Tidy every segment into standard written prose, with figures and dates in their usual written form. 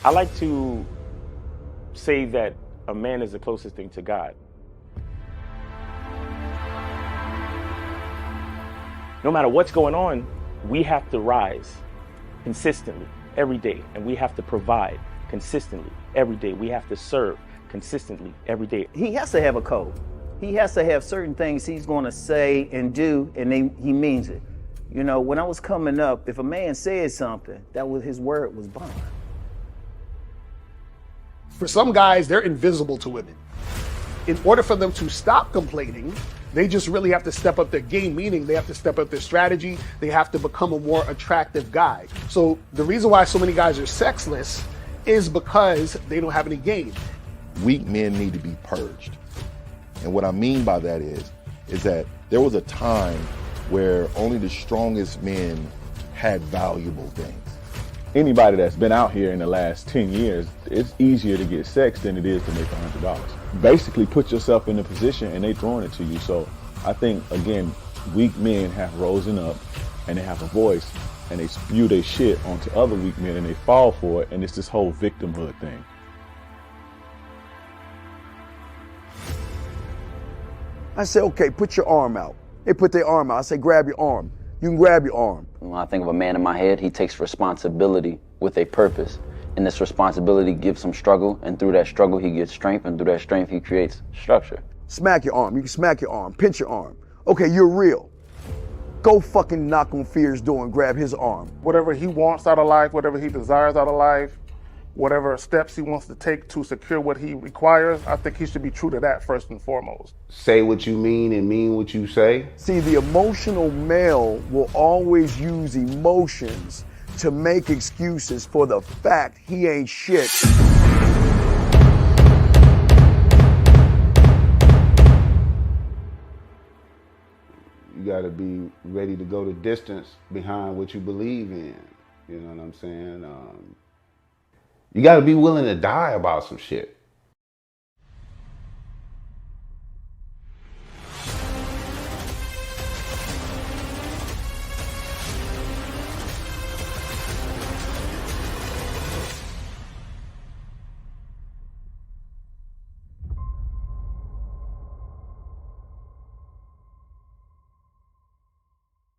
I like to say that a man is the closest thing to God. No matter what's going on, we have to rise consistently every day, and we have to provide consistently every day. We have to serve consistently every day. He has to have a code. He has to have certain things he's going to say and do, and he means it. You know, when I was coming up, if a man said something, that was his word was bond. For some guys, they're invisible to women. In order for them to stop complaining, they just really have to step up their game, meaning they have to step up their strategy. They have to become a more attractive guy. So the reason why so many guys are sexless is because they don't have any game. Weak men need to be purged. And what I mean by that is that there was a time where only the strongest men had valuable things. Anybody that's been out here in the last 10 years, it's easier to get sex than it is to make $100. Basically put yourself in a position and they throwing it to you. So I think, again, weak men have risen up and they have a voice and they spew their shit onto other weak men and they fall for it. And it's this whole victimhood thing. I say, okay, put your arm out. They put their arm out. I say, grab your arm. You can grab your arm. When I think of a man in my head, he takes responsibility with a purpose. And this responsibility gives him struggle, and through that struggle, he gets strength, and through that strength, he creates structure. Smack your arm. You can smack your arm. Pinch your arm. Okay, you're real. Go fucking knock on Fear's door and grab his arm. Whatever he wants out of life, whatever he desires out of life, whatever steps he wants to take to secure what he requires, I think he should be true to that first and foremost. Say what you mean and mean what you say. See, the emotional male will always use emotions to make excuses for the fact he ain't shit. You gotta be ready to go the distance behind what you believe in. You know what I'm saying? You gotta be willing to die about some shit.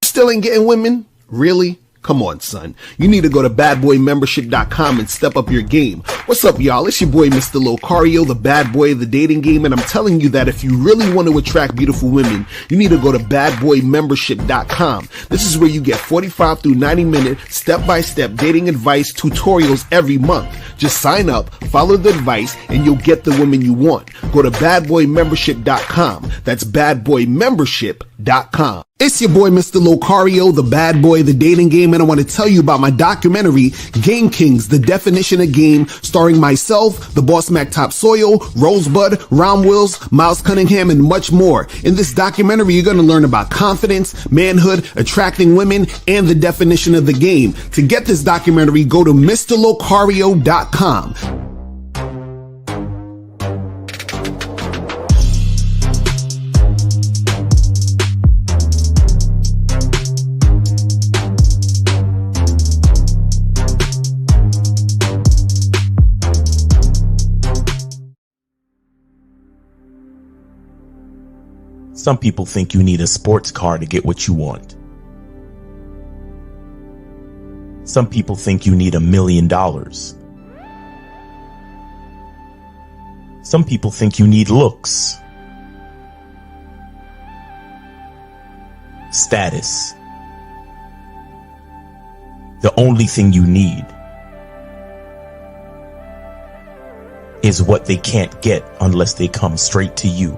Still ain't getting women? Really? Come on, son. You need to go to badboymembership.com and step up your game. What's up, y'all? It's your boy, Mr. Locario, the bad boy of the dating game, and I'm telling you that if you really want to attract beautiful women, you need to go to badboymembership.com. This is where you get 45 through 90-minute step-by-step dating advice tutorials every month. Just sign up, follow the advice, and you'll get the women you want. Go to badboymembership.com. That's badboymembership.com. It's your boy, Mr. Locario, the bad boy of the dating game, and I want to tell you about my documentary, Game Kings, The Definition of Game, starring myself, the Boss Mac Top Soil, Rosebud, Ron Wills, Miles Cunningham, and much more. In this documentary, you're going to learn about confidence, manhood, attracting women, and the definition of the game. To get this documentary, go to MrLocario.com. Some people think you need a sports car to get what you want. Some people think you need $1 million. Some people think you need looks, status. The only thing you need is what they can't get unless they come straight to you.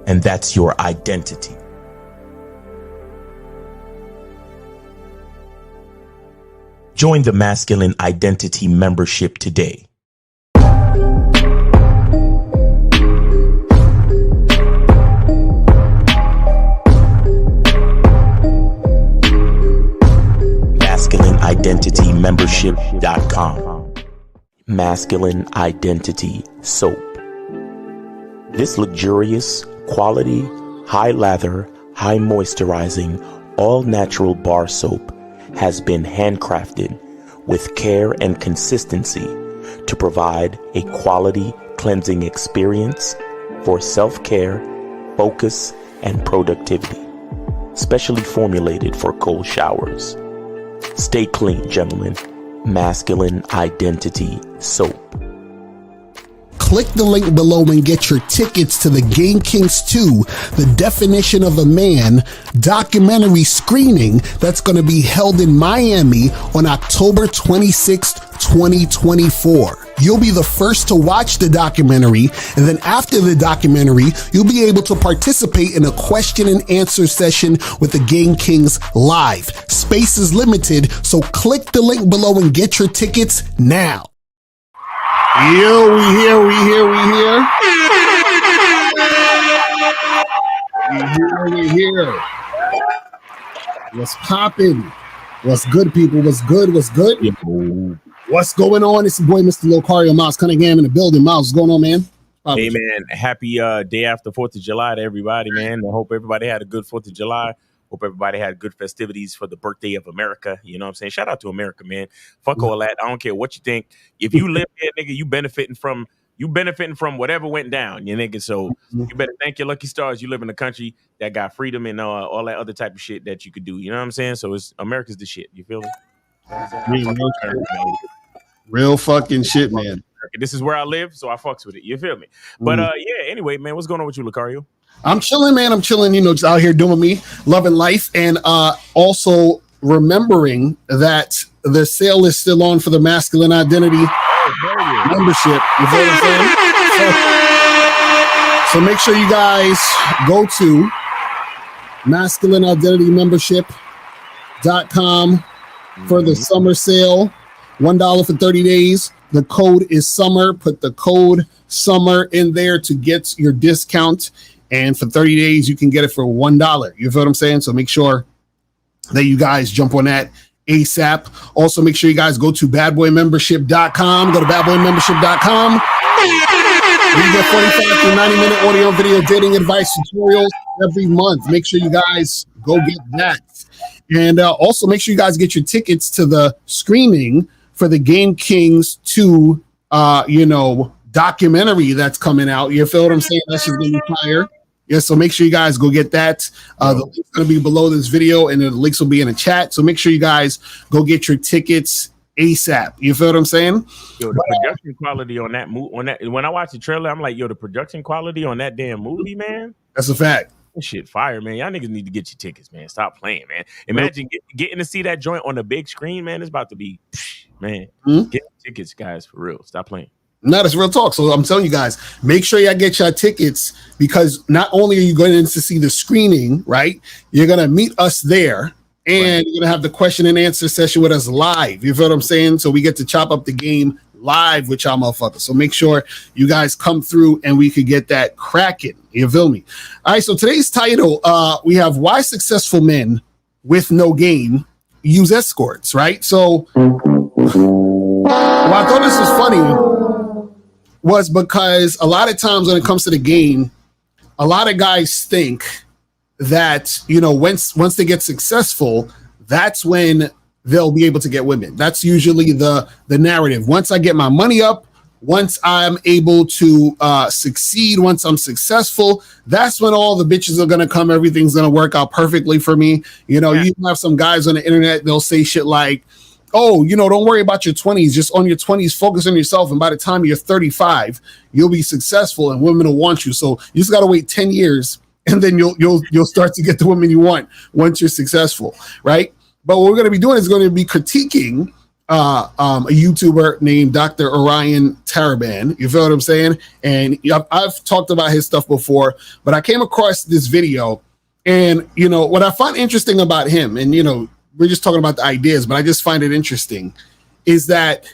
And that's your identity. Join the Masculine Identity membership today. MasculineIdentityMembership.com. Masculine Identity Soap. This luxurious, quality, high lather, high moisturizing, all natural bar soap has been handcrafted with care and consistency to provide a quality cleansing experience for self-care, focus, and productivity, specially formulated for cold showers. Stay clean, gentlemen. Masculine Identity Soap. Click the link below and get your tickets to the Game Kings 2, The Definition of a Man documentary screening that's going to be held in Miami on October 26th, 2024. You'll be the first to watch the documentary, and then after the documentary, you'll be able to participate in a question and answer session with the Game Kings live. Space is limited, so click the link below and get your tickets now. Yo, we here. We here. What's poppin'? What's good, people? What's good? Yo. What's going on? It's your boy, Mr. Locario, Miles Cunningham in the building. Miles, what's going on, man? Hey, man. Happy day after 4th of July to everybody, man. I hope everybody had a good 4th of July. Hope everybody had good festivities for the birthday of America. You know what I'm saying? Shout out to America, man. Fuck all that. I don't care what you think. If you live here, nigga, you benefiting from whatever went down, you nigga. So you better thank your lucky stars. You live in a country that got freedom and all that other type of shit that you could do. You know what I'm saying? So America's the shit. You feel me? Real fucking shit, man. This is where I live, so I fucks with it. You feel me? But yeah, anyway, man, what's going on with you, Lucario? I'm chilling, man. I'm chilling, just out here doing me, loving life, and also remembering that the sale is still on for the Masculine Identity membership. You feel what I'm saying? So make sure you guys go to masculineidentitymembership.com for the summer sale. $1 for 30 days. The code is summer. Put the code summer in there to get your discount. And for 30 days, you can get it for $1. You feel what I'm saying? So make sure that you guys jump on that ASAP. Also, make sure you guys go to badboymembership.com. Go to badboymembership.com. You get 45 to 90-minute audio, video, dating advice tutorials every month. Make sure you guys go get that. And also make sure you guys get your tickets to the screening for the Game Kings 2, documentary that's coming out. You feel what I'm saying? That's just going to be fire. Yeah, so make sure you guys go get that. The link's going to be below this video, and the links will be in the chat. So make sure you guys go get your tickets ASAP. You feel what I'm saying? Yo, the production quality on that movie, when I watch the trailer, I'm like, yo, the production quality on that damn movie, man. That's a fact. That shit fire, man. Y'all niggas need to get your tickets, man. Stop playing, man. Imagine getting to see that joint on the big screen, man. It's about to be, man. Get tickets, guys, for real. Stop playing. No, that's real talk. So I'm telling you guys, make sure y'all get your tickets, because not only are you going in to see the screening, right? You're going to meet us there, and you're going to have the question and answer session with us live. You feel what I'm saying? So we get to chop up the game live with y'all motherfuckers. So make sure you guys come through and we could get that cracking. You feel me? All right, so today's title, we have Why Successful Men with No Game Use Escorts, right? So I thought this was funny was because a lot of times when it comes to the game, a lot of guys think that, once they get successful, that's when they'll be able to get women. That's usually the narrative. Once I get my money up, once I'm able to succeed, once I'm successful, that's when all the bitches are going to come. Everything's going to work out perfectly for me. You have some guys on the internet, they'll say shit like, oh, don't worry about your 20s. Just on your 20s, focus on yourself. And by the time you're 35, you'll be successful and women will want you. So you just got to wait 10 years and then you'll start to get the women you want once you're successful, right? But what we're going to be doing is going to be critiquing a YouTuber named Dr. Orion Taraban. You feel what I'm saying? And I've talked about his stuff before, but I came across this video, and what I find interesting about him, and we're just talking about the ideas, but I just find it interesting, is that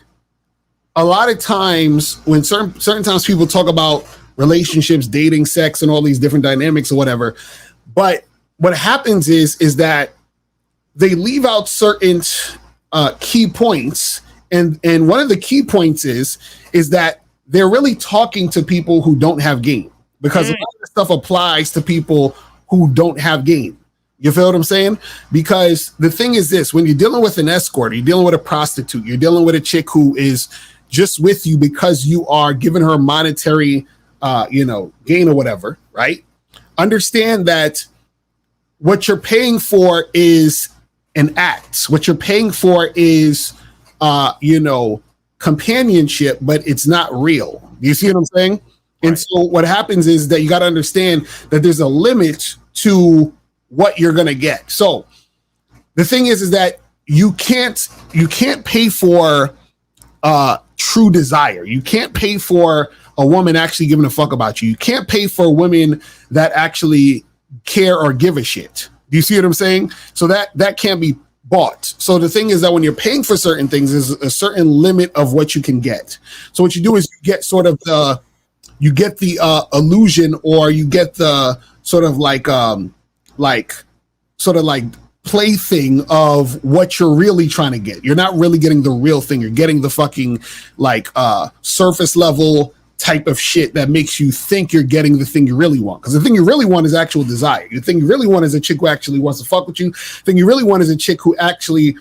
a lot of times when certain times people talk about relationships, dating, sex, and all these different dynamics or whatever, but what happens is that they leave out certain key points, and one of the key points is that they're really talking to people who don't have game, because a lot of this stuff applies to people who don't have game. You feel what I'm saying? Because the thing is this, when you're dealing with an escort, you're dealing with a prostitute, you're dealing with a chick who is just with you because you are giving her monetary, gain or whatever, right? Understand that what you're paying for is an act. What you're paying for is, companionship, but it's not real. You see what I'm saying? Right. And so what happens is that you got to understand that there's a limit to what you're going to get. So the thing is that you can't pay for true desire. You can't pay for a woman actually giving a fuck about you. You can't pay for women that actually care or give a shit. Do you see what I'm saying? So that can't be bought. So the thing is that when you're paying for certain things, there's a certain limit of what you can get. So what you do is you get sort of the illusion, or you get the sort of like plaything of what you're really trying to get. You're not really getting the real thing. You're getting the fucking surface level type of shit that makes you think you're getting the thing you really want. Because the thing you really want is actual desire. The thing you really want is a chick who actually wants to fuck with you. The thing you really want is a chick who actually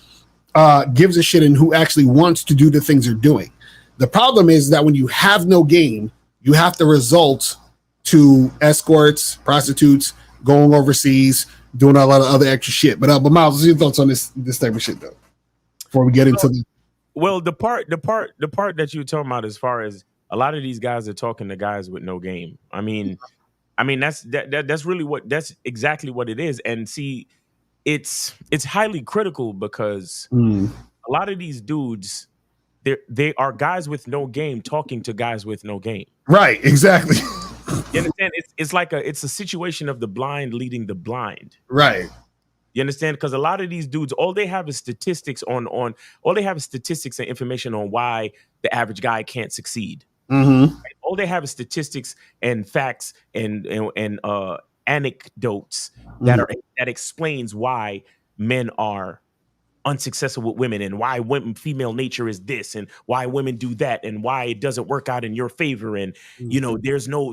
gives a shit and who actually wants to do the things you're doing. The problem is that when you have no game, you have to result to escorts, prostitutes, going overseas, doing a lot of other extra shit. But Miles, what's your thoughts on this type of shit though? Before we get into the part that you were talking about, as far as a lot of these guys are talking to guys with no game. I mean that's really that's exactly what it is. And see, it's highly critical because a lot of these dudes, they are guys with no game talking to guys with no game. Right, exactly. You understand? It's a situation of the blind leading the blind. Right. You understand? Because a lot of these dudes, all they have is statistics all they have is statistics and information on why the average guy can't succeed. Mm-hmm. Right? All they have is statistics and facts and anecdotes that explains why men are unsuccessful with women, and why female nature is this, and why women do that, and why it doesn't work out in your favor, and there's no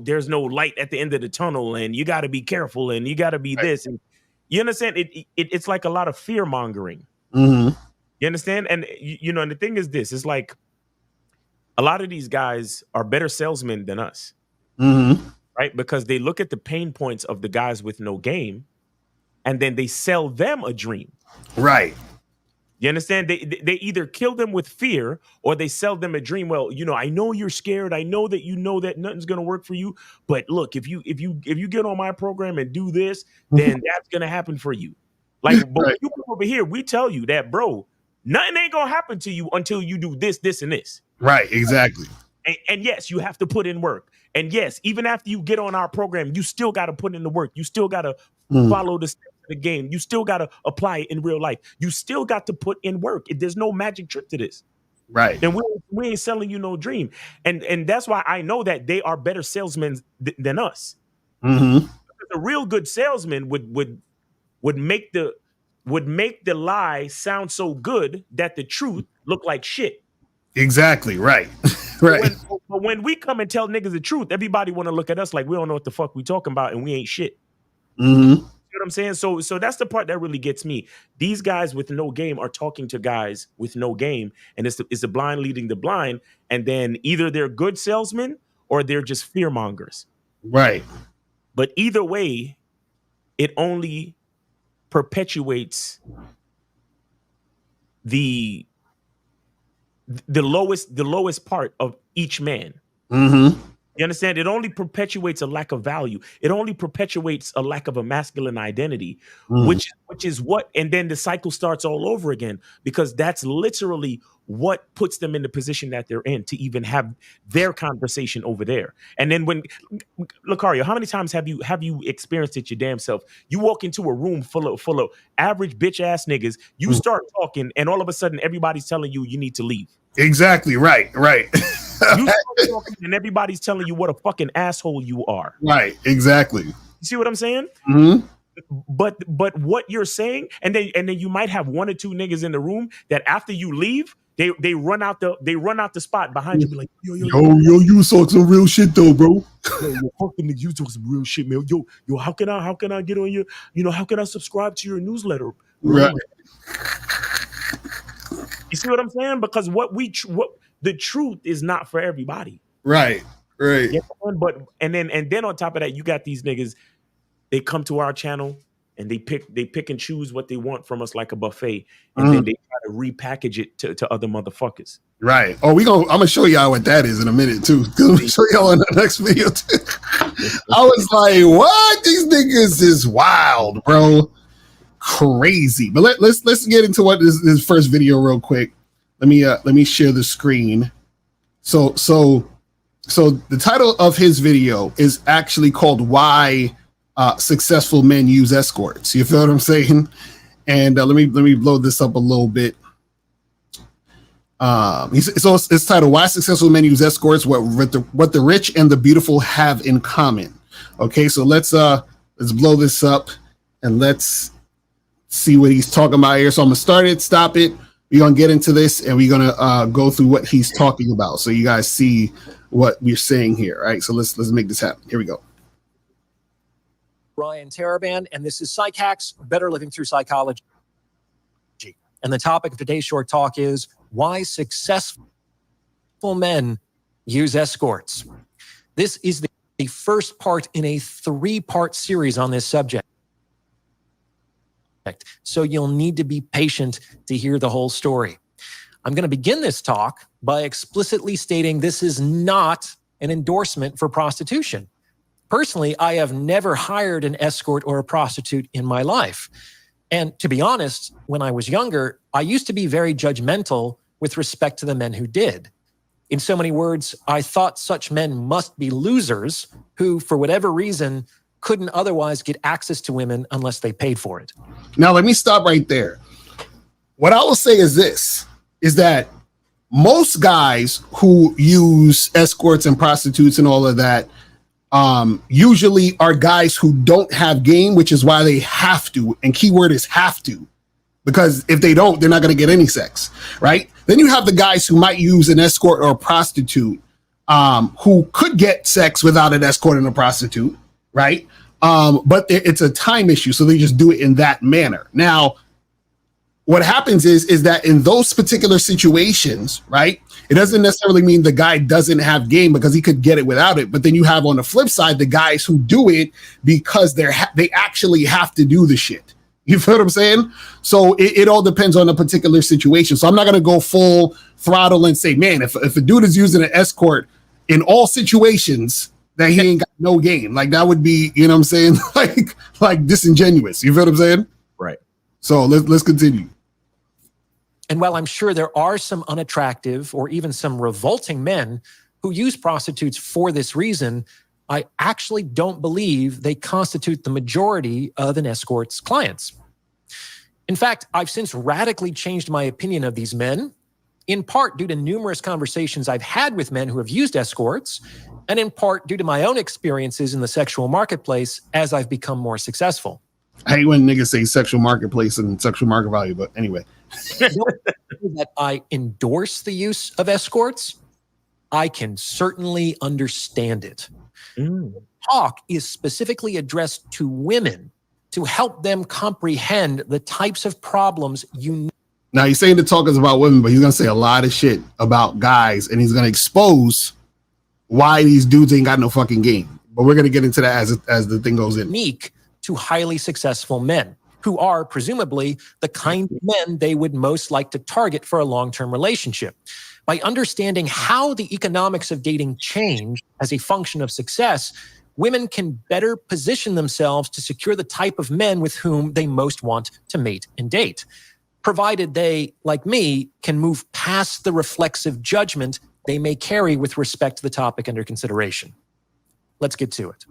light at the end of the tunnel, and you got to be careful, and you got to be this, and you understand? It's like a lot of fear mongering. Mm-hmm. You understand? And and the thing is this: it's like a lot of these guys are better salesmen than us, right? Because they look at the pain points of the guys with no game, and then they sell them a dream, right? You understand? They either kill them with fear, or they sell them a dream. Well, I know you're scared. I know that that nothing's gonna work for you. But look, if you get on my program and do this, then that's gonna happen for you. But when you come over here, we tell you that, bro, nothing ain't gonna happen to you until you do this, this, and this. Right, exactly. And yes, you have to put in work. And yes, even after you get on our program, you still got to put in the work. You still got to follow the steps of the game. You still got to apply it in real life. You still got to put in work. There's no magic trick to this. Right. Then we ain't selling you no dream. And that's why I know that they are better salesmen than us. Mm-hmm. A real good salesman would make the lie sound so good that the truth look like shit. Exactly. Right. Right. But when we come and tell niggas the truth, everybody want to look at us like we don't know what the fuck we talking about, and we ain't shit. Mm-hmm. You know what I'm saying? So that's the part that really gets me. These guys with no game are talking to guys with no game, and it's the blind leading the blind, and then either they're good salesmen or they're just fear mongers. Right. But either way, it only perpetuates the lowest part of each man. Mm-hmm. You understand? It only perpetuates a lack of value. It only perpetuates a lack of a masculine identity, which is what, and then the cycle starts all over again, because that's literally what puts them in the position that they're in to even have their conversation over there. And then when, Lucario, how many times have you experienced it your damn self? You walk into a room full of average bitch ass niggas, you start talking, and all of a sudden everybody's telling you need to leave. Exactly. Right. You start talking and everybody's telling you what a fucking asshole you are. Right. Exactly. You see what I'm saying? Mm-hmm. But what you're saying, and then you might have one or two niggas in the room that after you leave, They run out the spot behind you, be like, yo, you talk some real shit though, bro. yo, fuck them niggas, you talk some real shit, man. Yo, how can I get on your, how can I subscribe to your newsletter? Right. You see what I'm saying? Because what the truth is not for everybody. Right. Yeah, but and then on top of that, you got these niggas. They come to our channel and they pick and choose what they want from us like a buffet, and then they try to repackage it to other motherfuckers. Right. Oh, I'm gonna show y'all what that is in a minute too. I'm gonna show y'all in the next video too. I was like, what? These niggas is wild, bro. Crazy. But let's get into what this first video real quick. Let me share the screen. So the title of his video is actually called "Why Successful Men Use Escorts." You feel what I'm saying? And let me blow this up a little bit. So it's titled "Why Successful Men Use Escorts: What the Rich and the Beautiful Have in Common." Okay, so let's blow this up and let's see what he's talking about here. So I'm gonna start it, stop it. We're gonna get into this and we're gonna go through what he's talking about, so you guys see what we're saying here. All right, so let's make this happen. Here we go. Ryan Taraban, and this is Psych Hacks, Better Living Through Psychology. And the topic of today's short talk is why successful men use escorts. This is the first part in a 3-part series on this subject. So you'll need to be patient to hear the whole story. I'm going to begin this talk by explicitly stating this is not an endorsement for prostitution. Personally, I have never hired an escort or a prostitute in my life. And to be honest, when I was younger, I used to be very judgmental with respect to the men who did. In so many words, I thought such men must be losers who, for whatever reason, couldn't otherwise get access to women unless they paid for it. Now, let me stop right there. What I will say is this, is that most guys who use escorts and prostitutes and all of that usually are guys who don't have game, which is why they have to. And keyword is have to, because if they don't, they're not going to get any sex, right? Then you have the guys who might use an escort or a prostitute who could get sex without an escort and a prostitute, right? But it's a time issue, so they just do it in that manner. Now, what happens is that in those particular situations, right, it doesn't necessarily mean the guy doesn't have game because he could get it without it. But then you have on the flip side the guys who do it because they actually have to do the shit. You feel what I'm saying? So it all depends on the particular situation. So I'm not going to go full throttle and say, man, if a dude is using an escort in all situations, that he ain't got no game. Like that would be, you know what I'm saying? like disingenuous. You feel what I'm saying? Right. So let's continue. And while I'm sure there are some unattractive or even some revolting men who use prostitutes for this reason, I actually don't believe they constitute the majority of an escort's clients. In fact, I've since radically changed my opinion of these men, in part due to numerous conversations I've had with men who have used escorts, and in part due to my own experiences in the sexual marketplace as I've become more successful. I hate when niggas say sexual marketplace and sexual market value, but anyway. That I endorse the use of escorts, I can certainly understand it. The talk is specifically addressed to women to help them comprehend the types of problems you. Now he's saying the talk is about women, but he's gonna say a lot of shit about guys, and he's gonna expose why these dudes ain't got no fucking game. But we're gonna get into that as the thing goes in. Unique to highly successful men who are presumably the kind of men they would most like to target for a long-term relationship. By understanding how the economics of dating change as a function of success, women can better position themselves to secure the type of men with whom they most want to mate and date, provided they, like me, can move past the reflexive judgment they may carry with respect to the topic under consideration. Let's get to it.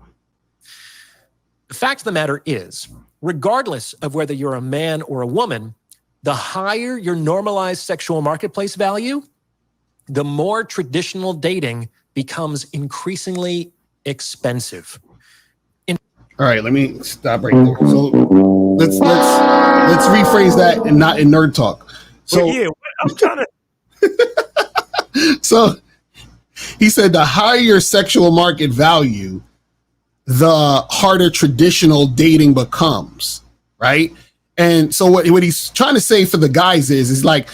The fact of the matter is, regardless of whether you're a man or a woman, the higher your normalized sexual marketplace value, the more traditional dating becomes increasingly expensive. All right, let me stop right there. So let's rephrase that and not in nerd talk. So yeah, I'm trying to. So he said the higher your sexual market value, the harder traditional dating becomes, right? And so what he's trying to say for the guys is like,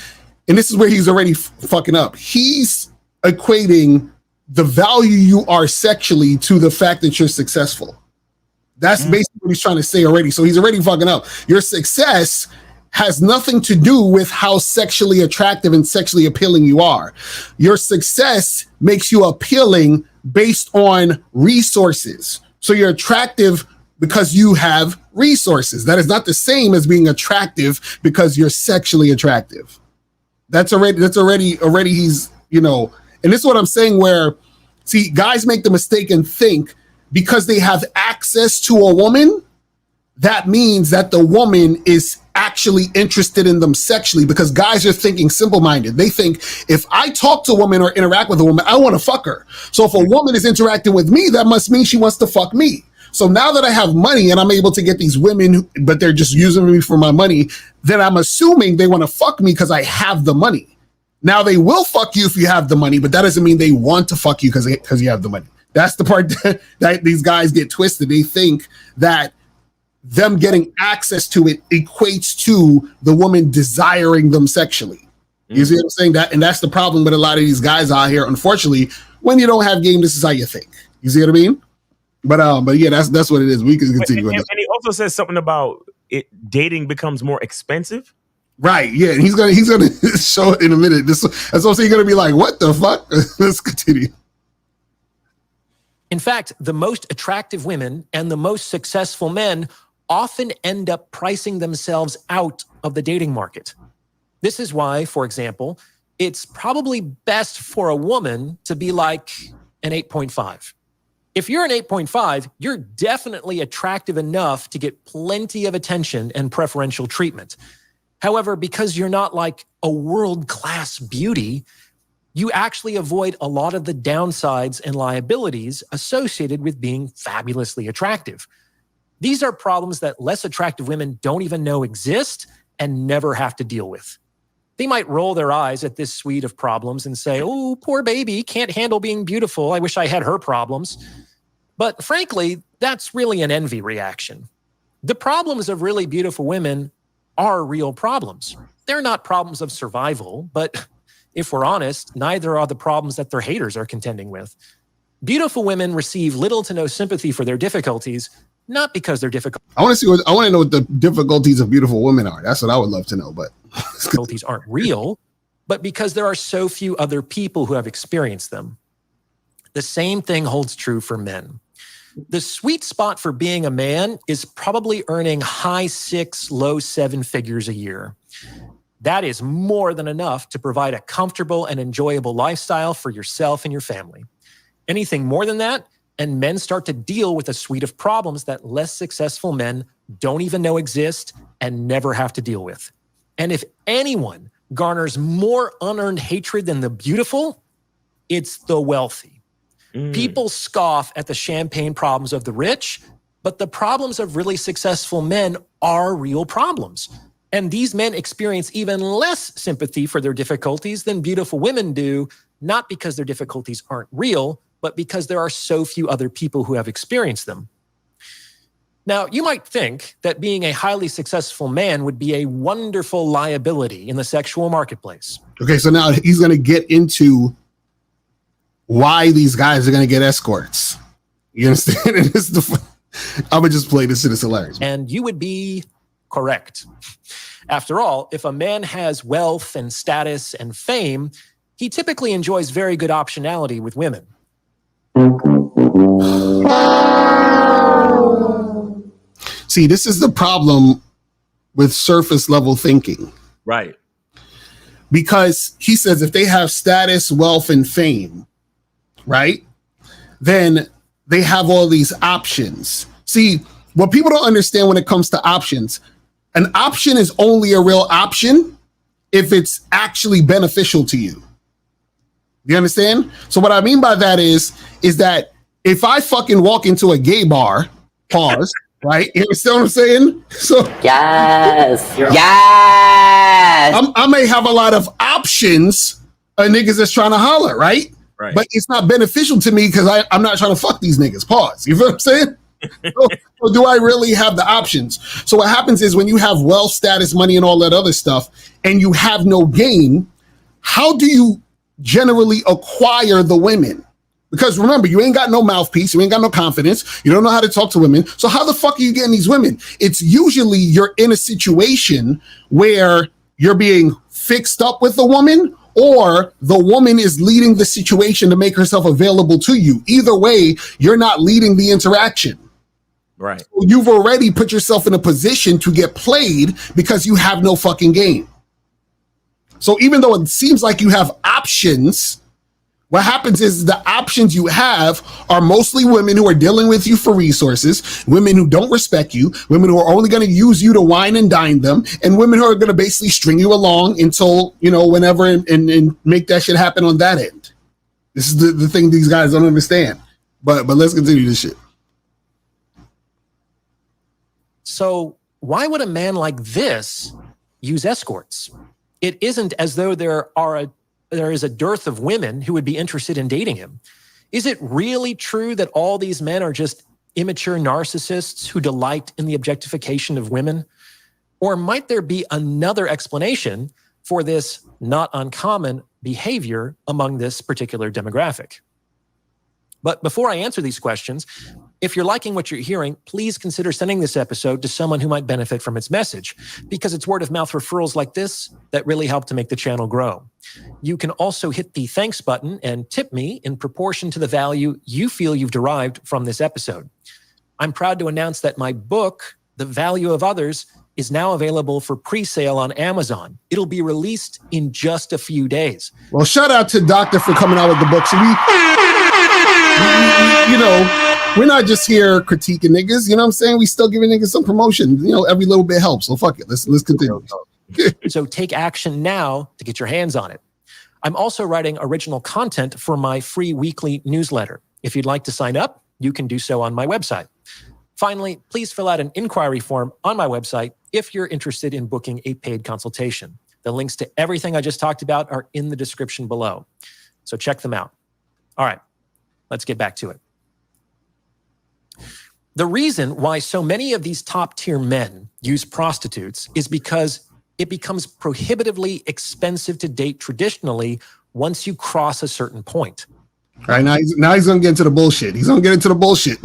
and this is where he's already fucking up. He's equating the value you are sexually to the fact that you're successful. That's basically what he's trying to say already. So he's already fucking up. Your success has nothing to do with how sexually attractive and sexually appealing you are. Your success makes you appealing based on resources. So you're attractive because you have resources. That is not the same as being attractive because you're sexually attractive. That's already he's, you know, and this is what I'm saying where, see, guys make the mistake and think because they have access to a woman, that means that the woman is actually interested in them sexually, because guys are thinking simple-minded. They think if I talk to a woman or interact with a woman, I want to fuck her. So if a woman is interacting with me, that must mean she wants to fuck me. So now that I have money and I'm able to get these women, but they're just using me for my money, then I'm assuming they want to fuck me because I have the money. Now they will fuck you if you have the money, but that doesn't mean they want to fuck you because you have the money. That's the part that these guys get twisted. They think that them getting access to it equates to the woman desiring them sexually. You see what I'm saying? And that's the problem with a lot of these guys out here. Unfortunately, when you don't have game, this is how you think. You see what I mean? But yeah, that's what it is. We can continue. And he also says something about it. Dating becomes more expensive. Right. Yeah. And he's gonna show it in a minute. That's also you're gonna be like, what the fuck? Let's continue. In fact, the most attractive women and the most successful men often end up pricing themselves out of the dating market. This is why, for example, it's probably best for a woman to be like an 8.5. If you're an 8.5, you're definitely attractive enough to get plenty of attention and preferential treatment. However, because you're not like a world-class beauty, you actually avoid a lot of the downsides and liabilities associated with being fabulously attractive. These are problems that less attractive women don't even know exist and never have to deal with. They might roll their eyes at this suite of problems and say, oh, poor baby, can't handle being beautiful. I wish I had her problems. But frankly, that's really an envy reaction. The problems of really beautiful women are real problems. They're not problems of survival, but if we're honest, neither are the problems that their haters are contending with. Beautiful women receive little to no sympathy for their difficulties, not because they're difficult. I want to know what the difficulties of beautiful women are. That's what I would love to know, but difficulties aren't real, but because there are so few other people who have experienced them. The same thing holds true for men. The sweet spot for being a man is probably earning high 6, low 7 figures a year. That is more than enough to provide a comfortable and enjoyable lifestyle for yourself and your family. Anything more than that, and men start to deal with a suite of problems that less successful men don't even know exist and never have to deal with. And if anyone garners more unearned hatred than the beautiful, it's the wealthy. People scoff at the champagne problems of the rich, but the problems of really successful men are real problems. And these men experience even less sympathy for their difficulties than beautiful women do, not because their difficulties aren't real, but because there are so few other people who have experienced them. Now, you might think that being a highly successful man would be a wonderful liability in the sexual marketplace. Okay, so now he's going to get into why these guys are going to get escorts. You understand? I'm going to just play this shit. It's hilarious. And you would be correct. After all, if a man has wealth and status and fame, he typically enjoys very good optionality with women. See, this is the problem with surface level thinking. Right. Because he says if they have status, wealth, and fame, right, then they have all these options. See, what people don't understand when it comes to options, an option is only a real option if it's actually beneficial to you. You understand? So what I mean by that is that if I fucking walk into a gay bar, pause, right? You understand what I'm saying? So yes. I may have a lot of options niggas that's trying to holler, right? Right. But it's not beneficial to me because I'm not trying to fuck these niggas. Pause. You feel what I'm saying? So do I really have the options? So what happens is when you have wealth, status, money, and all that other stuff, and you have no game, how do you generally acquire the women? Because remember, you ain't got no mouthpiece, you ain't got no confidence, you don't know how to talk to women. So how the fuck are you getting these women? It's usually you're in a situation where you're being fixed up with the woman, or the woman is leading the situation to make herself available to you. Either way, you're not leading the interaction. Right. So you've already put yourself in a position to get played because you have no fucking game. So even though it seems like you have options, what happens is the options you have are mostly women who are dealing with you for resources, women who don't respect you, women who are only going to use you to wine and dine them, and women who are going to basically string you along until, whenever and make that shit happen on that end. This is the thing these guys don't understand. But let's continue this shit. So why would a man like this use escorts? It isn't as though there is a dearth of women who would be interested in dating him. Is it really true that all these men are just immature narcissists who delight in the objectification of women? Or might there be another explanation for this not uncommon behavior among this particular demographic? But before I answer these questions, if you're liking what you're hearing, please consider sending this episode to someone who might benefit from its message, because it's word of mouth referrals like this that really help to make the channel grow. You can also hit the thanks button and tip me in proportion to the value you feel you've derived from this episode. I'm proud to announce that my book, The Value of Others, is now available for pre-sale on Amazon. It'll be released in just a few days. Well, shout out to Doctor for coming out with the book. So we're not just here critiquing niggas. You know what I'm saying? We still giving niggas some promotion. Every little bit helps. So fuck it. Let's continue. So take action now to get your hands on it. I'm also writing original content for my free weekly newsletter. If you'd like to sign up, you can do so on my website. Finally, please fill out an inquiry form on my website if you're interested in booking a paid consultation. The links to everything I just talked about are in the description below. So check them out. All right, let's get back to it. The reason why so many of these top-tier men use prostitutes is because it becomes prohibitively expensive to date traditionally once you cross a certain point. All right, now he's going to get into the bullshit. He's going to get into the bullshit.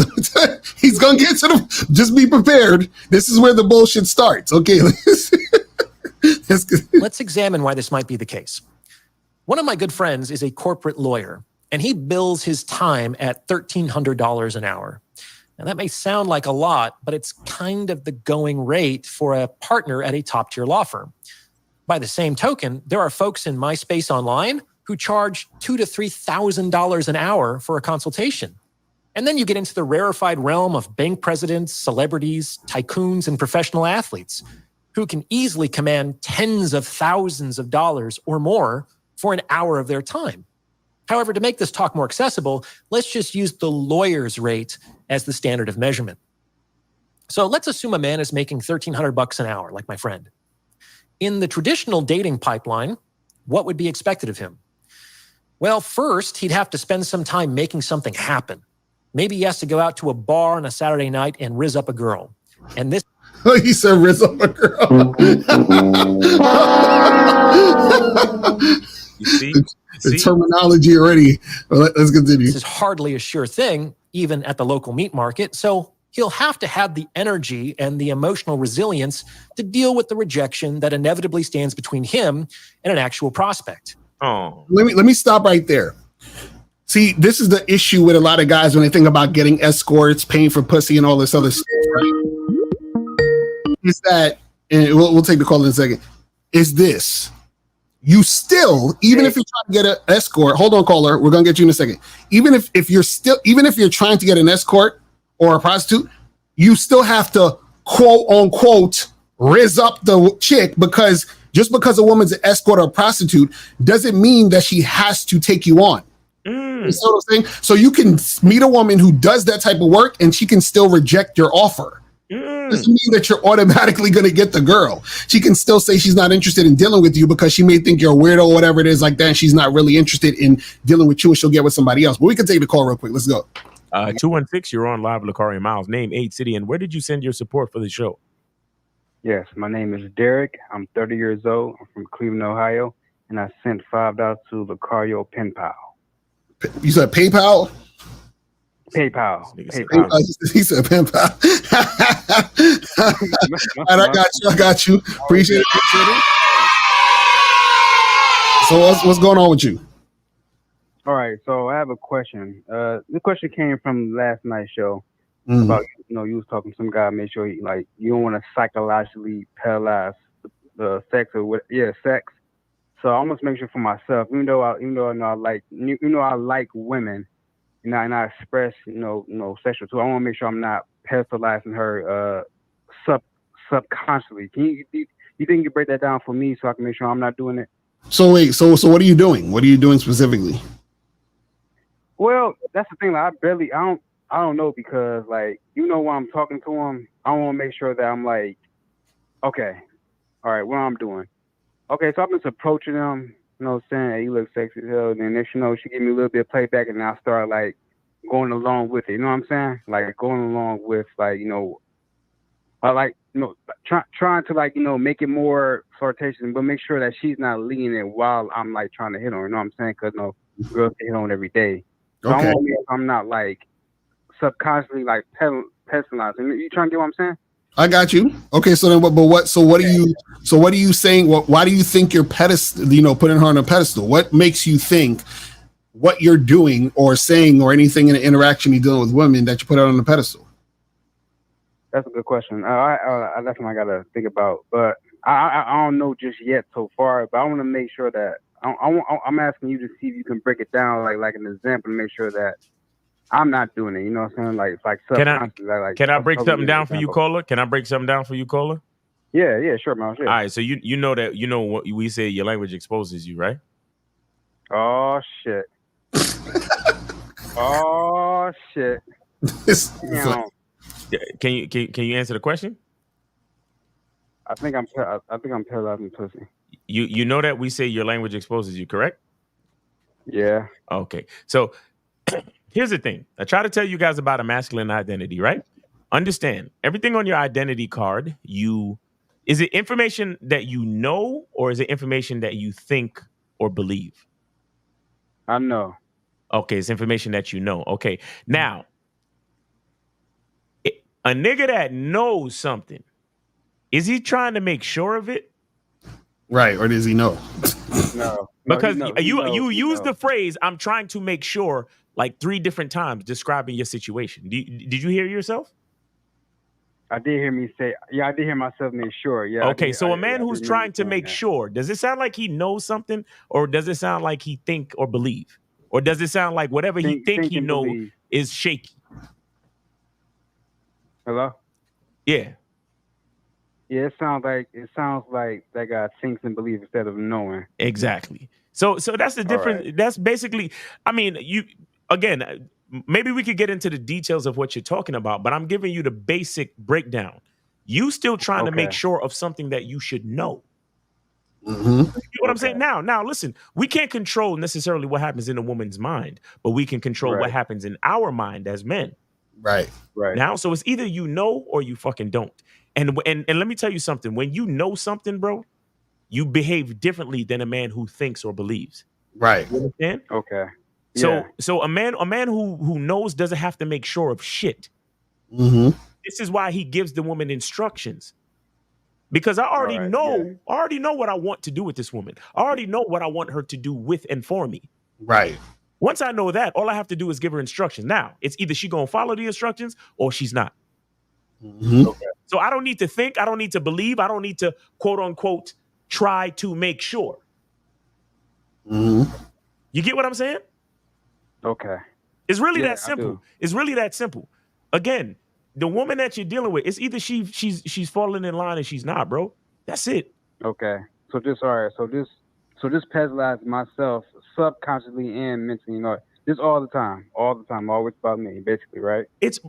He's going to get into the... Just be prepared. This is where the bullshit starts. Okay. Let's examine why this might be the case. One of my good friends is a corporate lawyer, and he bills his time at $1,300 an hour. Now, that may sound like a lot, but it's kind of the going rate for a partner at a top-tier law firm. By the same token, there are folks in my space online who charge $2,000 to $3,000 an hour for a consultation. And then you get into the rarefied realm of bank presidents, celebrities, tycoons, and professional athletes who can easily command tens of thousands of dollars or more for an hour of their time. However, to make this talk more accessible, let's just use the lawyer's rate as the standard of measurement. So let's assume a man is making $1,300 an hour, like my friend. In the traditional dating pipeline, what would be expected of him? Well, first, he'd have to spend some time making something happen. Maybe he has to go out to a bar on a Saturday night and rizz up a girl. And this... He said rizz up a girl. You see? The terminology already. Well, let's continue. This is hardly a sure thing, even at the local meat market. So he'll have to have the energy and the emotional resilience to deal with the rejection that inevitably stands between him and an actual prospect. Oh, Let me stop right there. See, this is the issue with a lot of guys when they think about getting escorts, paying for pussy, and all this other stuff, right? Is that, and we'll take the call in a second, is this. You still, even if you're trying to get an escort, hold on, caller, we're gonna get you in a second. Even if you're trying to get an escort or a prostitute, you still have to quote unquote rizz up the chick, because just because a woman's an escort or a prostitute doesn't mean that she has to take you on. You see what I'm saying? So you can meet a woman who does that type of work and she can still reject your offer. Doesn't mean that you're automatically going to get the girl. She can still say she's not interested in dealing with you because she may think you're a weirdo or whatever it is like that, and she's not really interested in dealing with you, and she'll get with somebody else. But we can take the call real quick. Let's go. 216, you're on live with Lakari Miles. Name, age, city, and where did you send your support for the show? Yes, my name is Derek. I'm 30 years old. I'm from Cleveland, Ohio, and I sent $5 to Lucario PayPal. You said PayPal? PayPal. He said PayPal. All right, I got you. Appreciate it. So what's going on with you? All right, so I have a question. The question came from last night's show about, you was talking to some guy, make sure you don't want to psychologically paralyze the sex or what? Yeah, sex. So I almost make sure for myself, even though I know I like women, and I express sexual too. I want to make sure I'm not pedestalizing her subconsciously. You think you can break that down for me so I can make sure I'm not doing it? So wait, so what are you doing? What are you doing specifically? Well, that's the thing. I don't know because when I'm talking to him, I want to make sure that I'm like, okay, all right, what I'm doing. Okay, so I'm just approaching him, saying, hey, you look sexy as hell. And then next, she give me a little bit of playback, and I start going along with it. You know what I'm saying? Going along with trying to make it more flirtatious, but make sure that she's not leading it while I'm trying to hit on her. You know what I'm saying? Because girls get hit on every day. So Okay. I want to make sure I'm not subconsciously personalizing. You trying to get what I'm saying? I got you. Okay, so then what are you saying? Why do you think you're putting her on a pedestal? What makes you think what you're doing or saying or anything in an interaction you're dealing with women that you put her on a pedestal? That's a good question. I definitely got to think about, but I don't know just yet so far. But I want to make sure that I'm asking you to see if you can break it down like an example to make sure that I'm not doing it. You know what I'm saying? Subconsciously. Can I break something down for you, caller? Can I break something down for you, caller? Yeah, sure, man. Sure. All right, so you know what we say, your language exposes you, right? Oh shit. Oh shit. Can you answer the question? I think I'm paralyzing pussy. You know that we say your language exposes you, correct? Yeah. Okay. So here's the thing. I try to tell you guys about a masculine identity, right? Understand, everything on your identity card, is it information that you know, or is it information that you think or believe? I know. Okay, it's information that you know. Okay. Now, a nigga that knows something, is he trying to make sure of it? Right, or does he know? No. Because you use the phrase, I'm trying to make sure, 3 different times describing your situation. Did you hear yourself? I did hear me say, I did hear myself make sure. Yeah. Okay, so a man who's trying to make sure, does it sound like he knows something, or does it sound like he think or believe? Or does it sound like whatever he think he know believe is shaky? Hello? Yeah. Yeah, it sounds like that guy thinks and believes instead of knowing. Exactly. So that's the difference. Right. That's basically, maybe we could get into the details of what you're talking about, but I'm giving you the basic breakdown. You still trying to make sure of something that you should know. Mm-hmm. You know what I'm saying? Now, listen, we can't control necessarily what happens in a woman's mind, but we can control what happens in our mind as men. Right. Now, so it's either you know or you fucking don't. And let me tell you something. When you know something, bro, you behave differently than a man who thinks or believes. Right. You understand? Okay. So a man who knows doesn't have to make sure of shit. Mm-hmm. This is why he gives the woman instructions. Because I already know what I want to do with this woman. I already know what I want her to do with and for me. Right. Once I know that, all I have to do is give her instructions. Now, it's either she's going to follow the instructions or she's not. Mm-hmm. Okay. So I don't need to think. I don't need to believe. I don't need to, quote unquote, try to make sure. Mm-hmm. You get what I'm saying? Okay. It's really that simple. It's really that simple. Again, the woman that you're dealing with, it's either she's falling in line or she's not, bro. That's it. Okay. So this pedalizes myself subconsciously and mentally, this all the time, always about me, basically, right? It's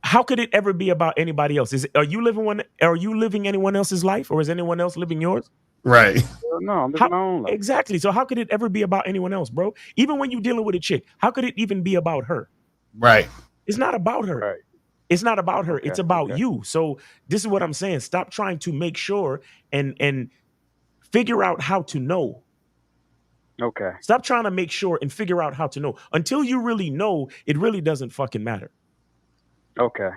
how could it ever be about anybody else? Are you living anyone else's life, or is anyone else living yours? Right. No, I'm living my own life. Exactly. So how could it ever be about anyone else, bro? Even when you're dealing with a chick, how could it even be about her? Right. It's not about her. Right. It's not about her. It's about you. So this is what I'm saying. Stop trying to make sure and figure out how to know. Okay. Stop trying to make sure and figure out how to know. Until you really know, it really doesn't fucking matter. Okay.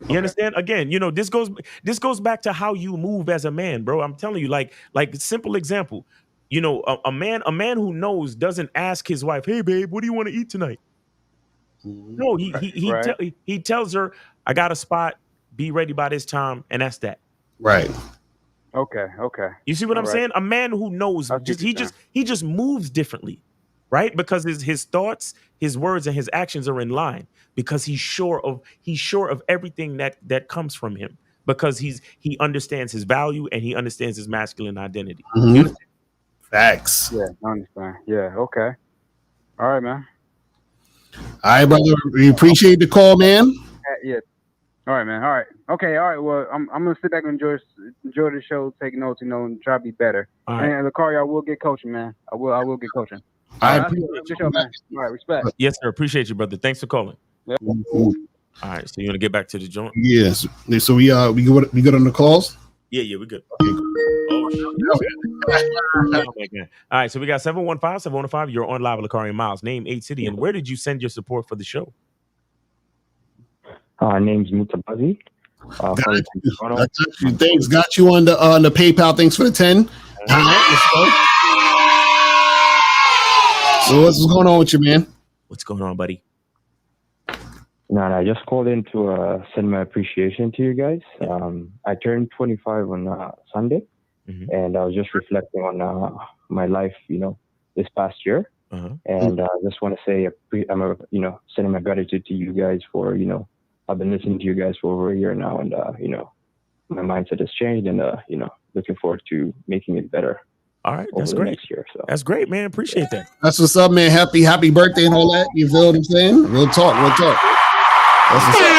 You understand? Again, this goes back to how you move as a man, bro. I'm telling you, like simple example. A man who knows doesn't ask his wife, "Hey babe, what do you want to eat tonight?" No, he tells her, "I got a spot, be ready by this time," and that's that. Right. Okay. You see what I'm saying? A man who knows, he just moves differently, right? Because his thoughts, his words, and his actions are in line. Because he's sure of everything that comes from him. Because he understands his value and he understands his masculine identity. Mm-hmm. Facts. Yeah, I understand. Yeah. Okay. All right, man. All right, brother. We appreciate the call, man. Yeah. All right, man. All right. Okay. All right. Well, I'm gonna sit back and enjoy the show, take notes, and try to be better. All right. And Lucario, I will get coaching, man. I will get coaching. I appreciate the show, man. All right, respect. Yes, sir. Appreciate you, brother. Thanks for calling. Yeah. All right. So you want to get back to the joint? Yes. So we good on the calls? Yeah, we're good. Okay. Oh my God. All right. So we got 715-715. You're on live with Lucario Miles. Name, age, city, and where did you send your support for the show? Name's Mutabazi. Thanks. Got you on the PayPal. Thanks for the 10. All right, let's go. So what's going on with you, man? What's going on, buddy? No, I just called in to send my appreciation to you guys. I turned 25 on Sunday, and I was just reflecting on my life, this past year. And I just want to say I'm sending my gratitude to you guys for, I've been listening to you guys for over a year now, and my mindset has changed, and looking forward to making it better. All right, that's great. Next year, so. That's great, man. Appreciate that. That's what's up, man. Happy birthday and all that. You feel what I'm saying? Real talk. That's what's up.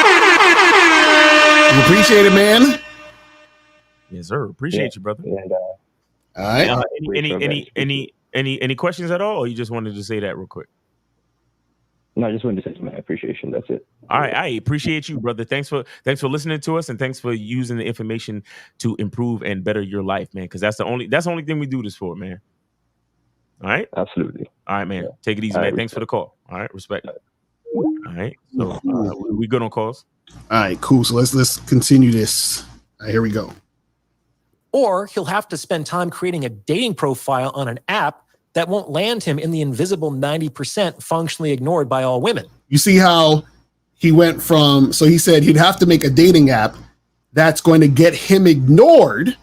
We appreciate it, man. Yes, sir. Appreciate you, brother. And, all right. Any questions at all, or you just wanted to say that real quick? No, I just wanted to say my appreciation. That's it. All right, I appreciate you, brother. Thanks for listening to us, and thanks for using the information to improve and better your life, man. Because that's the only thing we do this for, man. All right, absolutely. All right, man. Take it easy, man. Thanks for the call. All right, respect. All right, so we good on calls? All right, cool. So let's continue this. All right, here we go. Or he'll have to spend time creating a dating profile on an app that won't land him in the invisible 90% functionally ignored by all women. You see how he went from, so he said he'd have to make a dating app that's going to get him ignored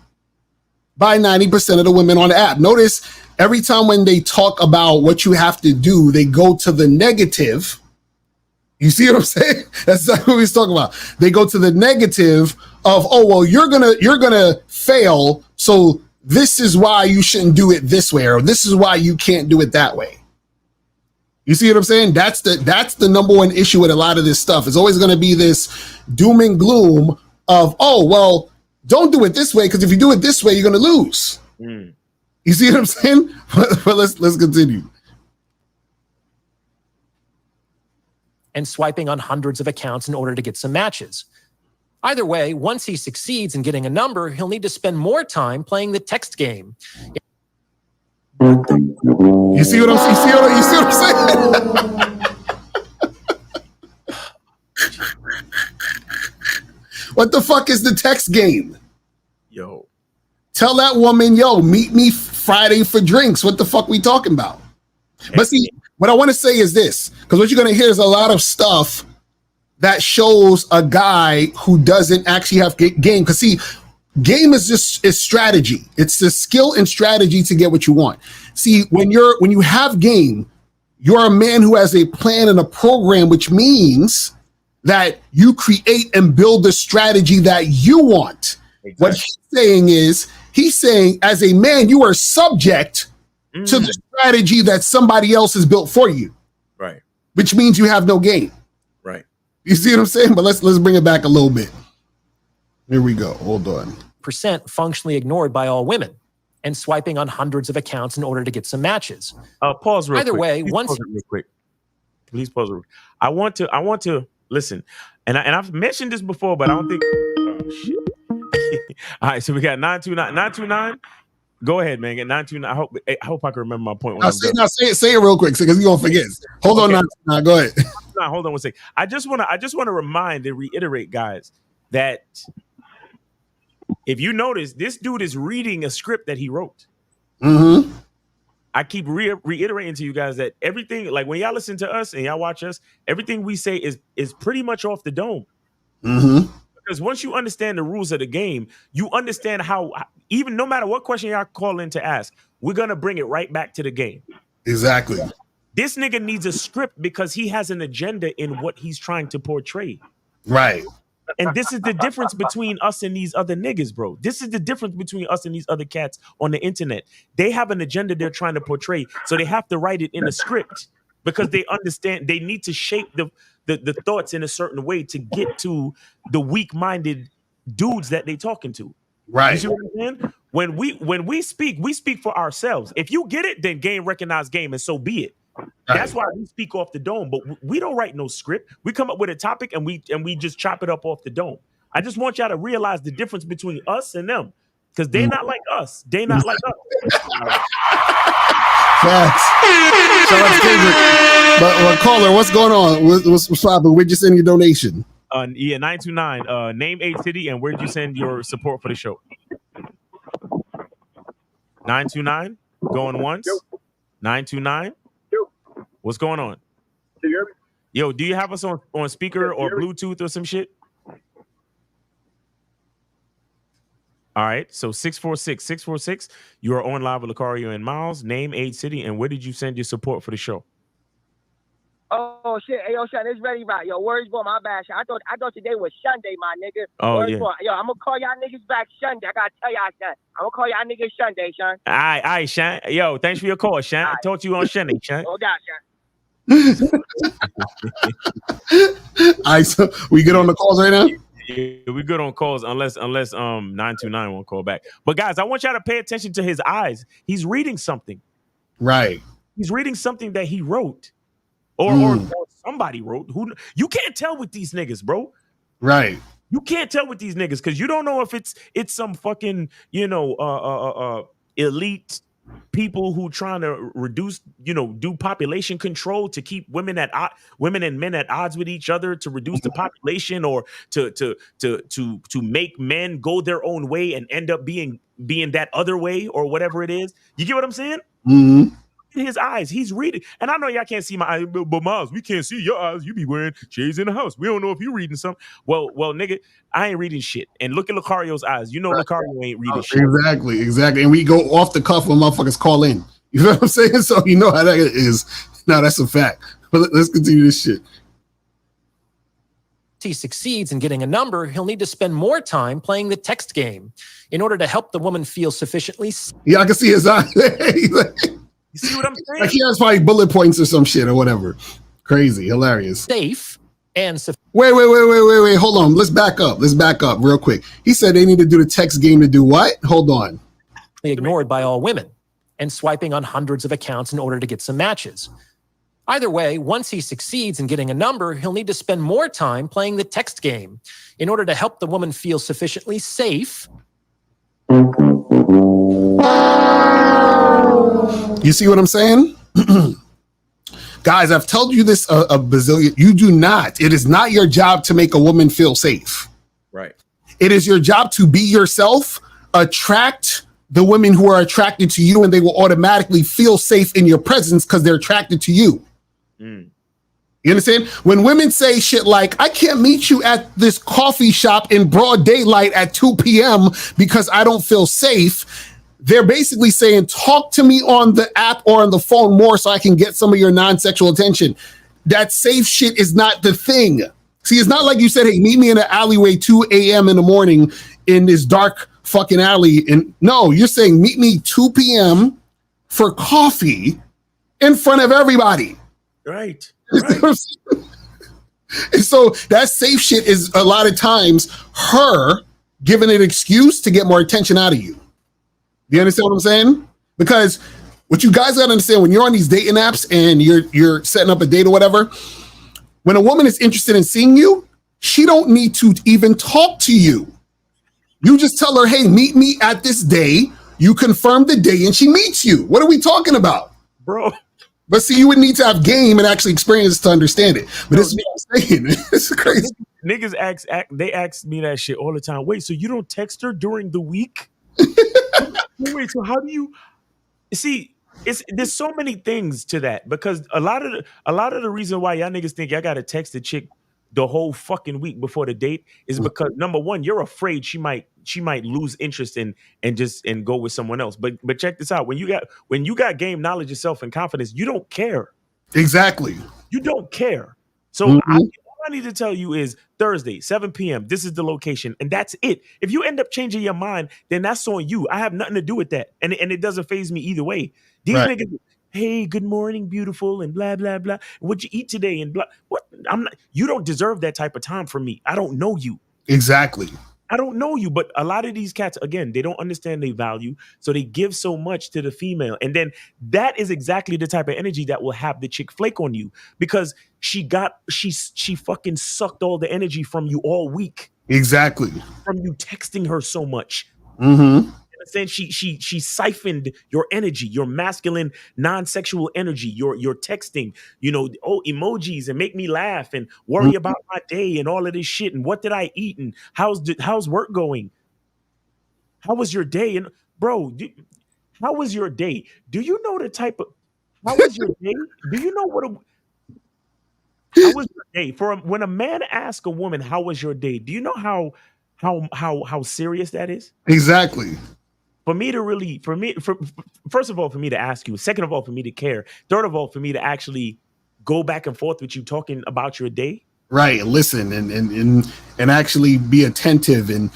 by 90% of the women on the app. Notice every time when they talk about what you have to do, they go to the negative. You see what I'm saying? That's what he's talking about. They go to the negative of, oh, well, you're gonna fail, so this is why you shouldn't do it this way, or this is why you can't do it that way. You see what I'm saying? That's the number one issue with a lot of this stuff. It's always going to be this doom and gloom of, oh, well, don't do it this way, because if you do it this way, you're going to lose. You see what I'm saying? But let's continue. And swiping on hundreds of accounts in order to get some matches. Either way, once he succeeds in getting a number, he'll need to spend more time playing the text game. You see what I'm saying? What the fuck is the text game? Yo. Tell that woman, meet me Friday for drinks. What the fuck we talking about? But see, what I want to say is this, because what you're going to hear is a lot of stuff that shows a guy who doesn't actually have game. Because see, game is strategy. It's the skill and strategy to get what you want. See, when you have game, you're a man who has a plan and a program, which means that you create and build the strategy that you want. Exactly. What he's saying as a man, you are subject to the strategy that somebody else has built for you. Right. Which means you have no game. Right. You see what I'm saying? But let's bring it back a little bit. Here we go. Hold on. % functionally ignored by all women and swiping on hundreds of accounts in order to get some matches. Pause real Either quick. way, Please once pause it real quick. Please pause it. I want to listen, and I've mentioned this before, but I don't think. Oh shit! All right, so we got 929. Go ahead, man. Get 929. I hope I can remember my point when I'm done. Say it real quick because you're gonna forget. Hold on, 929. Go ahead. No, hold on one second. I just want to remind and reiterate, guys, that if you notice, this dude is reading a script that he wrote. Mm-hmm. I keep reiterating to you guys that everything, like when y'all listen to us and y'all watch us, everything we say is pretty much off the dome. Mm-hmm. Because once you understand the rules of the game, you understand how, even no matter what question y'all call in to ask, we're gonna bring it right back to the game. Exactly. This nigga needs a script because he has an agenda in what he's trying to portray. Right. And this is the difference between us and these other niggas, bro. This is the difference between us and these other cats on the internet. They have an agenda they're trying to portray, so they have to write it in a script because they understand they need to shape the thoughts in a certain way to get to the weak-minded dudes that they talking to. Right. You see what I'm saying? When we speak for ourselves. If you get it, then game recognize game, and so be it. That's why we speak off the dome, but we don't write no script. We come up with a topic and we just chop it up off the dome. I just want y'all to realize the difference between us and them, because they're not like us. They're not like us. Facts. Shout out to Kendrick. But caller, what's going on? What's poppin'? Where'd you send your donation? 929. Name a city and where'd you send your support for the show? 929. Going once. 929. What's going on? Can you hear me? Yo, do you have us on speaker or Bluetooth or some shit? All right, so 646. You are on live with Lucario and Miles. Name, age, city, and where did you send your support for the show? Oh shit! Hey, yo, Sean, it's ready, right? Yo, words for my bad. Sean. I thought today was Sunday, my nigga. Oh, words yeah. For, yo, I'm gonna call y'all niggas back Sunday. I gotta tell y'all, Sean. I'm gonna call y'all niggas Sunday, Sean. All right, Sean. Yo, thanks for your call, Sean. I talked to you on Sunday, Sean. Oh God, Sean. All right, so we good on the calls right now? Yeah, we good on calls unless 929 won't call back. But guys, I want y'all to pay attention to his eyes. He's reading something. Right. He's reading something that he wrote. Or somebody wrote. Who you can't tell with these niggas, bro. Right. You can't tell with these niggas because you don't know if it's some fucking, elite people who trying to reduce, do population control to keep women and men at odds with each other to reduce the population, or to make men go their own way and end up being that other way, or whatever it is. You get what I'm saying? Mm-hmm. His eyes, he's reading, and I know y'all can't see my eyes, but Miles, we can't see your eyes. You be wearing shades in the house. We don't know if you reading something. Well, nigga, I ain't reading shit. And look at Lucario's eyes. You know Lucario ain't reading shit. Exactly. And we go off the cuff when motherfuckers call in. You know what I'm saying? So you know how that is. No, that's a fact. But let's continue this shit. If he succeeds in getting a number, he'll need to spend more time playing the text game in order to help the woman feel sufficiently. Yeah, I can see his eyes. You see what I'm saying? Like he has probably bullet points or some shit or whatever. Crazy, hilarious. Safe and wait. Hold on. Let's back up real quick. He said they need to do the text game to do what? Hold on. Ignored by all women and swiping on hundreds of accounts in order to get some matches. Either way, once he succeeds in getting a number, he'll need to spend more time playing the text game in order to help the woman feel sufficiently safe. You see what I'm saying? Guys, I've told you this a bazillion. You do not. It is not your job to make a woman feel safe. Right. It is your job to be yourself, attract the women who are attracted to you, and they will automatically feel safe in your presence because they're attracted to you. You understand? When women say shit like, I can't meet you at this coffee shop in broad daylight at 2 p.m. because I don't feel safe, they're basically saying, talk to me on the app or on the phone more so I can get some of your non-sexual attention. That safe shit is not the thing. See, it's not like you said, hey, meet me in an alleyway 2 a.m. in the morning in this dark fucking alley. And no, you're saying meet me 2 p.m. for coffee in front of everybody. Right. And so that safe shit is a lot of times her giving an excuse to get more attention out of you. Do you understand what I'm saying? Because what you guys gotta understand, when you're on these dating apps and you're setting up a date or whatever, when a woman is interested in seeing you, she don't need to even talk to you. You just tell her, hey, meet me at this day. You confirm the day and she meets you. What are we talking about? Bro. But see, you would need to have game and actually experience to understand it. But this is what I'm saying. It's crazy. Niggas ask me that shit all the time. Wait, so you don't text her during the week? Wait, so how do you see? There's so many things to that, because a lot of the reason why y'all niggas think y'all gotta text a chick the whole fucking week before the date is because number one, you're afraid she might lose interest and go with someone else. But check this out: when you got game, knowledge, yourself, and confidence, you don't care. Exactly. You don't care. So all I need to tell you is Thursday, 7 p.m. This is the location, and that's it. If you end up changing your mind, then that's on you. I have nothing to do with that, and it doesn't faze me either way. These niggas, hey, good morning, beautiful, and blah blah blah. What'd you eat today? And blah. What? I'm not. You don't deserve that type of time from me. I don't know you. Exactly. I don't know you, but a lot of these cats, again, they don't understand their value, so they give so much to the female, and then that is exactly the type of energy that will have the chick flake on you, because she fucking sucked all the energy from you all week. Exactly. From you texting her so much. Mm-hmm. Then she siphoned your energy, your masculine, non-sexual energy, your texting, emojis and make me laugh and worry about my day and all of this shit and what did I eat and how's work going? How was your day? And bro, how was your day? Do you know the type of how was your day? Do you know how was your day? When a man asks a woman how was your day, do you know how serious that is? Exactly. First of all, for me to ask you, second of all, for me to care, third of all, for me to actually go back and forth with you talking about your day. Right. Listen and actually be attentive and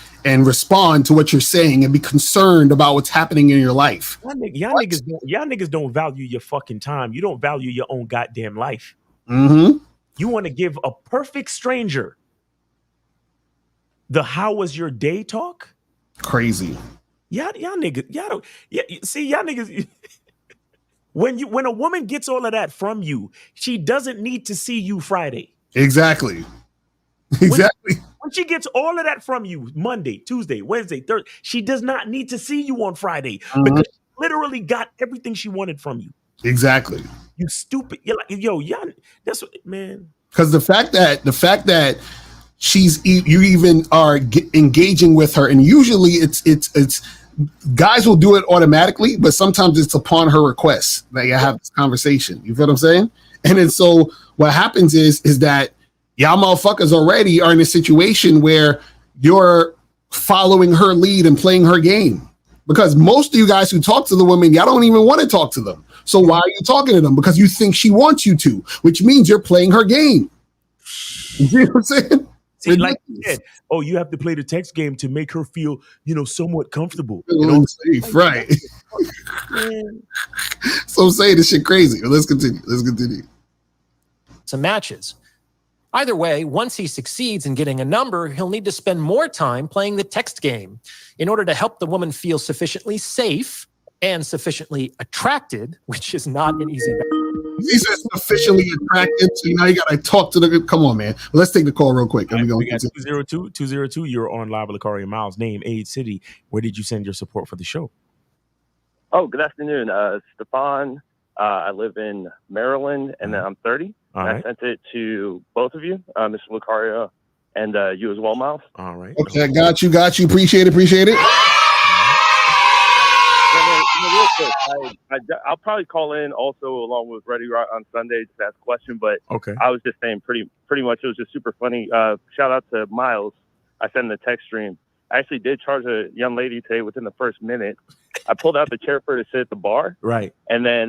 respond to what you're saying and be concerned about what's happening in your life. Y'all niggas don't value your fucking time. You don't value your own goddamn life. Mm-hmm. You want to give a perfect stranger the how was your day talk? Crazy. Y'all niggas, y'all niggas. When a woman gets all of that from you, she doesn't need to see you Friday. Exactly. Exactly. When she gets all of that from you Monday, Tuesday, Wednesday, Thursday, she does not need to see you on Friday because she literally got everything she wanted from you. Exactly. You stupid. You're like, that's what, man. Because the fact that you even are engaging with her, and usually it's guys will do it automatically, but sometimes it's upon her request that you have this conversation. You feel what I'm saying? And then so what happens is that y'all motherfuckers already are in a situation where you're following her lead and playing her game. Because most of you guys who talk to the women, y'all don't even want to talk to them. So why are you talking to them? Because you think she wants you to, which means you're playing her game. You know what I'm saying? See, like you said, you have to play the text game to make her feel, somewhat comfortable. Safe, right. So I'm saying this shit crazy. Let's continue. Some matches. Either way, once he succeeds in getting a number, he'll need to spend more time playing the text game in order to help the woman feel sufficiently safe and sufficiently attracted, which is not an easy balance. He says sufficiently attractive, so now you gotta talk to the. Come on, man. Let's take the call real quick. We got 202. You're on live with Lakari and Miles. Name, age, city. Where did you send your support for the show? Oh, good afternoon, Stefan. I live in Maryland, and I'm 30. I sent it to both of you, Mr. Lucario, and you as well, Miles. All right. Okay, got you. Appreciate it. Real quick, I'll probably call in also along with Ready Rock on Sunday to ask a question, but okay. I was just saying pretty much it was just super funny. Shout out to Miles. I sent in the text stream. I actually did charge a young lady today within the first minute. I pulled out the chair for her to sit at the bar. Right. And then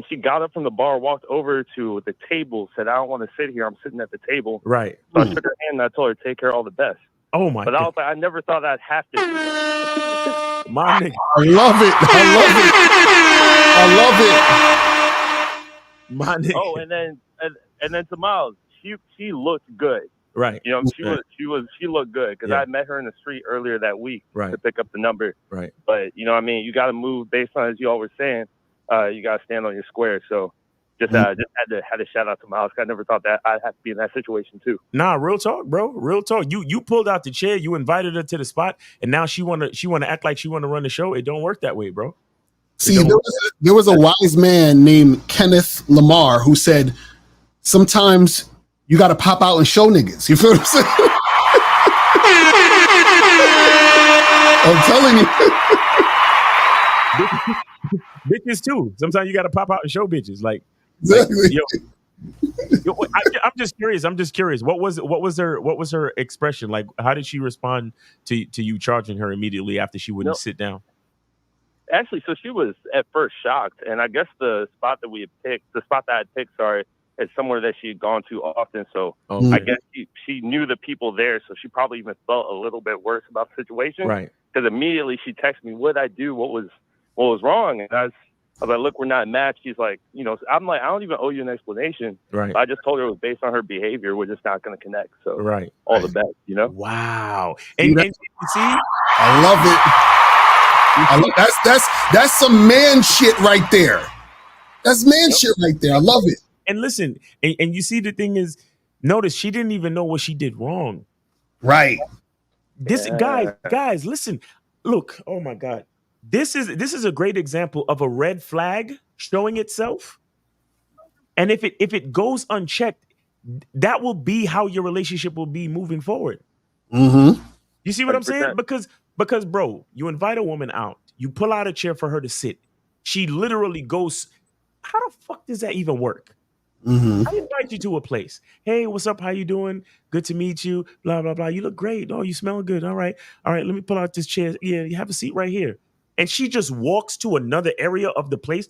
she got up from the bar, walked over to the table, said, I don't want to sit here. I'm sitting at the table. Right. So I shook her hand and I told her, take care, all the best. Oh, my God. But I was like, I never thought I'd have to. My nigga. I love it. My nigga. Oh, and then to Miles, she looked good. Right. You know, she looked good because I met her in the street earlier that week to pick up the number. Right. But you know what I mean? You got to move based on, as you all were saying, you got to stand on your square. So just had to shout out to Miles. I never thought that I'd have to be in that situation too. Nah, real talk, bro. Real talk. You pulled out the chair, you invited her to the spot, and now she wanna act like she wanna run the show. It don't work that way, bro. See, there was a wise man named Kenneth Lamar who said, sometimes you got to pop out and show niggas. You feel what I'm saying? I'm telling you. Bitches too. Sometimes you got to pop out and show bitches. Like yo, I'm just curious. What was her expression? Like, how did she respond to you charging her immediately after she wouldn't sit down? Actually, so she was at first shocked, and I guess the spot that I had picked, is somewhere that she had gone to often. So I guess she knew the people there, so she probably even felt a little bit worse about the situation. Right. Because immediately she texted me, "What did I do? What was wrong?" And I was like, "Look, we're not matched." She's like, I'm like, "I don't even owe you an explanation." Right. I just told her it was based on her behavior. We're just not going to connect. So all the best, Wow. And see, I love it. That's some man shit right there. That's man shit right there. I love it. And listen, and you see, the thing is, notice she didn't even know what she did wrong. Right. Guys, listen. Look, oh my God. This is a great example of a red flag showing itself. And if it goes unchecked, that will be how your relationship will be moving forward. Mm-hmm. You see what I'm saying? Because bro, you invite a woman out, you pull out a chair for her to sit. She literally goes, how the fuck does that even work? Mm-hmm. I invite you to a place. Hey, what's up? How you doing? Good to meet you. Blah, blah, blah. You look great. Oh, you smell good. All right. Let me pull out this chair. Yeah, you have a seat right here. And she just walks to another area of the place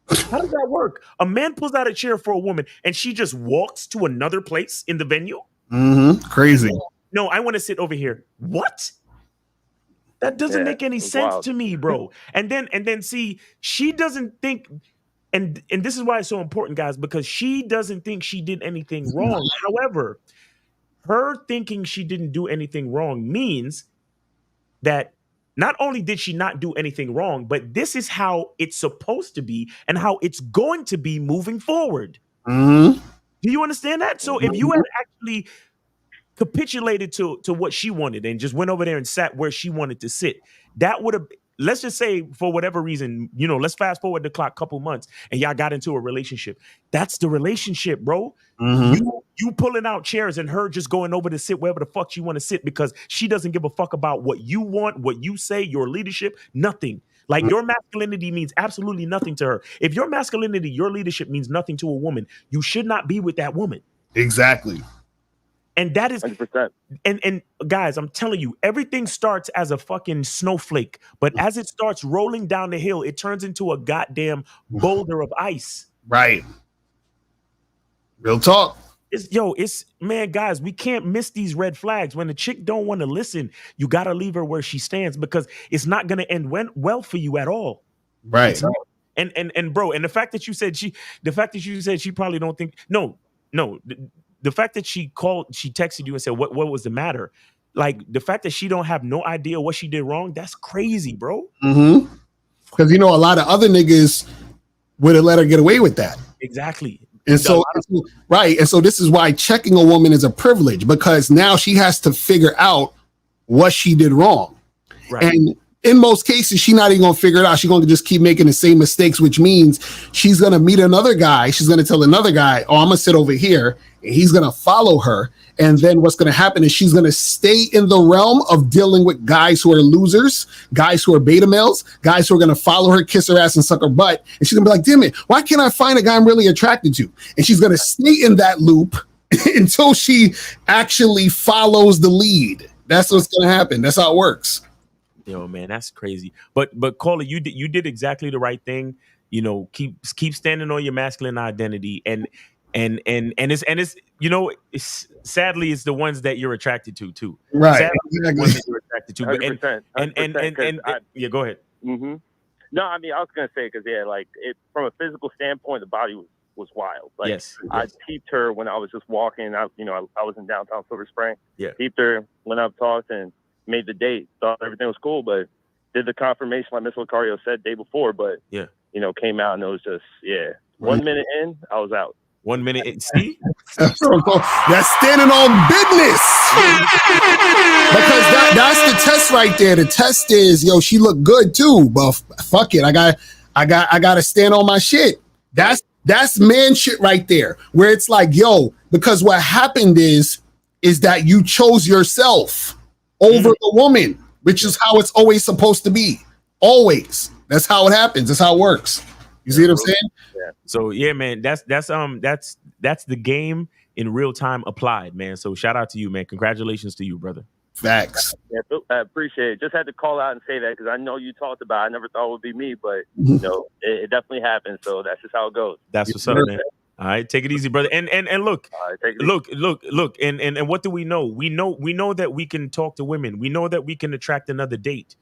how does that work? A man pulls out a chair for a woman and she just walks to another place in the venue? Mm-hmm. Crazy. No, I want to sit over here. What? That doesn't make any sense to me, bro. And then see, she doesn't think, and this is why it's so important, guys, because she doesn't think she did anything wrong. However, her thinking she didn't do anything wrong means that not only did she not do anything wrong, but this is how it's supposed to be and how it's going to be moving forward. Mm-hmm. Do you understand that? So if you had actually capitulated to what she wanted and just went over there and sat where she wanted to sit, that would have, let's just say for whatever reason, let's fast forward the clock a couple months and y'all got into a relationship. That's the relationship, bro. Mm-hmm. You pulling out chairs and her just going over to sit wherever the fuck she want to sit because she doesn't give a fuck about what you want, what you say, your leadership, nothing. Like your masculinity means absolutely nothing to her. If your masculinity, your leadership means nothing to a woman, you should not be with that woman. Exactly. And that is 100%. And guys, I'm telling you, everything starts as a fucking snowflake, but as it starts rolling down the hill, it turns into a goddamn boulder of ice. Right. Real talk. Man, guys, we can't miss these red flags. When the chick don't want to listen, you got to leave her where she stands because it's not going to end well for you at all. Right. And bro, and the fact that you said she probably don't think, no. The fact that she texted you and said, what was the matter? Like the fact that she don't have no idea what she did wrong, that's crazy, bro. Mm-hmm. Because a lot of other niggas would have let her get away with that. Exactly. And so this is why checking a woman is a privilege, because now she has to figure out what she did wrong. Right. And in most cases, she's not even gonna figure it out. She's gonna just keep making the same mistakes, which means she's gonna meet another guy. She's gonna tell another guy, "Oh, I'm gonna sit over here," and he's gonna follow her. And then what's gonna happen is she's gonna stay in the realm of dealing with guys who are losers, guys who are beta males, guys who are gonna follow her, kiss her ass, and suck her butt. And she's gonna be like, "Damn it, why can't I find a guy I'm really attracted to?" And she's gonna stay in that loop until she actually follows the lead. That's what's gonna happen. That's how it works. Yo, man, that's crazy. But Caller, you did exactly the right thing. Keep standing on your masculine identity, and it's sadly it's the ones that you're attracted to too. Right. Sadly, exactly. the ones that you're attracted to. 100%, And yeah, go ahead. Mm-hmm. No, I mean I was gonna say because from a physical standpoint, the body was was wild. Like, Yes. I peeped her when I was just walking. I was in downtown Silver Spring. Yeah. Peeped her, went up, talked, and made the date. Thought everything was cool, but did the confirmation like Miss Lucario said day before. But yeah, came out and it was just 1 minute in, I was out. 1 minute in. See, that's standing on business. Because that's the test right there. The test is, yo, she looked good too, but fuck it, I got to stand on my shit. That's man shit right there, where it's like, yo, because what happened is that you chose yourself over the woman, which is how it's always supposed to be. Always. That's how it happens. That's how it works. You see what I'm saying? Yeah. So yeah, man, that's the game in real time applied, man. So shout out to you, man. Congratulations to you, brother. Facts. Yeah, I appreciate it. Just had to call out and say that because I know you talked about it. I never thought it would be me, but it definitely happened. So that's just how it goes. That's what's up, man. All right, take it easy, brother. And look, look, and what do we know? We know that we can talk to women. We know that we can attract another date.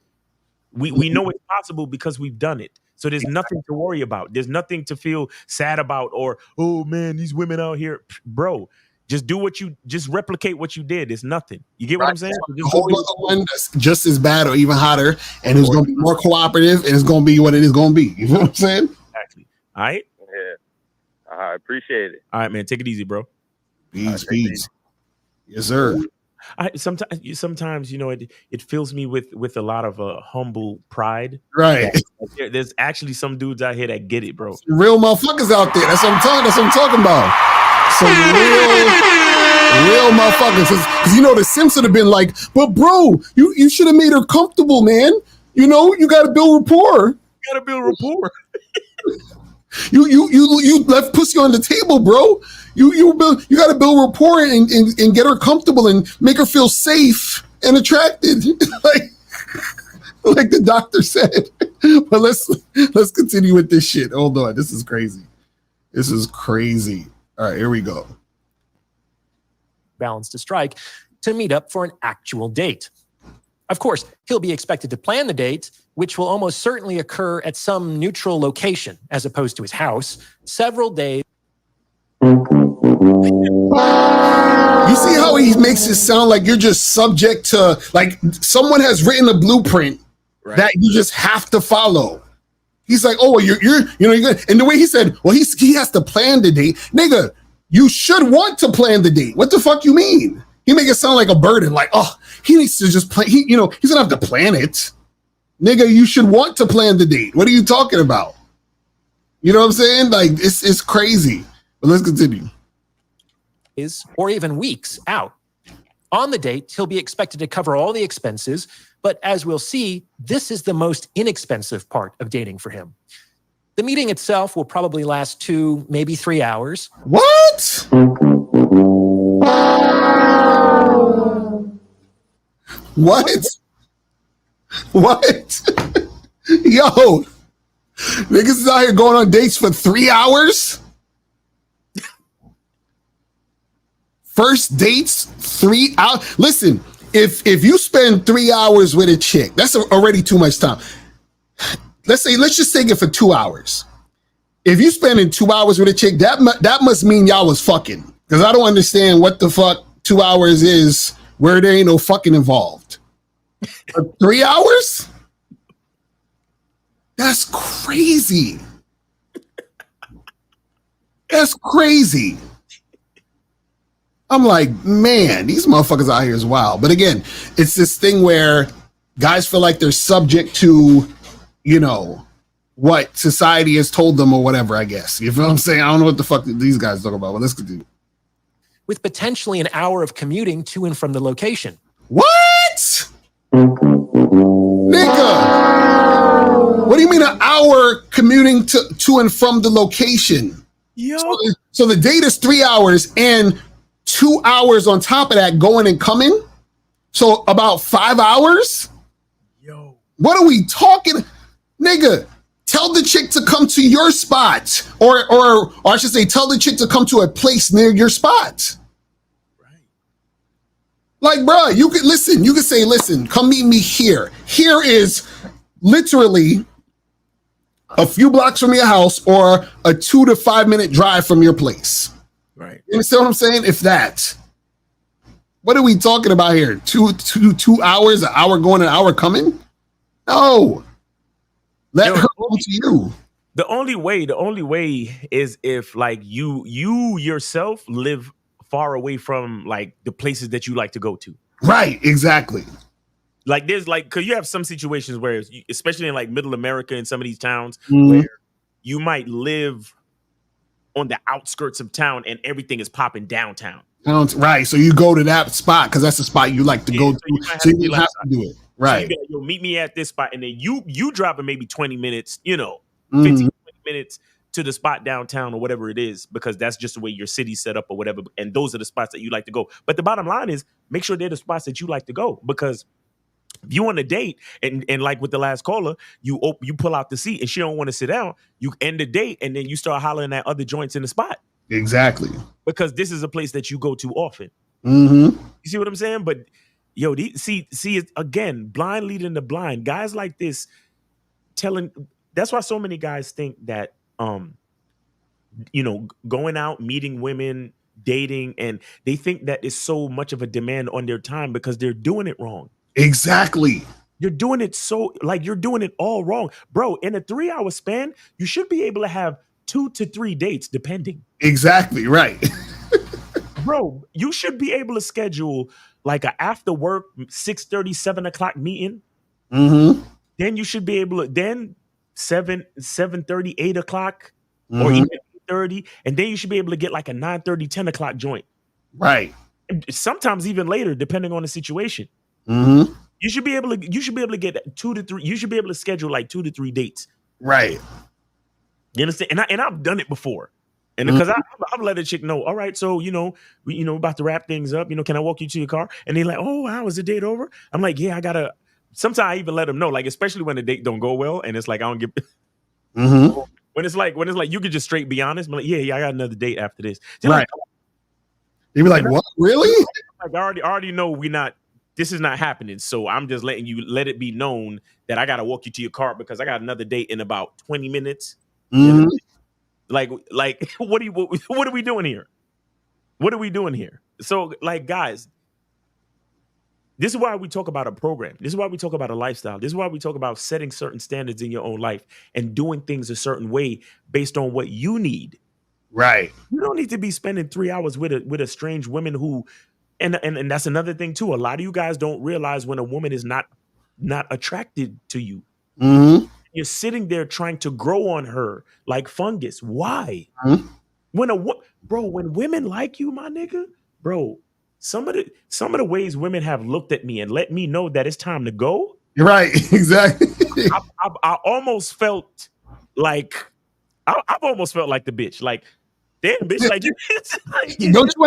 We know it's possible because we've done it. So there's nothing to worry about. There's nothing to feel sad about or, oh man, these women out here, bro. Just just replicate what you did. It's nothing. You get what I'm saying? A whole other one that's just as bad or even hotter, and it's going to be more cooperative, and it's going to be what it is going to be. You know what I'm saying? Exactly. All right. Yeah. I appreciate it. All right, man. Take it easy, bro. Peace. Yes, sir. Sometimes it fills me with a lot of humble pride. Right. There's actually some dudes out here that get it, bro. Real motherfuckers out there. That's what I'm talking about. Some real motherfuckers. Because the Sims would have been like, but bro, you should have made her comfortable, man. You got to build rapport. You left pussy on the table, bro. You got to build rapport and get her comfortable and make her feel safe and attracted, like the doctor said. But let's continue with this shit. Hold on, this is crazy. All right, here we go. Balance to strike to meet up for an actual date. Of course, he'll be expected to plan the date, which will almost certainly occur at some neutral location as opposed to his house, several days. You see how he makes it sound like you're just subject to, like someone has written a blueprint that you just have to follow. He's like, oh, you're and the way he said, well, he has to plan the date. Nigga, you should want to plan the date. What the fuck you mean? He make it sound like a burden, like, oh, he needs to just plan. He's gonna have to plan it. Nigga, you should want to plan the date. What are you talking about? You know what I'm saying? Like, it's crazy. But let's continue. Or even weeks out. On the date, he'll be expected to cover all the expenses, but as we'll see, this is the most inexpensive part of dating for him. The meeting itself will probably last 2, maybe 3 hours. What? What? Yo, niggas is out here going on dates for 3 hours? First dates, 3 hours. Listen, if you spend 3 hours with a chick, that's already too much time. Let's just take it for 2 hours. If you spending 2 hours with a chick, that must mean y'all was fucking. Because I don't understand what the fuck 2 hours is where there ain't no fucking involved. 3 hours? That's crazy. That's crazy. I'm like, man, these motherfuckers out here is wild. But again, it's this thing where guys feel like they're subject to, what society has told them or whatever, I guess. You feel what I'm saying? I don't know what the fuck these guys talk about, but let's continue. With potentially an hour of commuting to and from the location. What? Nigga. What do you mean an hour commuting to and from the location? Yo. So the date is 3 hours and 2 hours on top of that going and coming. So about 5 hours. Yo, what are we talking, nigga? Tell the chick to come to your spot, or I should say, tell the chick to come to a place near your spot. Right. Like, bro, you could listen. You could say, listen, come meet me here. Here is literally a few blocks from your house or a 2 to 5 minute drive from your place. Right. You understand what I'm saying? If that, what are we talking about here? 2 hours, an hour going, an hour coming? No. Let her come to you. The only way is if like you yourself live far away from like the places that you like to go to. Right, exactly. Like there's like, cause you have some situations where, especially in like middle America and some of these towns, Mm-hmm. where you might live on the outskirts of town and everything is popping downtown. Right, so you go to that spot because that's the spot you like to go to, so you don't have to do it. Right. So you be like, yo, meet me at this spot, and then you driving maybe 20 minutes, 15, 20 minutes to the spot downtown or whatever it is, because that's just the way your city's set up or whatever. And those are the spots that you like to go. But the bottom line is, make sure they're the spots that you like to go, because if you on a date and like with the last caller, you pull out the seat and she don't want to sit down, you end the date and then you start hollering at other joints in the spot. Exactly. Because this is a place that you go to often. Mm-hmm. You see what I'm saying? But yo, see it again, blind leading the blind. Guys like this that's why so many guys think that going out, meeting women, dating, and they think that is so much of a demand on their time because they're doing it wrong. Exactly. You're doing it you're doing it all wrong. Bro, in a 3-hour span, you should be able to have 2 to 3 dates depending. Exactly, right. Bro, you should be able to schedule like a after work 6:30, 7 o'clock meeting. Mm-hmm. Then you should be able to 7:30, 8 o'clock, Mm-hmm. or even 8:30, and then you should be able to get like a 9:30, 10 o'clock joint. Right. Sometimes even later, depending on the situation. Mm-hmm. You should be able to get 2 to 3. You should be able to schedule like 2 to 3 dates. Right. You understand? And I've done it before. And because I've let a chick know, all right, so we about to wrap things up. Can I walk you to your car? And they're like, oh, how is the date over? I'm like, yeah, I gotta. Sometimes I even let them know, like, especially when the date don't go well, and it's like I don't give. Mm-hmm. When it's like you could just straight be honest. I'm like, yeah, I got another date after this. Right. Like, You'd be like, what? Really? Like, I already know this is not happening. So I'm just letting you let it be known that I gotta walk you to your car because I got another date in about 20 minutes. Mm-hmm. Like what are we doing here? What are we doing here? So, like, guys, this is why we talk about a program. This is why we talk about a lifestyle. This is why we talk about setting certain standards in your own life and doing things a certain way based on what you need. Right. You don't need to be spending 3 hours with a strange woman who, and that's another thing too. A lot of you guys don't realize when a woman is not attracted to you. Mm-hmm. You're sitting there trying to grow on her like fungus. Why? Mm-hmm. When women like you, my nigga, bro, some of the ways women have looked at me and let me know that it's time to go. You're right. Exactly. I almost felt like I've almost felt like the bitch. Like, damn, bitch, like, don't you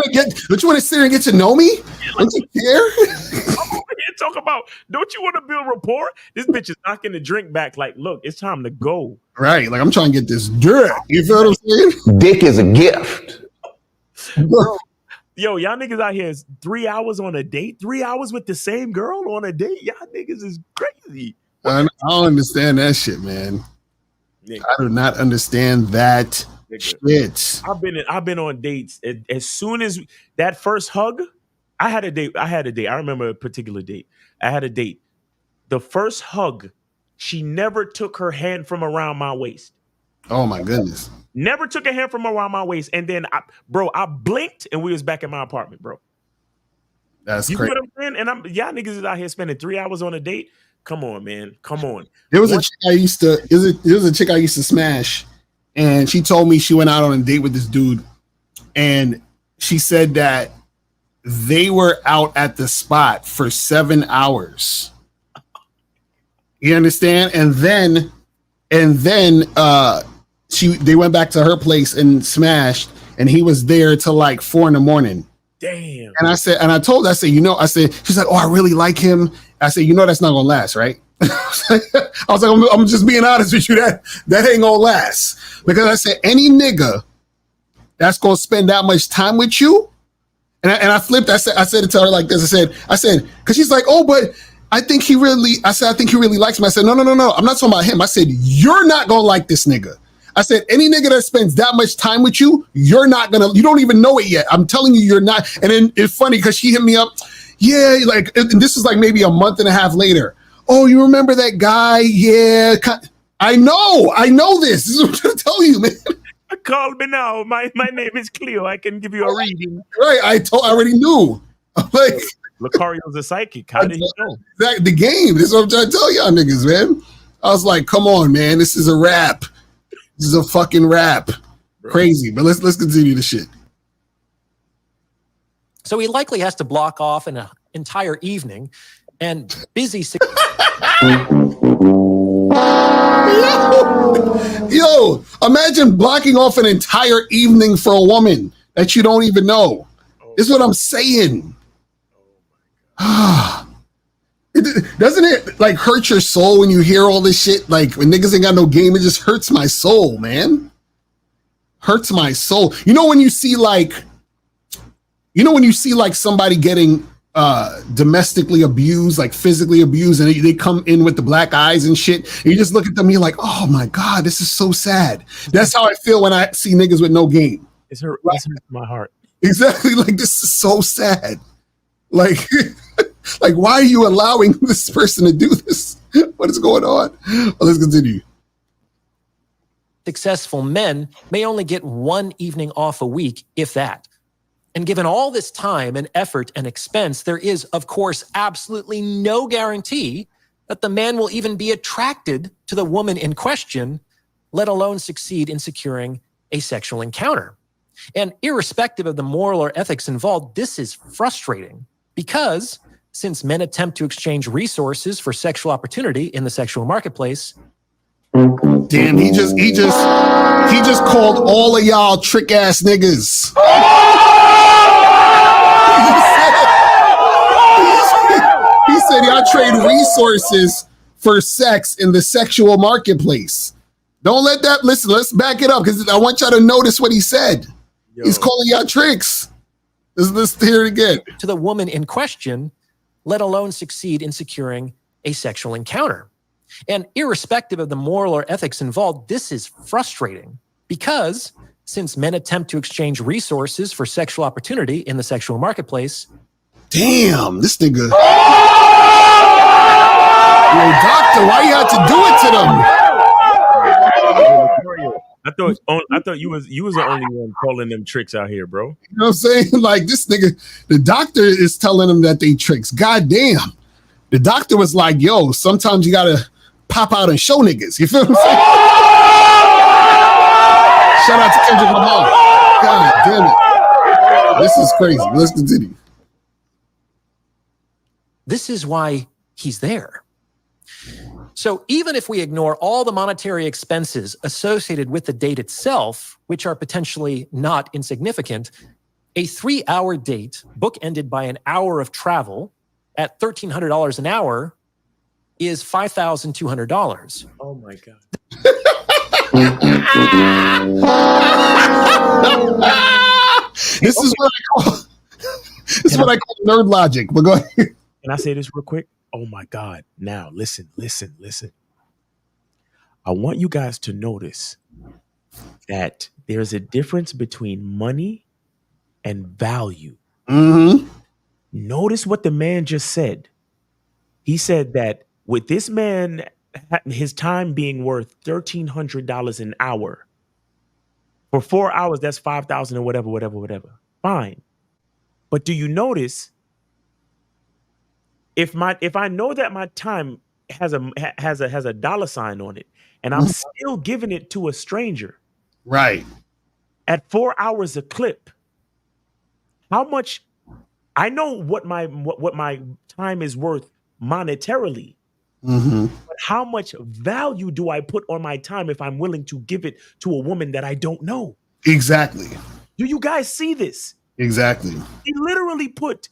want to sit here and get to know me? Don't you care? I'm over here talking about, don't you want to build rapport? This bitch is knocking the drink back. Like, look, it's time to go. Right. Like, I'm trying to get this dick. You feel what I'm saying? Dick is a gift. Bro, yo, y'all niggas out here is 3 hours on a date, 3 hours with the same girl on a date. Y'all niggas is crazy. I don't understand that shit, man. Nigga. I do not understand that shit. I've been on dates. As soon as that first hug, I had a date. I remember a particular date. I had a date. The first hug, she never took her hand from around my waist. Oh my goodness. Never took a hand from around my waist. And then I blinked and we was back in my apartment, bro. That's you crazy. know what I'm saying? And y'all niggas is out here spending 3 hours on a date. Come on, man. Come on. There was a chick I used to smash, and she told me she went out on a date with this dude, and she said that they were out at the spot for 7 hours. You understand? And then they went back to her place and smashed, and he was there till like 4 a.m. Damn. And I told her, she's like, oh, I really like him. I said, that's not gonna last, right? I was like, I'm just being honest with you. That ain't gonna last. Because I said, any nigga that's gonna spend that much time with you, and I flipped. I said it to her like this. I said, because she's like, oh, but I think he really likes me. I said, no. I'm not talking about him. I said, you're not going to like this nigga. I said, any nigga that spends that much time with you, you don't even know it yet. I'm telling you, you're not. And then it's funny because she hit me up. Yeah, like, and this is like maybe a month and a half later. Oh, you remember that guy? Yeah. I know this. This is what I'm trying to tell you, man. Call me now. My name is Cleo. I can give you a reading. Right. I already knew. I'm like, Lucario's a psychic. How did he know? The game. This is what I'm trying to tell y'all niggas, man. I was like, come on, man. This is a rap. This is a fucking rap. Crazy. But let's continue the shit. So he likely has to block off an entire evening and busy. Yo, imagine blocking off an entire evening for a woman that you don't even know. This is what I'm saying. Doesn't it like hurt your soul when you hear all this shit? Like when niggas ain't got no game, it just hurts my soul, man. Hurts my soul. You know when you see like somebody getting domestically abused, like physically abused, and they come in with the black eyes and shit, and you just look at them and you're like, oh my God, this is so sad. That's how I feel when I see niggas with no game. It's hurt my heart. Exactly. Like, this is so sad. Like, like, why are you allowing this person to do this? What is going on? Well, let's continue. Successful men may only get one evening off a week, if that. And given all this time and effort and expense, there is, of course, absolutely no guarantee that the man will even be attracted to the woman in question, let alone succeed in securing a sexual encounter. And irrespective of the moral or ethics involved, this is frustrating because since men attempt to exchange resources for sexual opportunity in the sexual marketplace. Damn, he just called all of y'all trick ass niggas. He said y'all trade resources for sex in the sexual marketplace. Don't let that, listen, let's back it up because I want y'all to notice what he said. Yo. He's calling y'all tricks. Let's hear it again. To the woman in question, let alone succeed in securing a sexual encounter. And irrespective of the moral or ethics involved, this is frustrating because since men attempt to exchange resources for sexual opportunity in the sexual marketplace. Damn, this nigga. Yo, doctor, why you had to do it to them? I thought you was the only one calling them tricks out here, bro. You know what I'm saying? Like, this nigga, the doctor is telling them that they tricks. God damn. The doctor was like, yo, sometimes you gotta pop out and show niggas. You feel what I'm saying? Shout out to Kendrick Lamar. God damn it. This is crazy. Let's continue. This is why he's there. So even if we ignore all the monetary expenses associated with the date itself, which are potentially not insignificant, a 3-hour date bookended by an hour of travel at $1,300 an hour is $5,200. Oh my God. This is what I call nerd logic. But go ahead. Can I say this real quick? Oh my God. Now listen. I want you guys to notice that there's a difference between money and value. Mm-hmm. Notice what the man just said. He said that with this man, his time being worth $1,300 an hour. For 4 hours, that's $5,000 or whatever. Fine. But do you notice if I know that my time has a dollar sign on it and I'm still giving it to a stranger, right? At 4 hours a clip, how much I know what my time is worth monetarily. Mm-hmm. But how much value do I put on my time if I'm willing to give it to a woman that I don't know? Exactly. Do you guys see this? Exactly. He literally put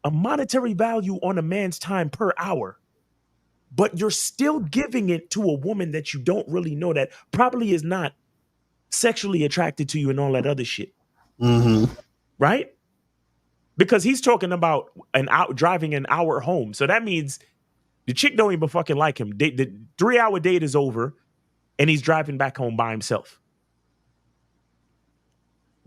a monetary value on a man's time per hour, but you're still giving it to a woman that you don't really know, that probably is not sexually attracted to you and all that other shit. Mm-hmm. Right? Because he's talking about driving an hour home. So that means The chick don't even fucking like him. The 3-hour date is over, and he's driving back home by himself.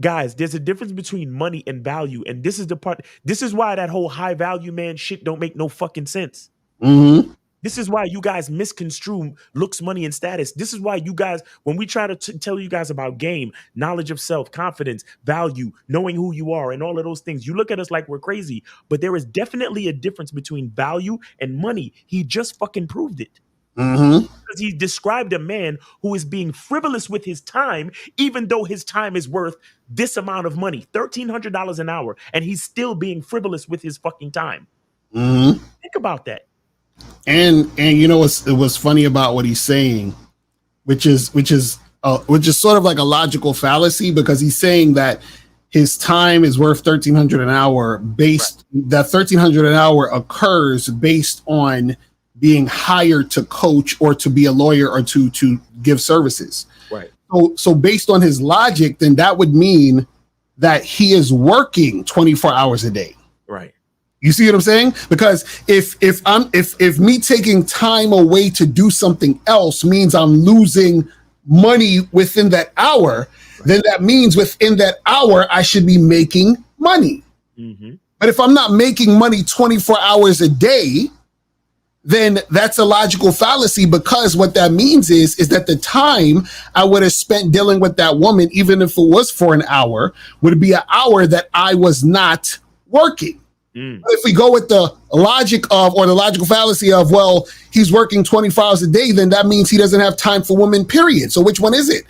Guys, there's a difference between money and value, and this is the part. This is why that whole high value man shit don't make no fucking sense. Mm-hmm. This is why you guys misconstrue looks, money, and status. This is why you guys, when we try to tell you guys about game, knowledge of self, confidence, value, knowing who you are, and all of those things, you look at us like we're crazy. But there is definitely a difference between value and money. He just fucking proved it. Mm-hmm. Because he described a man who is being frivolous with his time, even though his time is worth this amount of money, $1,300 an hour, and he's still being frivolous with his fucking time. Mm-hmm. Think about that. And you know what's funny about what he's saying, which is sort of like a logical fallacy, because he's saying that his time is worth $1,300 an hour that $1,300 an hour occurs based on being hired to coach or to be a lawyer or to give services. Right. So based on his logic, then that would mean that he is working 24 hours a day. Right. You see what I'm saying? Because if me taking time away to do something else means I'm losing money within that hour, then that means within that hour I should be making money. Mm-hmm. But if I'm not making money 24 hours a day, then that's a logical fallacy, because what that means is that the time I would have spent dealing with that woman, even if it was for an hour, would be an hour that I was not working. If we go with the logic of, or the logical fallacy of, well, he's working 24 hours a day, then that means he doesn't have time for women, period. So which one is it?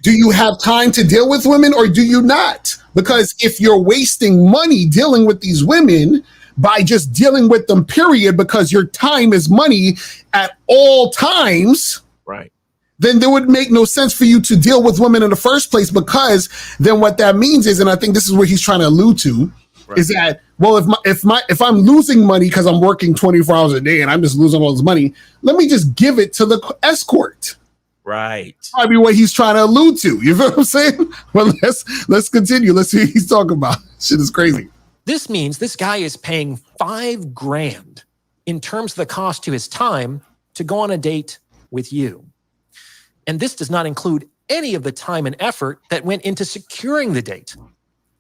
Do you have time to deal with women or do you not? Because if you're wasting money dealing with these women by just dealing with them, period, because your time is money at all times, right, then there would make no sense for you to deal with women in the first place, because then what that means is, and I think this is what he's trying to allude to, is that, well, if I'm losing money because I'm working 24 hours a day and I'm just losing all this money, let me just give it to the escort. Right. Probably what he's trying to allude to. You know what I'm saying? Well, let's continue. Let's see what he's talking about. Shit is crazy. This means this guy is paying $5,000 in terms of the cost to his time to go on a date with you. And this does not include any of the time and effort that went into securing the date.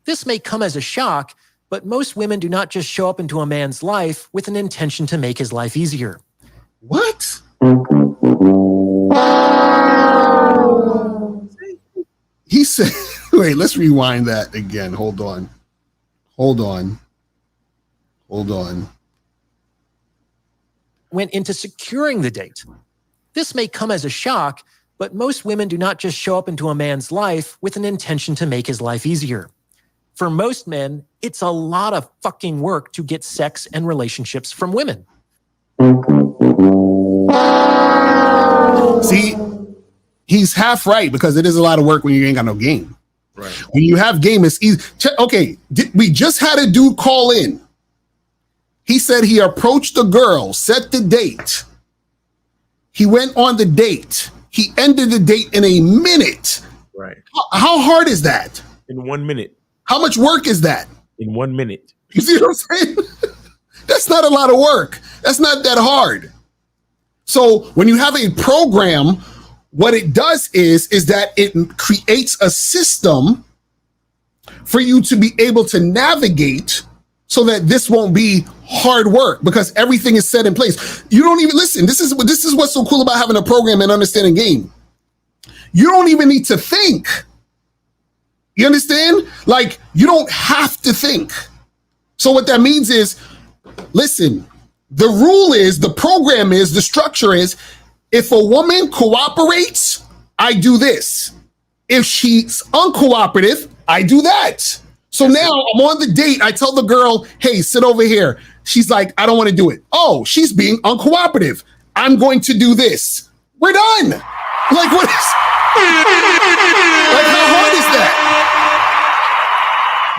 This may come as a shock, but most women do not just show up into a man's life with an intention to make his life easier. What? He said, wait, let's rewind that again. Hold on. Went into securing the date. This may come as a shock, but most women do not just show up into a man's life with an intention to make his life easier. For most men, it's a lot of fucking work to get sex and relationships from women. See, he's half right, because it is a lot of work when you ain't got no game. Right. When you have game, it's easy. Okay, we just had a dude call in. He said he approached a girl, set the date. He went on the date. He ended the date in a minute. Right. How hard is that? In 1 minute. How much work is that? In 1 minute. You see what I'm saying? That's not a lot of work. That's not that hard. So when you have a program, what it does is that it creates a system for you to be able to navigate so that this won't be hard work, because everything is set in place. You don't even listen. This is what's so cool about having a program and understanding game. You don't even need to think. You understand? Like, you don't have to think. So what that means is, listen, the rule is, the program is, the structure is, if a woman cooperates, I do this. If she's uncooperative, I do that. So now I'm on the date. I tell the girl, hey, sit over here. She's like, I don't want to do it. Oh, she's being uncooperative. I'm going to do this. We're done. Like, what is, like, how hard is that?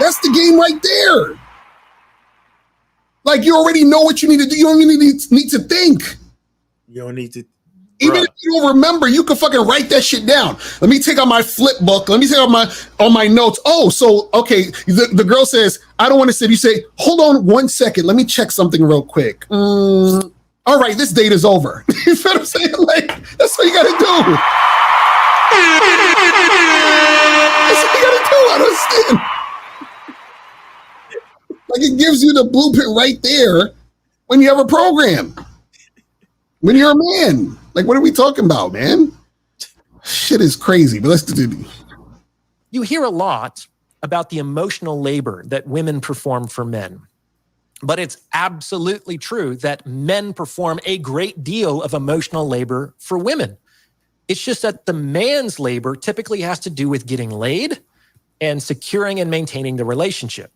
That's the game right there. Like, you already know what you need to do. You don't even need to think. You don't need to. Even if you don't remember, you can fucking write that shit down. Let me take out my flip book. Let me take out my notes. Oh, so, okay. The girl says, I don't want to sit. You say, hold on 1 second. Let me check something real quick. all right, this date is over. You feel what I'm saying? Like, that's what you gotta do. That's what you gotta do. I don't understand. Like, it gives you the blueprint right there when you have a program. When you're a man. Like, what are we talking about, man? Shit is crazy, but let's continue. You hear a lot about the emotional labor that women perform for men. But it's absolutely true that men perform a great deal of emotional labor for women. It's just that the man's labor typically has to do with getting laid and securing and maintaining the relationship.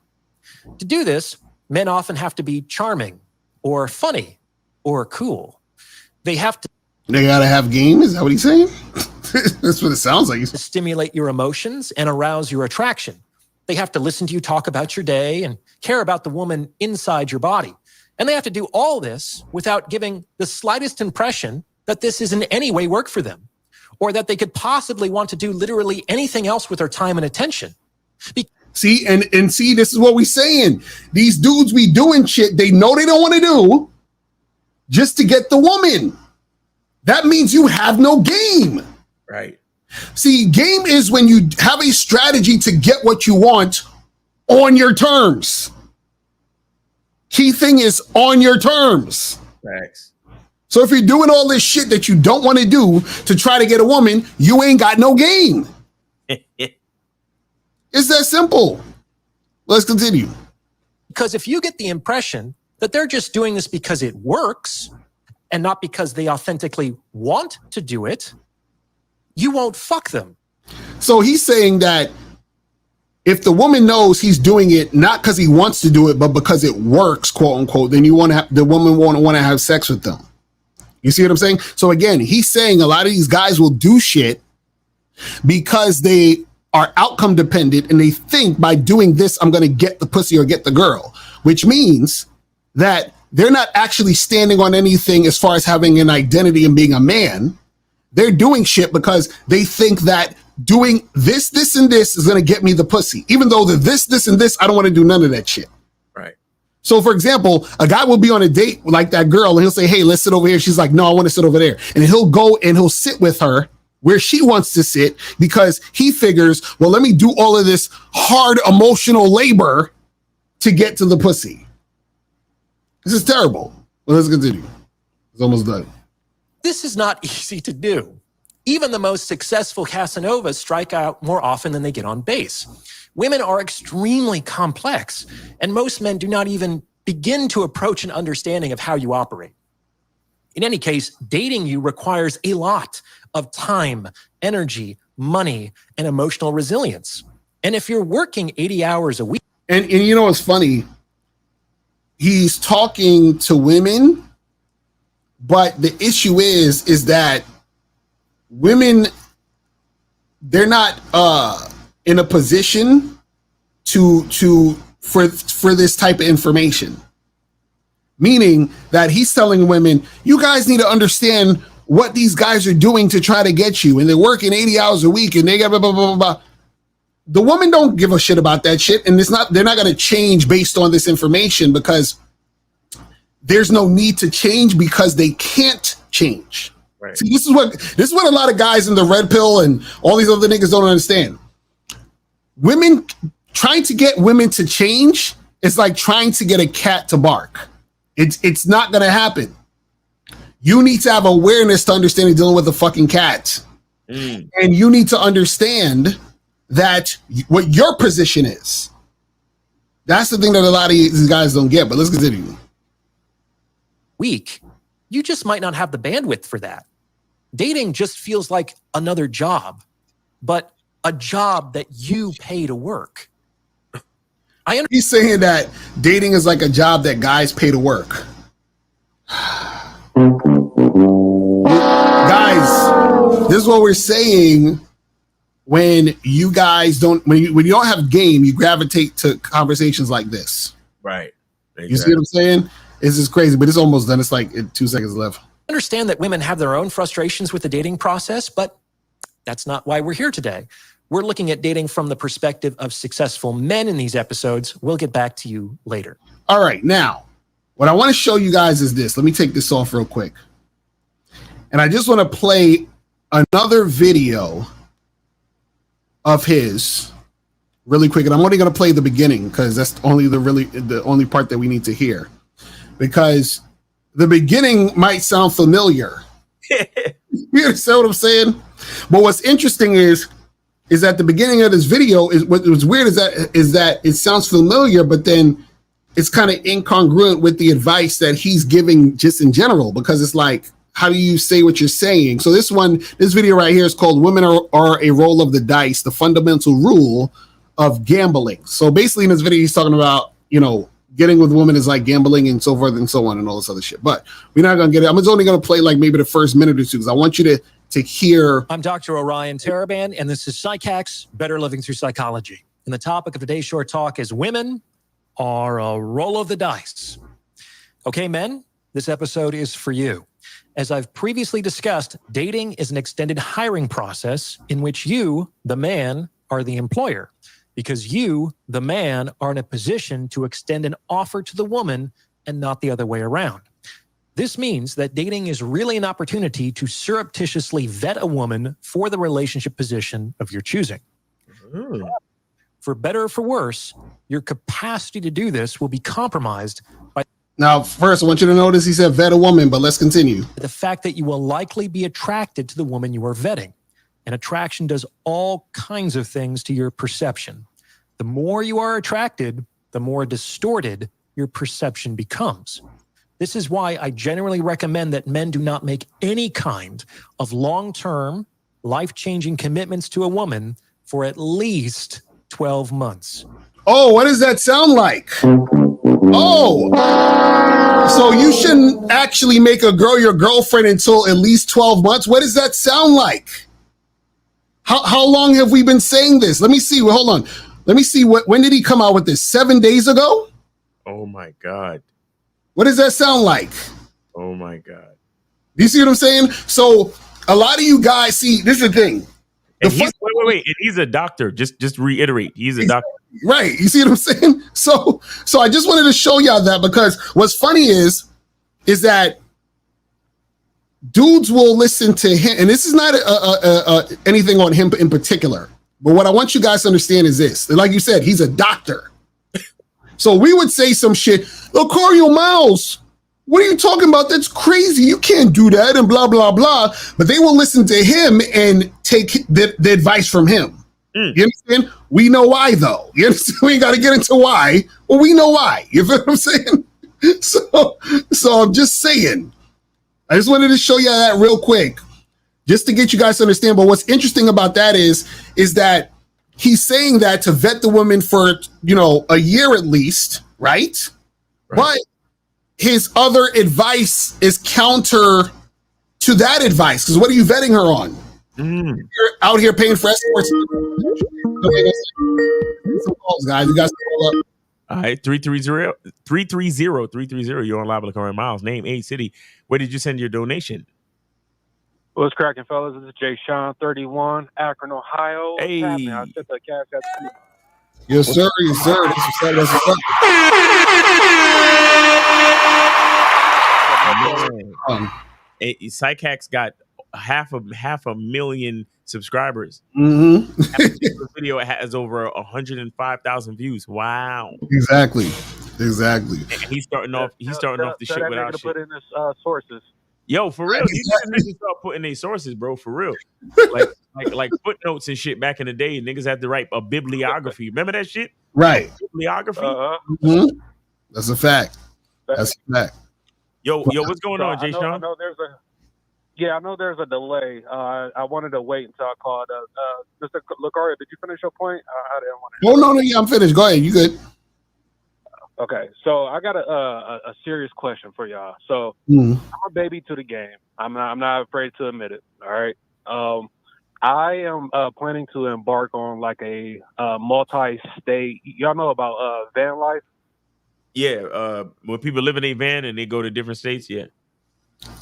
To do this, men often have to be charming or funny or cool. They have to. They gotta have game? Is that what he's saying? That's what it sounds like. To stimulate your emotions and arouse your attraction. They have to listen to you talk about your day and care about the woman inside your body. And they have to do all this without giving the slightest impression that this is in any way work for them, or that they could possibly want to do literally anything else with their time and attention. See, and see, this is what we saying. These dudes be doing shit they know they don't want to do just to get the woman. That means you have no game. Right. See, game is when you have a strategy to get what you want on your terms. Key thing is on your terms. Thanks. So if you're doing all this shit that you don't want to do to try to get a woman, you ain't got no game. It's that simple. Let's continue. Because if you get the impression that they're just doing this because it works and not because they authentically want to do it, you won't fuck them. So he's saying that if the woman knows he's doing it not because he wants to do it, but because it works, quote unquote, then you want to the woman won't want to have sex with them. You see what I'm saying? So again, he's saying a lot of these guys will do shit because they are outcome dependent and they think by doing this, I'm going to get the pussy or get the girl, which means that they're not actually standing on anything as far as having an identity and being a man. They're doing shit because they think that doing this, this, and this is going to get me the pussy. Even though the this, and this, I don't want to do none of that shit. Right. So, for example, a guy will be on a date like that girl and he'll say, hey, let's sit over here. She's like, no, I want to sit over there. And he'll go and he'll sit with her where she wants to sit because he figures, well, let me do all of this hard emotional labor to get to the pussy. This is terrible. Well, let's continue. It's almost done. This is not easy to do. Even the most successful Casanovas strike out more often than they get on base. Women are extremely complex, and most men do not even begin to approach an understanding of how you operate. In any case, dating you requires a lot of time, energy, money, and emotional resilience. And if you're working 80 hours a week... And you know what's funny? He's talking to women, but the issue is that women, they're not in a position for this type of information. Meaning that he's telling women, you guys need to understand what these guys are doing to try to get you. And they're working 80 hours a week and they got blah, blah, blah, blah. The women don't give a shit about that shit. And they're not going to change based on this information because there's no need to change because they can't change. Right. See, this is what a lot of guys in the red pill and all these other niggas don't understand. Women trying to get women to change is like trying to get a cat to bark. It's not going to happen. You need to have awareness to understand dealing with a fucking cat. And you need to understand that what your position is. That's the thing that a lot of these guys don't get, but let's continue. Week, you just might not have the bandwidth for that. Dating just feels like another job, but a job that you pay to work. He's saying that dating is like a job that guys pay to work. Guys, this is what we're saying when you guys don't, when you don't have game, you gravitate to conversations like this. Right. Exactly. You see what I'm saying? This is crazy, but it's almost done. It's like 2 seconds left. I understand that women have their own frustrations with the dating process, but that's not why we're here today. We're looking at dating from the perspective of successful men in these episodes. We'll get back to you later. All right. Now, What I want to show you guys is this. Let me take this off real quick. And I just want to play another video of his really quick. And I'm only going to play the beginning because that's only the only part that we need to hear. Because the beginning might sound familiar. You understand what I'm saying? But what's interesting is at the beginning of this video is what was weird is that it sounds familiar, but then it's kind of incongruent with the advice that he's giving just in general, because it's like, how do you say what you're saying? So this video right here is called Women are a Roll of the Dice, the fundamental rule of gambling. So basically in this video, he's talking about, getting with women is like gambling and so forth and so on and all this other shit. But we're not going to get it. I'm just only going to play like maybe the first minute or two because I want you to hear. I'm Dr. Orion Taraban, and this is PsychHacks, Better Living Through Psychology. And the topic of today's short talk is women are a roll of the dice. Okay, men, this episode is for you. As I've previously discussed, dating is an extended hiring process in which you, the man, are the employer, because you, the man, are in a position to extend an offer to the woman and not the other way around. This means that dating is really an opportunity to surreptitiously vet a woman for the relationship position of your choosing. For better or for worse, your capacity to do this will be compromised by... Now, first, I want you to notice he said vet a woman, but let's continue. The fact that you will likely be attracted to the woman you are vetting. And attraction does all kinds of things to your perception. The more you are attracted, the more distorted your perception becomes. This is why I generally recommend that men do not make any kind of long-term, life-changing commitments to a woman for at least 12 months. Oh, what does that sound like? Oh, so you shouldn't actually make a girl your girlfriend until at least 12 months? What does that sound like? How long have we been saying this? Let me see. Well, hold on. Let me see. When did he come out with this? 7 days ago? Oh, my God. What does that sound like? Oh, my God. Do you see what I'm saying? So a lot of you guys see, this is the thing. And wait. And he's a doctor. Just reiterate. He's a doctor. Right. You see what I'm saying? So I just wanted to show y'all that, because what's funny is that dudes will listen to him, and this is not anything on him in particular, but what I want you guys to understand is this. Like you said, he's a doctor. So we would say some shit, Locario Miles, what are you talking about? That's crazy. You can't do that and blah, blah, blah. But they will listen to him and take the advice from him. You understand? We know why, though. You understand? We ain't got to get into why. Well, we know why. You feel what I'm saying? So I'm just saying. I just wanted to show you that real quick, just to get you guys to understand. But what's interesting about that is that he's saying that to vet the woman for, a year at least, right? But his other advice is counter to that advice. Because what are you vetting her on? You're out here paying for escorts. Some calls, guys. You guys call up. All right, 330. You're on live with Locario Miles. Name, age, city. Where did you send your donation? What's cracking, fellas? This is Jay Sean, 31, Akron, Ohio. What's happening? I sent the cash out to you. Yes, sir. Yes, sir. That's what's up. PsychHacks got half a million subscribers. The video has over 105,000 views. Wow. Exactly. And he's starting off the shit without shit. Put in his sources. Yo, for real, you need to start putting their sources, bro. For real, like footnotes and shit. Back in the day, niggas had to write a bibliography. Remember that shit? Right. Bibliography. That's a fact. Yo, what's going on, Jay Sean? I know there's a delay. I wanted to wait until I called. Mr. Locario, did you finish your point? I didn't want to. Oh no, yeah, I'm finished. Go ahead. You good? Okay, so I got a serious question for y'all. So I'm a baby to the game. I'm not afraid to admit it. All right. I am planning to embark on like a multi-state. Y'all know about van life? Yeah. When people live in a van and they go to different states. Yeah.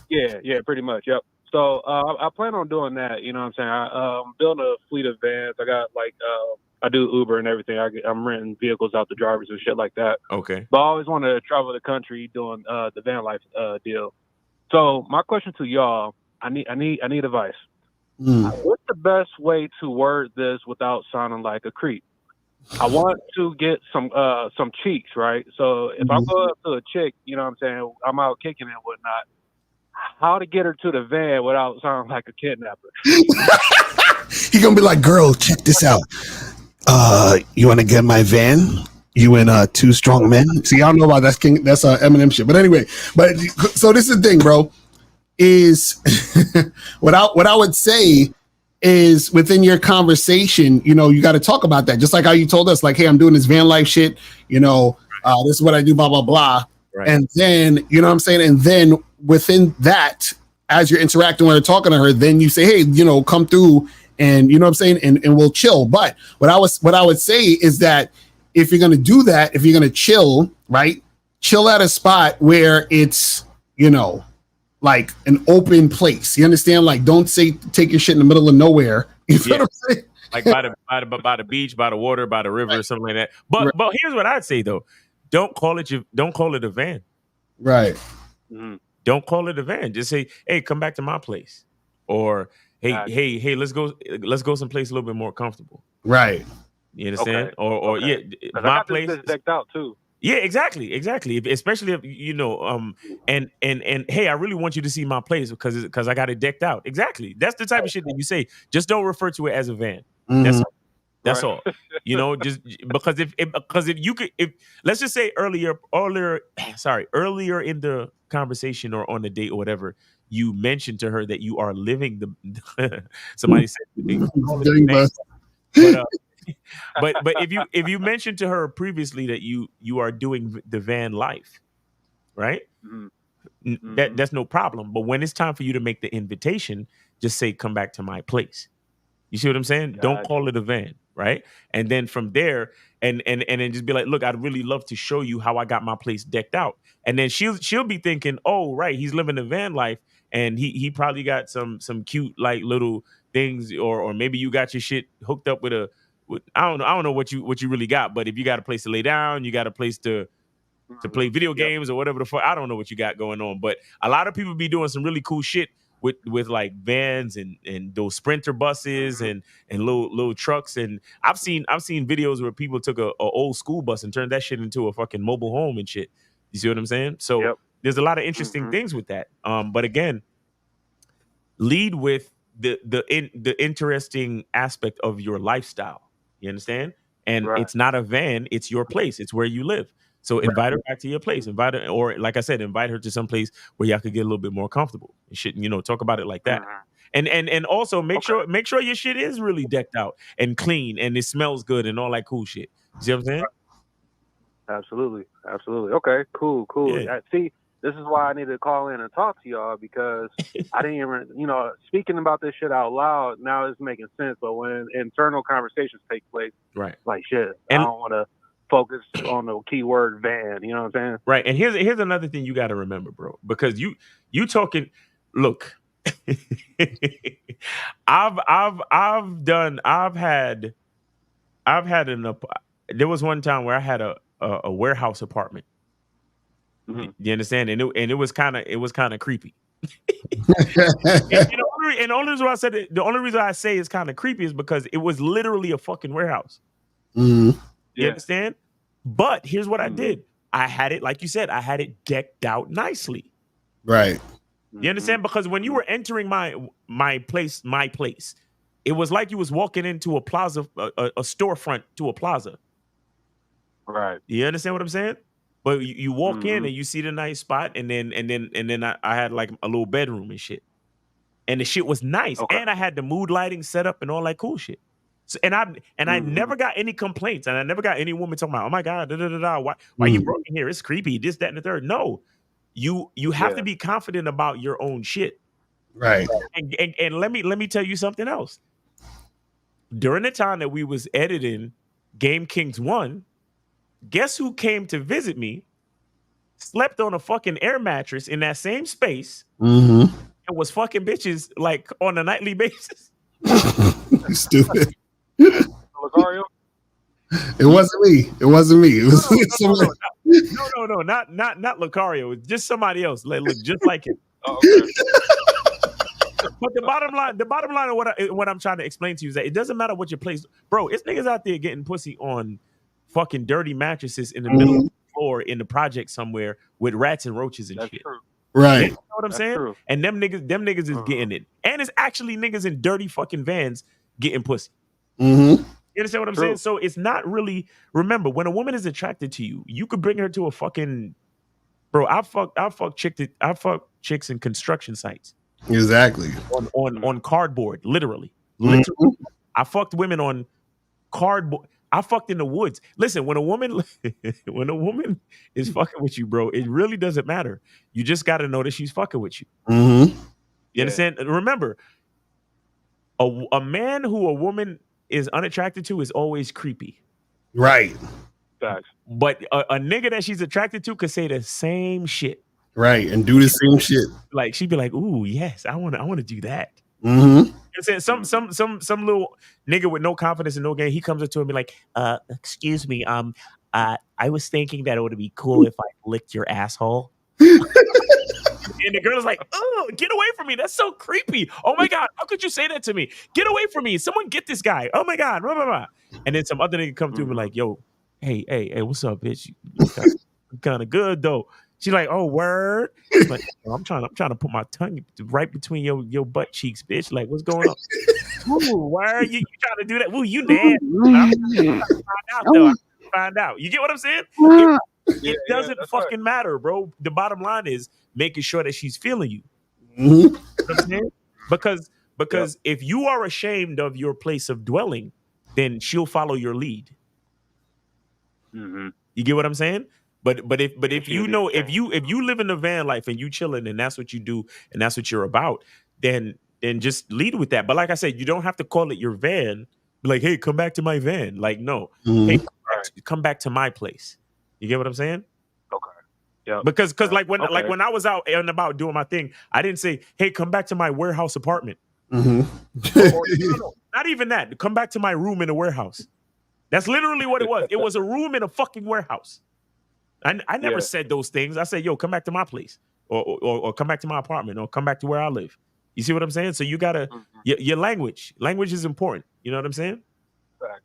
Yeah, pretty much. Yep. So I plan on doing that. You know what I'm saying? I'm building a fleet of vans. I got like I do Uber and everything. I'm renting vehicles out to drivers and shit like that. Okay. But I always wanted to travel the country doing the van life deal. So my question to y'all, I need advice. What's the best way to word this without sounding like a creep? I want to get some cheeks, right? So if I go up to a chick, you know what I'm saying, I'm out kicking and whatnot, how to get her to the van without sounding like a kidnapper? He gonna be like, girl, check this out. You want to get my van? You and Two Strong Men? See, I don't know about that's Eminem shit. But anyway, so this is the thing, bro. Is what I would say is within your conversation, you know, you got to talk about that. Just like how you told us, like, hey, I'm doing this van life shit. You know, this is what I do, blah blah blah. Right. And then, you know what I'm saying? And then within that, as you're interacting when you're talking to her, then you say, hey, you know, come through and, you know what I'm saying? And we'll chill. But what I would say is that if you're going to do that, if you're going to chill, right, chill at a spot where it's, you know, like an open place. You understand? Like, don't take your shit in the middle of nowhere. You feel what I'm saying? Like by the beach, by the water, by the river, or something like that. But here's what I'd say though: don't call it a van. Right. Mm-hmm. Don't call it a van. Just say, "Hey, come back to my place," or "Hey, let's go someplace a little bit more comfortable." Right. You understand? Okay. Or my place is decked out too. Yeah, exactly. Especially if you know, and hey, I really want you to see my place because I got it decked out. Exactly. That's the type of shit that you say. Just don't refer to it as a van. Mm-hmm. That's all. You know, just because if you could, if let's just say earlier in the conversation or on the date or whatever, you mentioned to her that you are living the. Somebody said. But if you mentioned to her previously that you are doing the van life, right? Mm-hmm. That's no problem. But when it's time for you to make the invitation, just say, "Come back to my place." You see what I'm saying? Gotcha. Don't call it a van, right? And then from there, and then just be like, "Look, I'd really love to show you how I got my place decked out." And then she'll be thinking, "Oh, right, he's living the van life, and he probably got some cute like little things, or maybe you got your shit hooked up with a." I don't know what you really got, but if you got a place to lay down, you got a place to play video games or whatever the fuck, I don't know what you got going on. But a lot of people be doing some really cool shit with like vans and those Sprinter buses and little trucks. And I've seen videos where people took a old school bus and turned that shit into a fucking mobile home and shit. You see what I'm saying? So there's a lot of interesting things with that. But again, lead with the interesting aspect of your lifestyle. You understand? And it's not a van, it's your place. It's where you live. So invite her back to your place. Invite her, or like I said, invite her to some place where y'all could get a little bit more comfortable. You should, you know, talk about it like that. And also make sure your shit is really decked out and clean and it smells good and all that cool shit. You see what I'm saying? Absolutely. Okay, cool. Yeah. See, this is why I needed to call in and talk to y'all, because I didn't even, you know, speaking about this shit out loud, now it's making sense. But when internal conversations take place, right, like shit, I don't want to focus on the keyword van. You know what I'm saying? Right. And here's another thing you got to remember, bro, because you talking. Look, I've had there was one time where I had a warehouse apartment. Mm-hmm. You understand? And it was kind of creepy. The only reason I say it's kind of creepy is because it was literally a fucking warehouse. Mm-hmm. You understand? But here's what I did. I had it, like you said, I had it decked out nicely. Right. You understand? Because when you were entering my place, it was like you was walking into a plaza, a storefront to a plaza. Right. You understand what I'm saying? But you walk in and you see the nice spot, and then I had like a little bedroom and shit, and the shit was nice, and I had the mood lighting set up and all that cool shit. So, I never got any complaints, and I never got any woman talking about, "Oh my god, why you broke in here? It's creepy, this, that, and the third." No, you have to be confident about your own shit, right? And let me tell you something else. During the time that we was editing Game Kings 1. Guess who came to visit me, slept on a fucking air mattress in that same space, and was fucking bitches like on a nightly basis? Stupid. Was Orion? It wasn't me. It wasn't me. It was somebody. No, not Lucario. It's just somebody else. Look just like him. Okay. But the bottom line of what I'm trying to explain to you is that it doesn't matter what your place, bro. It's niggas out there getting pussy on fucking dirty mattresses in the middle of the floor in the project somewhere with rats and roaches and shit. True. Right. You know what I'm saying? True. And them niggas is getting it. And it's actually niggas in dirty fucking vans getting pussy. Mm-hmm. You understand what I'm saying? So it's not really. Remember, when a woman is attracted to you, you could bring her to a fucking. Bro, I fuck chicks in construction sites. Exactly. On cardboard, literally. Mm-hmm. I fucked women on cardboard. I fucked in the woods. Listen, when a woman is fucking with you, bro, it really doesn't matter. You just got to know that she's fucking with you. Mm-hmm. You understand? Remember, a man who a woman is unattracted to is always creepy. Right. Facts. But a nigga that she's attracted to could say the same shit. Right. And do the same shit. Like she'd be like, "Ooh, yes, I want to do that." Mm-hmm. You know what I'm saying? Some little nigga with no confidence and no game, he comes up to him and be like, excuse me, I was thinking that it would be cool if I licked your asshole. And the girl is like, "Oh, get away from me. That's so creepy. Oh my God, how could you say that to me? Get away from me. Someone get this guy. Oh my God, blah, blah, blah." And then some other nigga come through and be like, "Yo, hey, what's up, bitch? You kind of good though." She's like, "Oh, word." She's like, I'm trying to put my tongue right between your butt cheeks, bitch. Like, what's going on? Ooh, word, you trying to do that? Ooh, you nasty. Find out. You get what I'm saying? It doesn't fucking matter, bro. The bottom line is making sure that she's feeling you. Mm-hmm. You know what I'm saying? Because if you are ashamed of your place of dwelling, then she'll follow your lead. Mm-hmm. You get what I'm saying? But if you know if you live in the van life and you chilling and that's what you do and that's what you're about, then just lead with that. But like I said, you don't have to call it your van. Be like, hey, come back to my van. Like, no, hey, come back to my place. You get what I'm saying? Okay. Yeah. Because when I was out and about doing my thing, I didn't say, hey, come back to my warehouse apartment. Mm-hmm. No, not even that. Come back to my room in a warehouse. That's literally what it was. It was a room in a fucking warehouse. I never said those things. I said, yo, come back to my place or come back to my apartment or come back to where I live. You see what I'm saying? So you gotta your language. Language is important. You know what I'm saying? Facts.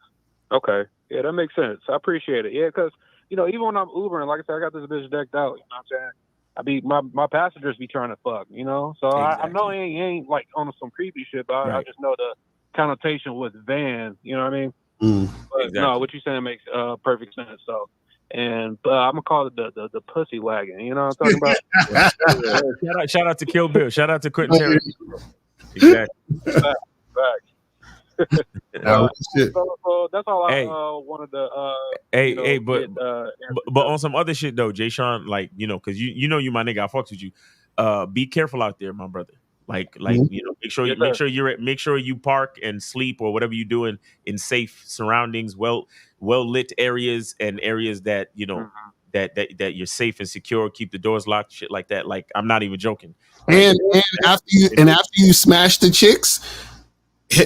Okay. Yeah, that makes sense. I appreciate it. Yeah, because even when I'm Ubering, like I said, I got this bitch decked out. You know what I'm saying? I be my passengers be trying to fuck. So exactly. I know he ain't like on some creepy shit, but I just know the connotation with van. You know what I mean? But exactly. No, what you're saying makes perfect sense. So. And I'm gonna call it the pussy wagon. You know what I'm talking about? Shout out to Kill Bill. Shout out to Quentin Tarantino. Exactly. Facts. So that's all I wanted to. But on some other shit though, Jay Sean, like because you my nigga, I fucks with you. Be careful out there, my brother. Like make sure you park and sleep or whatever you doing in safe surroundings, well lit areas and areas that that you're safe and secure. Keep the doors locked, shit like that. Like I'm not even joking. And after you smash the chicks,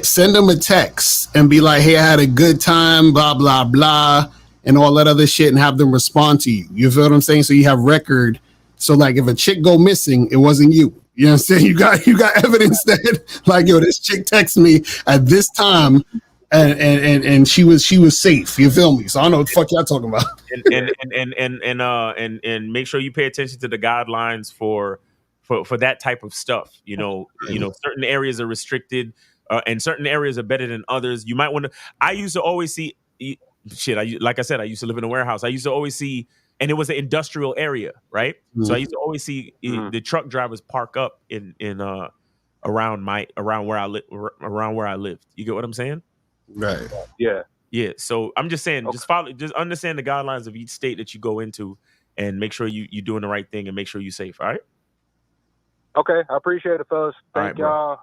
send them a text and be like, "Hey, I had a good time," blah blah blah, and all that other shit, and have them respond to you. You feel what I'm saying? So you have record. So like, if a chick go missing, it wasn't you. You know what I'm saying? You got evidence that like, yo, this chick texted me at this time and she was safe. You feel me? So I don't know what the fuck y'all talking about. And make sure you pay attention to the guidelines for that type of stuff. Certain areas are restricted and certain areas are better than others. You might want to. I used to always see shit. Like I said, I used to live in a warehouse. I used to always see. And it was an industrial area, right? Mm-hmm. So I used to always see the truck drivers park up in around where I lived. You get what I'm saying? Right. Yeah. So I'm just saying, just understand the guidelines of each state that you go into, and make sure you're doing the right thing, and make sure you're safe. All right. Okay, I appreciate it, fellas. Thank y'all.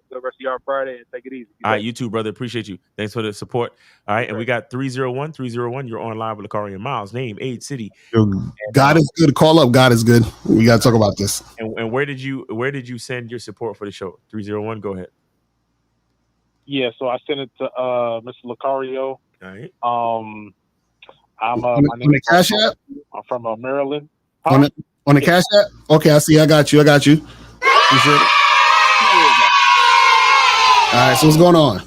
The rest of y'all Friday, and take it easy. All right, you too, brother. Appreciate you. Thanks for the support. All right, and we got 301. You're on live with Lucario Miles. Name, age, city. God is good. Call up. God is good. We got to talk about this. And where did you send your support for the show? 301. Go ahead. Yeah, so I sent it to Mr. Lucario. All right. I'm on my name the Cash App? I'm from Maryland. On the Cash App? Okay, I see. I got you. You sure? All right, so what's going on?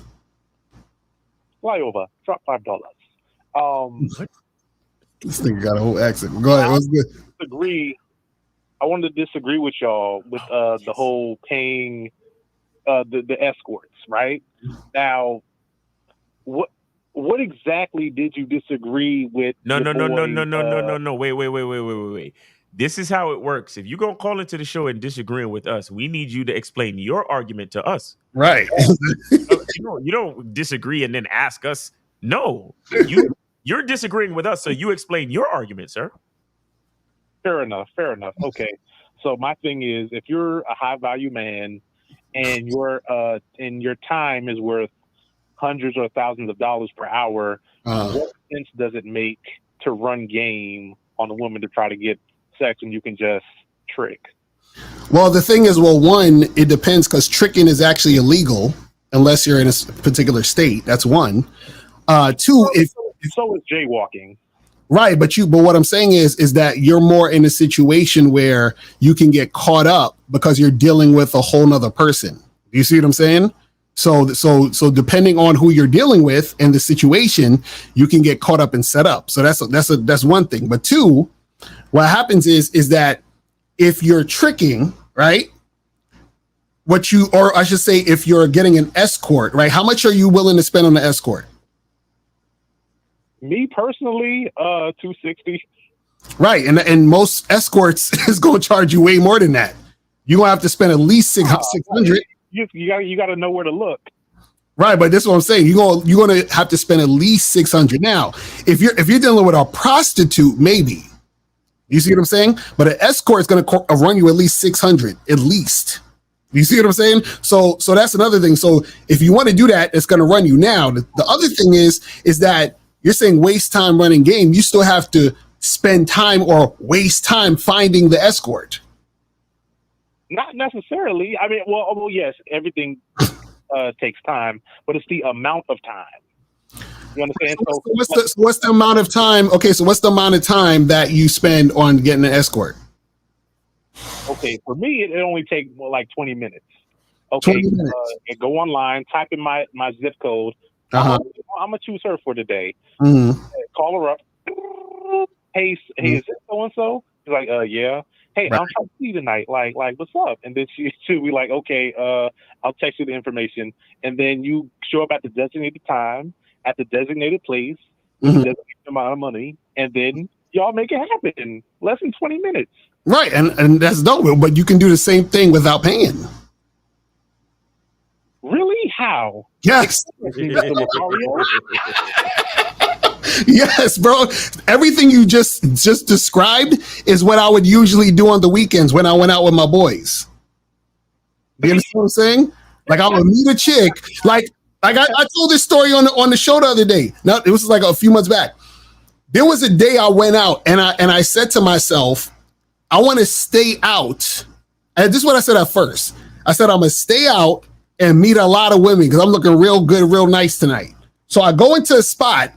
Flyover, drop $5. This nigga got a whole accent. Go ahead. What's good? I wanted to disagree with y'all with the whole paying the escorts, right? Now, what exactly did you disagree with? No. Wait. This is how it works. If you're gonna call into the show and disagreeing with us, we need you to explain your argument to us. Right. You don't disagree and then ask us. No, you're disagreeing with us, so you explain your argument, sir. Fair enough. Okay. So my thing is, if you're a high value man and your time is worth hundreds or thousands of dollars per hour, what sense does it make to run game on a woman to try to get sex when you can just trick? Well, the thing is, one, it depends, because tricking is actually illegal unless you're in a particular state. That's one. Two, so is jaywalking. Right, but what I'm saying is that you're more in a situation where you can get caught up because you're dealing with a whole nother person. Do you see what I'm saying? So depending on who you're dealing with and the situation, you can get caught up and set up. So that's one thing. But two, what happens is that if you're tricking, right? Or I should say, if you're getting an escort, right? How much are you willing to spend on the escort? Me personally, $260. Right, and most escorts is going to charge you way more than that. You're going to have to spend at least $600. You got to know where to look. Right, but this is what I'm saying. You're going to have to spend at least $600. Now, if you're dealing with a prostitute, maybe. You see what I'm saying? But an escort is going to run you at least $600, at least. You see what I'm saying? So that's another thing. So if you want to do that, it's going to run you. Now, the other thing is that you're saying waste time running game. You still have to spend time or waste time finding the escort. Not necessarily. I mean, well, yes, everything takes time, but it's the amount of time. You understand? So what's the amount of time? Okay, so what's the amount of time that you spend on getting an escort? Okay, for me, it only takes like 20 minutes. Okay, 20 minutes. Go online, type in my zip code. Uh-huh. I'm gonna choose her for today. Mm-hmm. Call her up. Hey, is it so and so? She's like, yeah. Hey, Right. I'm trying to see you tonight. Like, what's up? And then she'll be like, okay, I'll text you the information. And then you show up at the designated time, at the designated place, with the designated amount of money, and then y'all make it happen. Less than 20 minutes. Right, and that's dope. But you can do the same thing without paying. Really? How? Yes. Yes, bro. Everything you just described is what I would usually do on the weekends when I went out with my boys. You understand what I'm saying? Like, I would meet a chick. Like I told this story on the show the other day. Now, it was like a few months back. There was a day I went out and I said to myself, I want to stay out. And this is what I said at first. I said, I'm going to stay out and meet a lot of women because I'm looking real good, real nice tonight. So I go into a spot.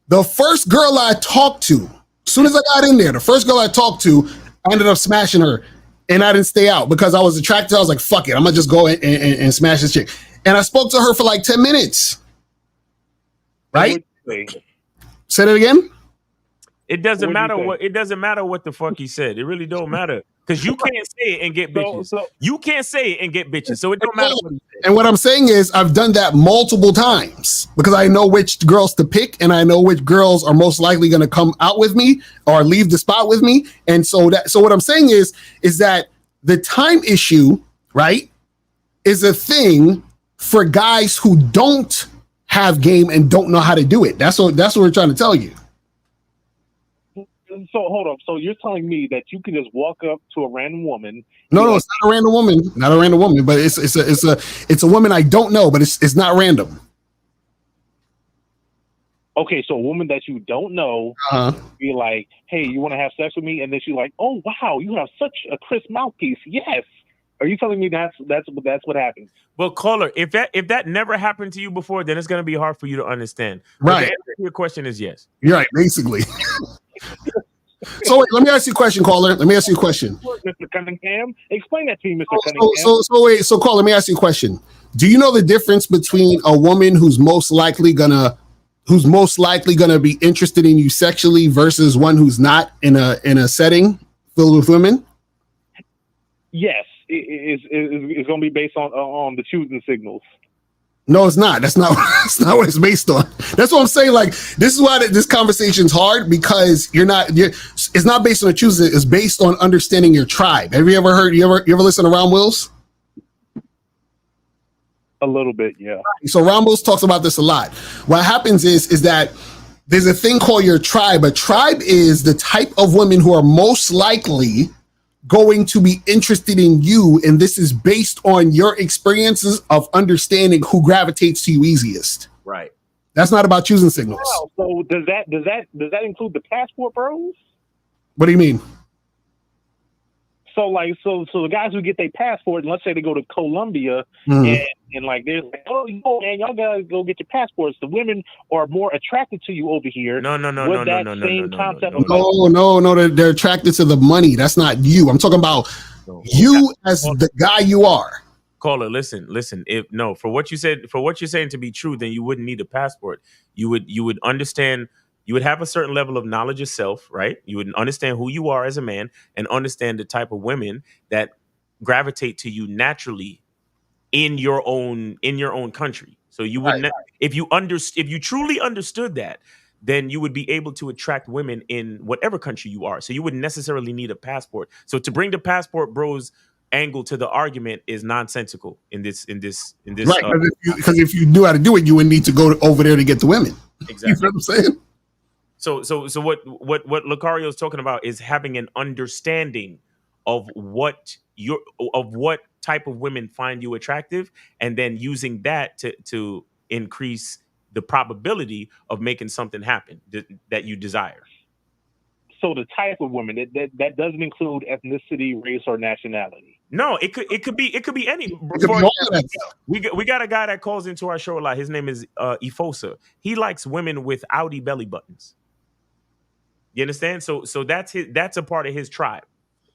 The first girl I talked to, as soon as I got in there, the first girl I talked to, I ended up smashing her. And I didn't stay out because I was attracted. I was like, fuck it. I'm going to just go and smash this chick. And I spoke to her for like 10 minutes. Right? Say that again? It doesn't matter what the fuck he said. It really don't matter. Because you can't say it and get bitches. You can't say it and get bitches. So it don't matter what he said. And what I'm saying is I've done that multiple times because I know which girls to pick and I know which girls are most likely going to come out with me or leave the spot with me. And so what I'm saying is that the time issue, right, is a thing for guys who don't have game and don't know how to do it. That's what we're trying to tell you. So hold up. So you're telling me that you can just walk up to a random woman? No, it's not a random woman. Not a random woman, but it's a woman I don't know, but it's not random. Okay, so a woman that you don't know, be like, "Hey, you want to have sex with me?" And then she's like, "Oh wow, you have such a crisp mouthpiece." Yes. Are you telling me that's what happens? Well, caller, if that never happened to you before, then it's going to be hard for you to understand. But Right. the answer to your question is yes. You're right, basically. So wait, let me ask you a question, caller. Let me ask you a question. Mr. Cunningham, explain that to me, Mr. Cunningham. So caller, let me ask you a question. Do you know the difference between a woman who's most likely gonna be interested in you sexually versus one who's not in a setting filled with women? Yes, it's going to be based on the choosing signals. No, it's not. That's not what it's based on. That's what I'm saying. Like, this is why this conversation's hard, because it's not based on a choosing. It's based on understanding your tribe. Have you ever listen to Ron Wills? A little bit, yeah. So Ron Wills talks about this a lot. What happens is that there's a thing called your tribe. A tribe is the type of women who are most likely going to be interested in you, and this is based on your experiences of understanding who gravitates to you easiest. Right. That's not about choosing signals. Wow. So does that include the passport bros? What do you mean? So the guys who get their passport, and let's say they go to Colombia, and like they're like, oh man, y'all gotta go get your passports. The women are more attracted to you over here. No. They're attracted to the money. That's not you. I'm talking about you as the guy you are. Caller, listen. For what you you're saying to be true, then you wouldn't need a passport. You would understand. You would have a certain level of knowledge of self, right? You would understand who you are as a man and understand the type of women that gravitate to you naturally in your own country. So you wouldn't, if you truly understood that, then you would be able to attract women in whatever country you are. So you wouldn't necessarily need a passport. So to bring the passport bros angle to the argument is nonsensical in this. Right, because if you knew how to do it, you wouldn't need to go over there to get the women. Exactly. You know what I'm saying? So what Lucario is talking about is having an understanding of what type of women find you attractive, and then using that to increase the probability of making something happen that you desire. So the type of women that doesn't include ethnicity, race, or nationality. No, it could be any. We got a guy that calls into our show a lot. His name is Ifosa. He likes women with Audi belly buttons. You understand? So that's a part of his tribe.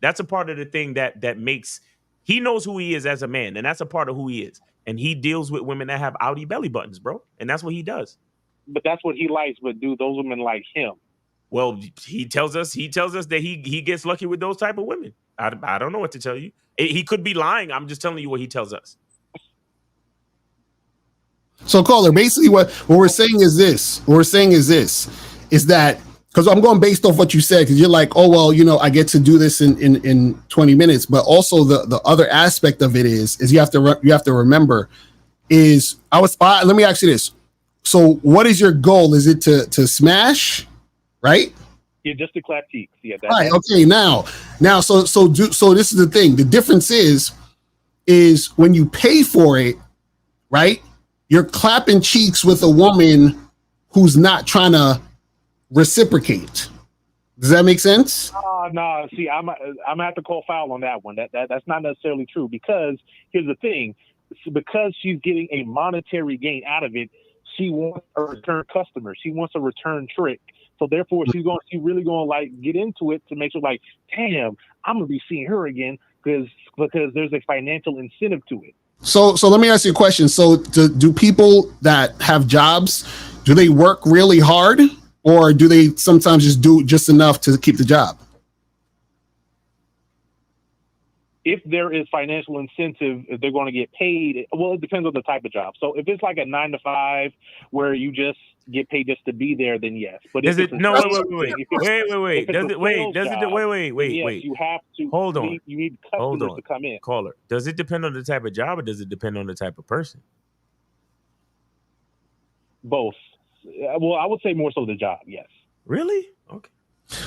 That's a part of the thing that makes, he knows who he is as a man, and that's a part of who he is. And he deals with women that have Audi belly buttons, bro. And that's what he does. But that's what he likes. But do those women like him? Well, he tells us that he gets lucky with those type of women. I don't know what to tell you. He could be lying. I'm just telling you what he tells us. So, caller, basically what we're saying is this. Is that, because I'm going based off what you said, because you're like, oh, well, I get to do this in 20 minutes. But also the other aspect of it is you have to remember let me ask you this. So what is your goal? Is it to smash? Right? Yeah, just to clap cheeks. Yeah. Right. Okay. Now, so this is the thing. The difference is when you pay for it, right? You're clapping cheeks with a woman who's not trying to reciprocate. Does that make sense? No. See, I'm gonna have to call foul on that one. That's not necessarily true, because here's the thing: because she's getting a monetary gain out of it, she wants a return customer. She wants a return trick. So therefore, she's really going to like get into it to make sure, like, damn, I'm gonna be seeing her again because there's a financial incentive to it. So let me ask you a question. So do people that have jobs, do they work really hard, or do they sometimes just do just enough to keep the job? If there is financial incentive, if they're going to get paid, well, it depends on the type of job. So if it's like a 9 to 5 where you just get paid just to be there, then yes. But does it? No, wait. Wait. Does it? Wait. Yes, you have to. Hold on. You need customers to come in. Caller, does it depend on the type of job, or does it depend on the type of person? Both. Well, I would say more so the job. Yes. Really? Okay.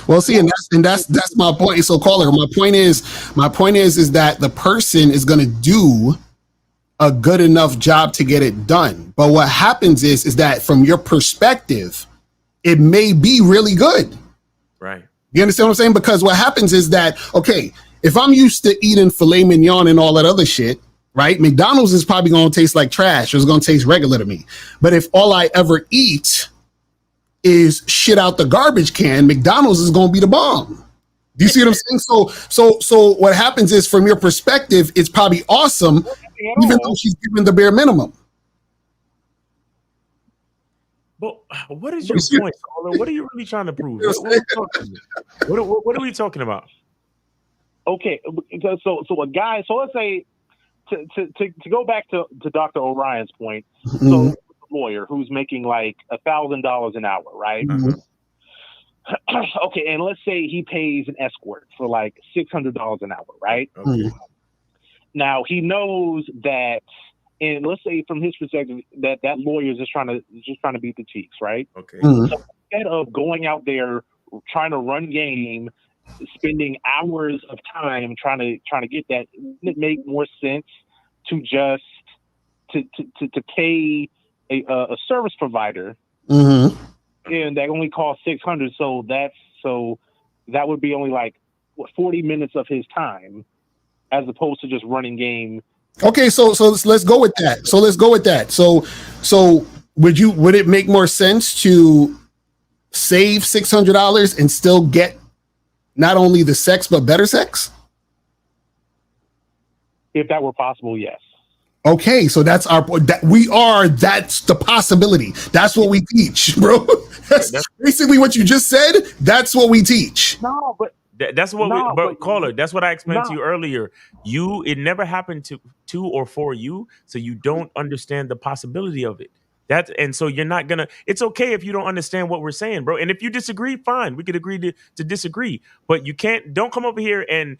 Well, see, and that's my point. So, caller, my point is that the person is going to do a good enough job to get it done. But what happens is that from your perspective, it may be really good. Right. You understand what I'm saying? Because what happens is that, okay, if I'm used to eating filet mignon and all that other shit, right? McDonald's is probably going to taste like trash. Or it's going to taste regular to me. But if all I ever eat is shit out the garbage can, McDonald's is going to be the bomb. Do you see what I'm saying? So what happens is, from your perspective, it's probably awesome, even though she's giving the bare minimum. But what is your point, caller? What are you really trying to prove? What are we talking about? Okay, so a guy. So let's say to go back to Dr. Orion's point. So a lawyer who's making like $1,000 an hour, right? Okay, and let's say he pays an escort for like $600 an hour, right? Okay. Now he knows that, and let's say from his perspective that lawyer is just trying to beat the Chiefs, right? Okay. So instead of going out there trying to run game, spending hours of time trying to get that, it make more sense to just to pay a service provider, and that only costs $600. So that would be only like 40 minutes of his time, as opposed to just running game. Okay, so let's go with that. So would it make more sense to save $600 and still get not only the sex but better sex? If that were possible, yes. Okay, so that's that's the possibility. That's what we teach, bro. That's basically what you just said. That's what we teach. No, but that's what caller, that's what I explained to you earlier. It never happened to or for you, so you don't understand the possibility of it. And so you're not gonna, it's okay if you don't understand what we're saying, bro. And if you disagree, fine, we could agree to disagree. But don't come over here and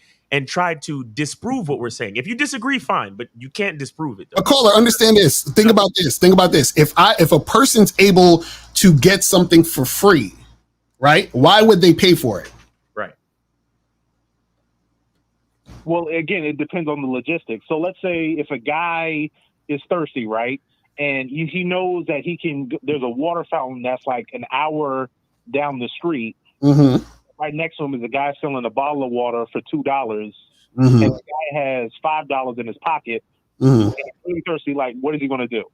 try to disprove what we're saying. If you disagree, fine, but you can't disprove it, though. A caller, understand this. Think about this. If a person's able to get something for free, right? Why would they pay for it? Right. Well, again, it depends on the logistics. So let's say if a guy is thirsty, right? And he knows that there's a water fountain that's like an hour down the street. Right next to him is a guy selling a bottle of water for $2. And the guy has $5 in his pocket. And he's really thirsty. Like, what is he going to do?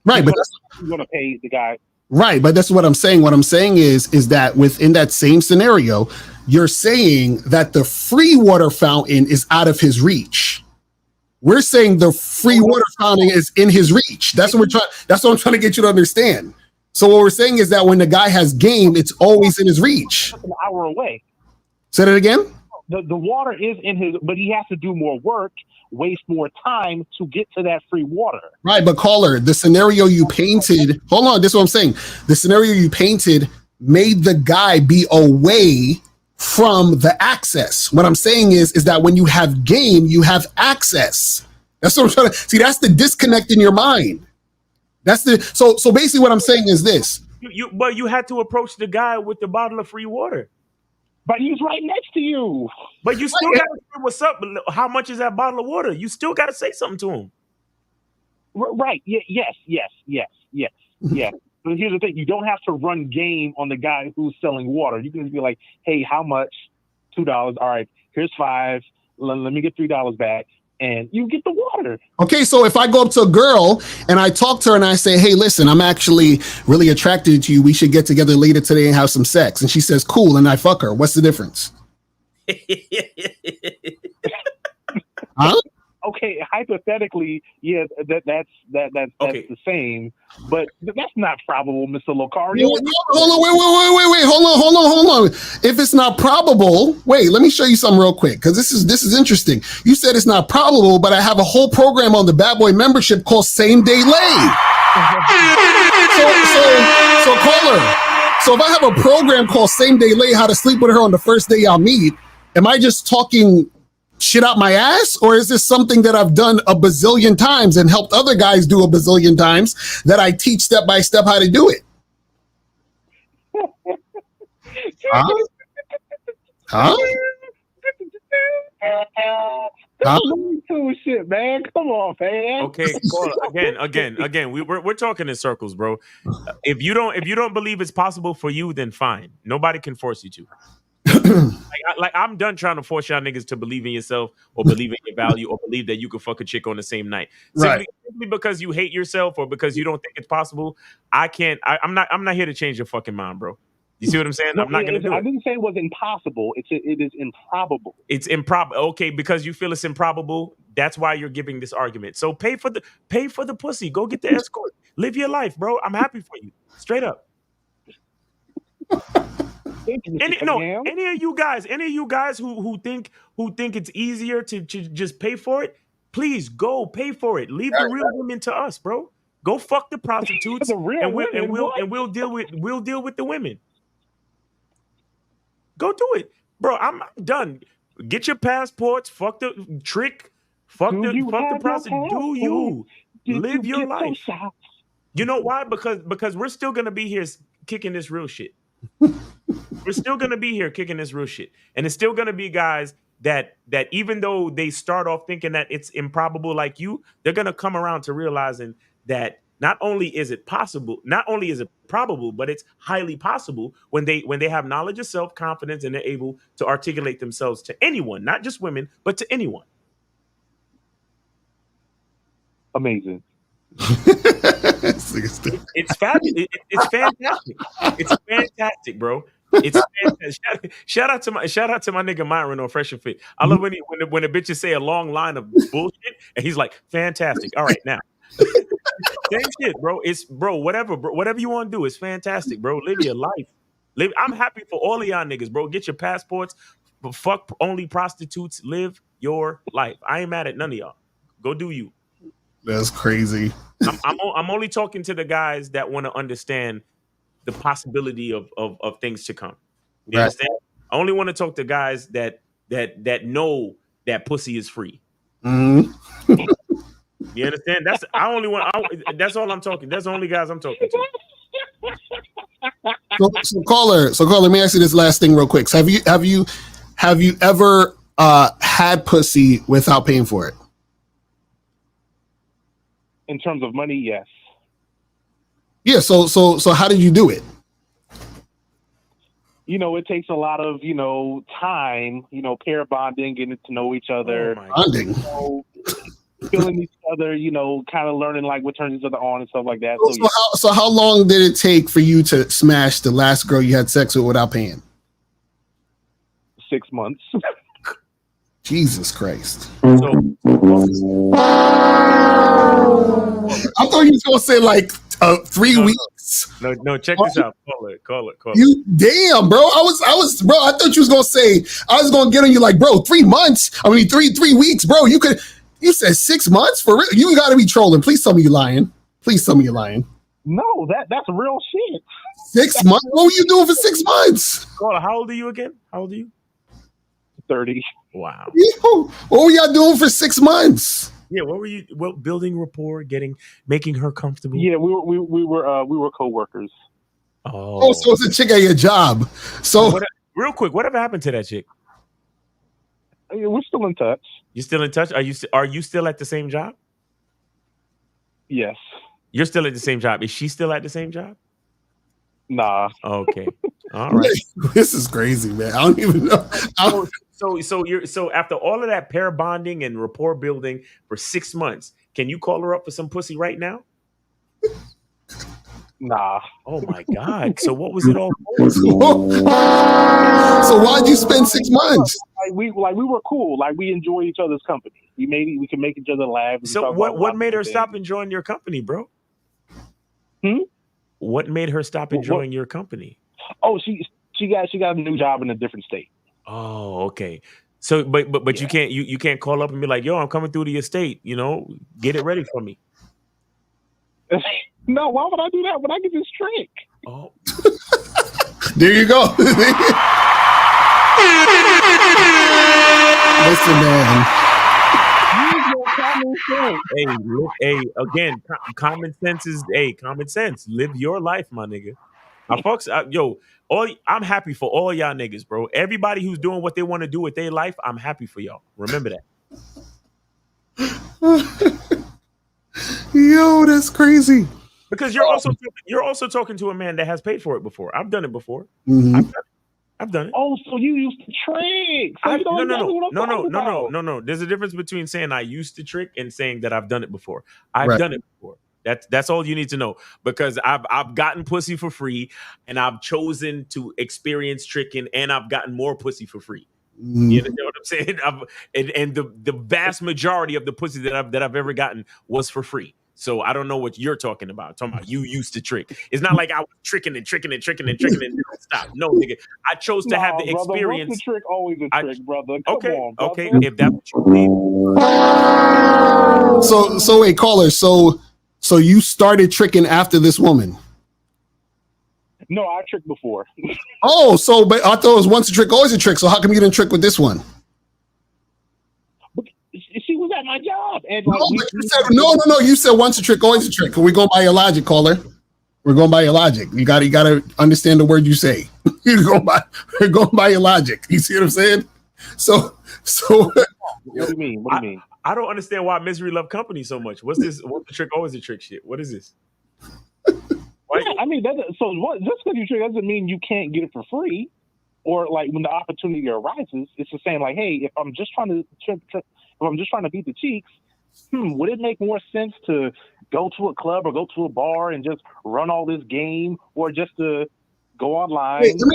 Right, but he's going to pay the guy. Right, but that's what I'm saying. What I'm saying is that within that same scenario, you're saying that the free water fountain is out of his reach. We're saying the free water fountain is in his reach. That's what I'm trying to get you to understand. So what we're saying is that when the guy has game, it's always in his reach. An hour away. Say that again? The water is in his, but he has to do more work, waste more time to get to that free water. Right, but caller, the scenario you painted, hold on, this is what I'm saying. The scenario you painted made the guy be away from the access. What I'm saying is that when you have game, you have access. That's what I'm trying to see. That's the disconnect in your mind. So basically what I'm saying is this. But you had to approach the guy with the bottle of free water. But he's right next to you. But you still got to say what's up. How much is that bottle of water? You still got to say something to him. Right. Yes. But here's the thing. You don't have to run game on the guy who's selling water. You can just be like, hey, how much? $2. All right, here's $5. Let me get $3 back. And you get the water. Okay, so if I go up to a girl and I talk to her and I say, hey, listen, I'm actually really attracted to you. We should get together later today and have some sex. And she says, cool, and I fuck her. What's the difference? Huh? Okay, hypothetically, yeah, that's okay. the same, but that's not probable, Mr. Locario. Hold on, wait, hold on. If it's not probable, wait, let me show you something real quick, because this is interesting. You said it's not probable, but I have a whole program on the Bad Boy membership called Same Day Lay. So caller, so if I have a program called Same Day Lay, how to sleep with her on the first day y'all meet, am I just talking shit out my ass, or is this something that I've done a bazillion times and helped other guys do a bazillion times that I teach step by step how to do it? Huh? Shit, man. Come on, man. Okay, again. We're talking in circles, bro. If you don't believe it's possible for you, then fine. Nobody can force you to. Like I'm done trying to force y'all niggas to believe in yourself or believe in your value or believe that you could fuck a chick on the same night. Simply because you hate yourself or because you don't think it's possible. I'm not here to change your fucking mind, bro. You see what I'm saying? No, I'm not gonna do I it. didn't say it was impossible. It is improbable. It's improbable. Okay, because you feel it's improbable, that's why you're giving this argument. So pay for the pussy. Go get the escort. Live your life, bro. I'm happy for you. Straight up. Any of you guys who think it's easier to just pay for it, please go pay for it. Leave the real women to us, bro. Go fuck the prostitutes, and we'll deal with the women. Go do it, bro. I'm done. Get your passports. Fuck the trick. Fuck the prostitute. Do you live your life? You know why? Because we're still gonna be here kicking this real shit. We're still gonna be here kicking this real shit, and it's still gonna be guys that even though they start off thinking that it's improbable, like you, they're gonna come around to realizing that not only is it possible, not only is it probable, but it's highly possible when they have knowledge of self, confidence, and they're able to articulate themselves to anyone, not just women, but to anyone. Amazing. It's fabulous. It's fantastic. It's fantastic, bro. It's fantastic. Shout out to my nigga Myron on Fresh and Fit. I love when the bitches say a long line of bullshit and he's like, fantastic. All right, now. Same shit, bro. It's whatever you want to do. It's fantastic, bro. Live your life. I'm happy for all of y'all niggas, bro. Get your passports, but fuck only prostitutes. Live your life. I ain't mad at none of y'all. Go do you. That's crazy. I'm only talking to the guys that want to understand the possibility of things to come. You understand? I only want to talk to guys that know that pussy is free. Mm-hmm. You understand? That's all I'm talking. That's the only guys I'm talking to. So caller, let me ask you this last thing real quick. So have you ever had pussy without paying for it? In terms of money, yes. Yeah. So how did you do it? It takes a lot of time. Pair bonding, getting to know each other. Bonding. Feeling each other. Kind of learning like what turns each other on and stuff like that. So how long did it take for you to smash the last girl you had sex with without paying? 6 months. Jesus Christ. So, I thought you was gonna say like 3 weeks. No, check this out. Call it. You damn, bro. I thought you was gonna say I was gonna get on you like, bro, 3 months. I mean 3 weeks, bro. You said 6 months for real. You gotta be trolling. Please tell me you're lying. No, that's real shit. 6 months? What were you doing for 6 months? Caller, how old are you again? How old are you? 30. Wow. What were y'all doing for 6 months? Yeah, what were you? Well, building rapport, making her comfortable. Yeah, we were co-workers. Oh, so it's a chick at your job. So real quick, whatever happened to that chick? We're still in touch. You still in touch? Are you still at the same job? Yes. You're still at the same job. Is she still at the same job? Nah. Okay. All right. This is crazy, man. I don't even know. So after all of that pair bonding and rapport building for 6 months, can you call her up for some pussy right now? Nah. Oh my God. So what was it all for? So why'd you spend 6 months? We were cool. Like we enjoy each other's company. We can make each other laugh. So what made her stop enjoying your company, bro? What made her stop enjoying your company? Oh, she got a new job in a different state. Oh, okay. So, but yeah. you can't call up and be like, "Yo, I'm coming through the estate. Get it ready for me." No, why would I do that when I get this trick? Oh, there you go. Listen, man. Hey, again, common sense is common sense. Live your life, my nigga. I'm happy for all y'all niggas, bro. Everybody who's doing what they want to do with their life, I'm happy for y'all. Remember that. Yo, that's crazy. Because you're also talking to a man that has paid for it before. I've done it before. Mm-hmm. I've done it. Oh, so you used to trick. So you know exactly what I'm talking about. No. There's a difference between saying I used to trick and saying that I've done it before. I've Right. done it before. That's all you need to know, because I've gotten pussy for free, and I've chosen to experience tricking, and I've gotten more pussy for free. You know what I'm saying? And the vast majority of the pussy that I've ever gotten was for free. So I don't know what you're talking about. I'm talking about you used to trick. It's not like I was tricking and didn't stop. No, nigga. I chose to have the brother, experience. Once the trick, always a trick, brother. Come on, brother. Okay. If that's what you believe. So wait, caller. So you started tricking after this woman? No, I tricked before. But I thought it was once a trick, always a trick. So how come you didn't trick with this one? She was at my job, and no. You said once a trick, always a trick. We're going by your logic, caller. We're going by your logic. You got to understand the word you say. We're going by your logic. You see what I'm saying? So. What do you mean? What do you mean? I don't understand why misery love company so much. What's this? What's the trick? Always a trick shit. What is this? Yeah, I mean, just because you trick doesn't mean you can't get it for free, or like when the opportunity arises, it's the same. Like, hey, if I'm just trying to beat the cheeks, would it make more sense to go to a club or go to a bar and just run all this game, or just to go online? Wait, let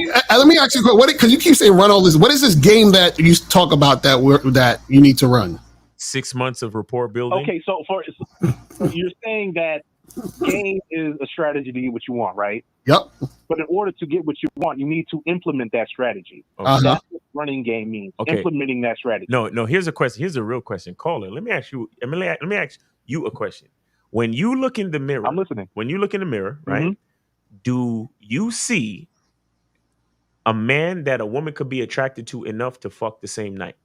me ask you, because you keep saying run all this. What is this game that you talk about that you need to run? 6 months of rapport building. Okay, so you're saying that game is a strategy to get what you want, right? Yep. But in order to get what you want, you need to implement that strategy. Uh-huh. That's what running game means. Okay. Implementing that strategy. No. Here's a question. Here's a real question. Caller, let me ask you a question. When you look in the mirror, I'm listening. When you look in the mirror, right? Do you see a man that a woman could be attracted to enough to fuck the same night?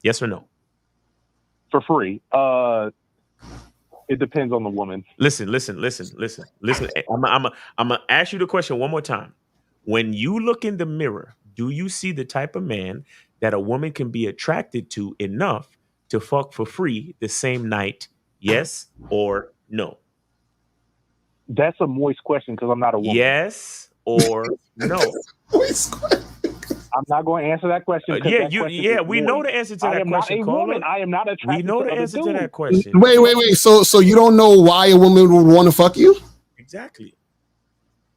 Yes or no? For free. It depends on the woman. Listen. I'm gonna ask you the question one more time. When you look in the mirror, do you see the type of man that a woman can be attracted to enough to fuck for free the same night? Yes or no? That's a moist question because I'm not a woman. Yes or no? I'm not going to answer that question. We know the answer to that question, caller. I am not attracted. We know the answer to that question. Wait. So you don't know why a woman would want to fuck you? Exactly.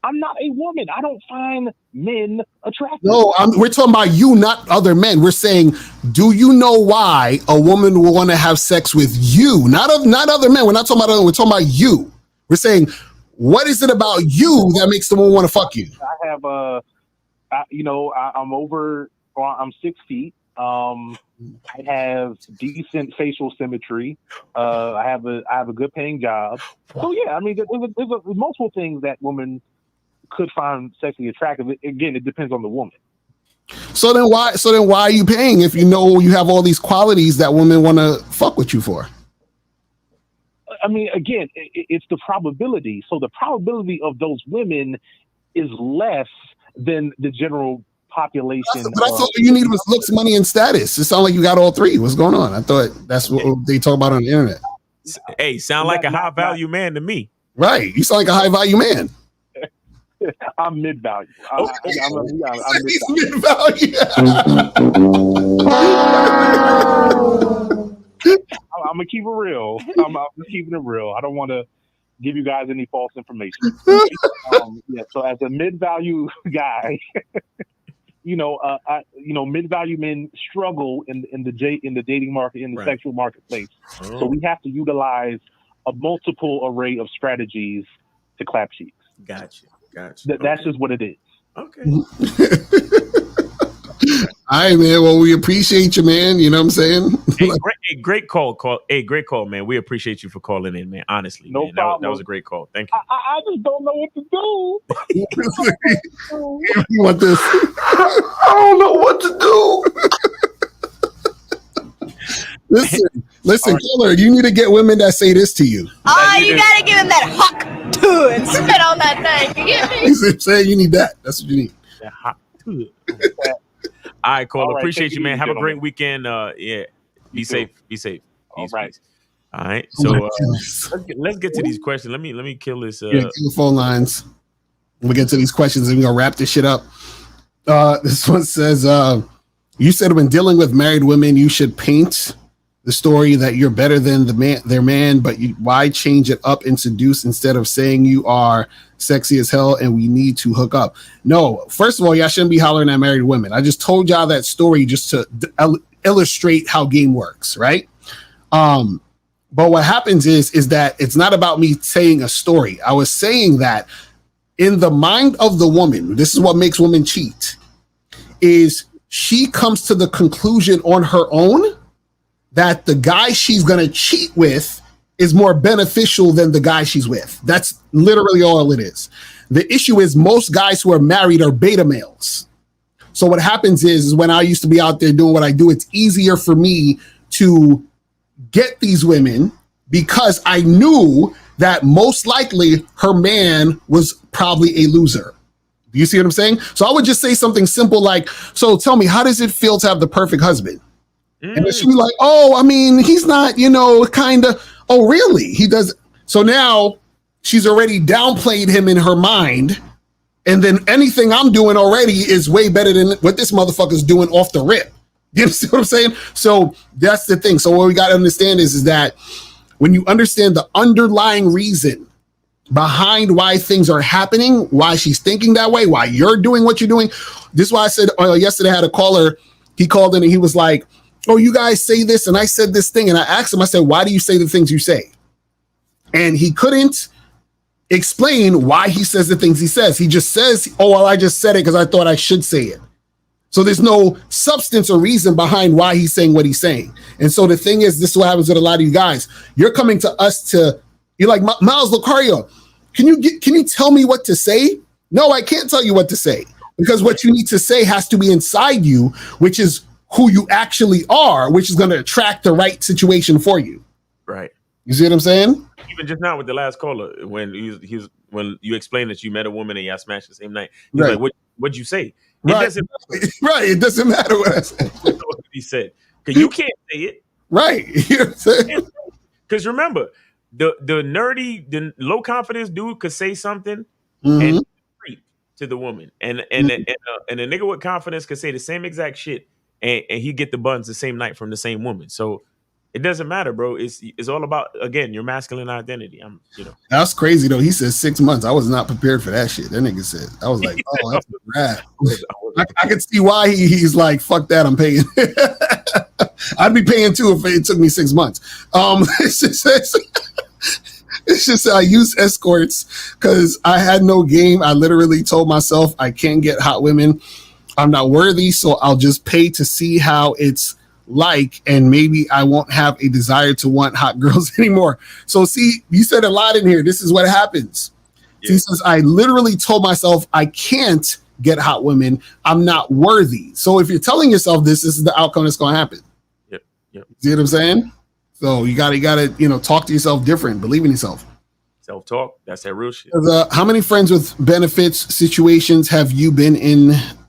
I'm not a woman. I don't find men attractive. No, we're talking about you, not other men. We're saying, do you know why a woman will want to have sex with you? Not other men. We're not talking about other. We're talking about you. We're saying, what is it about you that makes the woman want to fuck you? I have I'm 6 feet. I have decent facial symmetry. I have a good paying job. So yeah, I mean, there's multiple things that women could find sexually attractive. Again, it depends on the woman. So then why are you paying if you know you have all these qualities that women want to fuck with you for? I mean, again, it's the probability. So the probability of those women is less than the general population. But I thought you needed was looks, money, and status. It sounds like you got all three. What's going on? I thought that's what they talk about on the internet. Hey, sound like a high value man to me. Right. You sound like a high value man. I'm mid value. I'm mid-value. I'm gonna keep it real. I'm keeping it real. I don't want to give you guys any false information. So as a mid-value guy, mid-value men struggle in the dating market, in the sexual marketplace. Oh. So we have to utilize a multiple array of strategies to clap cheeks. Gotcha. That's just what it is. Okay. All right, man. Well, we appreciate you, man. You know what I'm saying? Great call. Great call, man. We appreciate you for calling in, man. Honestly, no man. problem. That was a great call. Thank you. I just don't know what to do. You want this? I don't know what to do. Listen, caller, you need to get women that say this to you. Oh, you gotta give him that hawk too and spit on that thing. You get me? You see what I'm saying? You need that. That's what you need. That hot too. All right, caller. All right, appreciate you, man. Have a great weekend. Be safe. Peace, All right. peace. All right. So let's get to these questions. Let me kill this. Kill the phone lines. We'll get to these questions and we're gonna wrap this shit up. This one says, you said when dealing with married women, you should paint the story that you're better than their man, but why change it up and seduce instead of saying you are sexy as hell and we need to hook up? No, first of all, y'all shouldn't be hollering at married women. I just told y'all that story just to illustrate how game works, right? But what happens is that it's not about me saying a story. I was saying that in the mind of the woman, this is what makes women cheat, is she comes to the conclusion on her own that the guy she's going to cheat with is more beneficial than the guy she's with. That's literally all it is. The issue is most guys who are married are beta males. So what happens is when I used to be out there doing what I do, it's easier for me to get these women because I knew that most likely her man was probably a loser. Do you see what I'm saying? So I would just say something simple like, so tell me, how does it feel to have the perfect husband? And then she'd be like, oh, I mean, he's not, kind of, oh, really? He does. So now she's already downplayed him in her mind. And then anything I'm doing already is way better than what this motherfucker's doing off the rip. You see what I'm saying? So that's the thing. So what we got to understand is that when you understand the underlying reason behind why things are happening, why she's thinking that way, why you're doing what you're doing. This is why I said yesterday I had a caller. He called in and he was like, oh, you guys say this and I said this thing. And I asked him, I said, why do you say the things you say? And he couldn't explain why he says the things he says. He just says, oh, well, I just said it because I thought I should say it. So there's no substance or reason behind why he's saying what he's saying. And so the thing is, this is what happens with a lot of you guys. You're coming to us you're like, Miles Lucario, can you tell me what to say? No, I can't tell you what to say because what you need to say has to be inside you, which is who you actually are, which is going to attract the right situation for you. Right. You see what I'm saying? Even just now with the last caller, when when you explained that you met a woman and y'all smashed the same night, he was like, what'd you say? Right. It doesn't matter. Right. It doesn't matter what I said. What he said. Because you can't say it. Right. You know what I'm saying? Because remember, the nerdy, the low confidence dude could say something Mm-hmm. and creep to the woman. And a nigga with confidence could say the same exact shit and he get the buns the same night from the same woman. So it doesn't matter, bro. It's all about, again, your masculine identity. That's crazy though. He said 6 months. I was not prepared for that shit. That nigga said. I was like, oh, that's rad. I could see why he's like, fuck that. I'm paying. I'd be paying too if it took me 6 months. It's just I use escorts because I had no game. I literally told myself I can't get hot women. I'm not worthy, so I'll just pay to see how it's like, and maybe I won't have a desire to want hot girls anymore. So see, you said a lot in here. This is what happens. Yeah. He says, I literally told myself I can't get hot women. I'm not worthy. So if you're telling yourself this is the outcome that's going to happen. Yep. See what I'm saying? So you gotta, talk to yourself different. Believe in yourself. Self-talk. That's that real shit. How many friends with benefits situations have you been in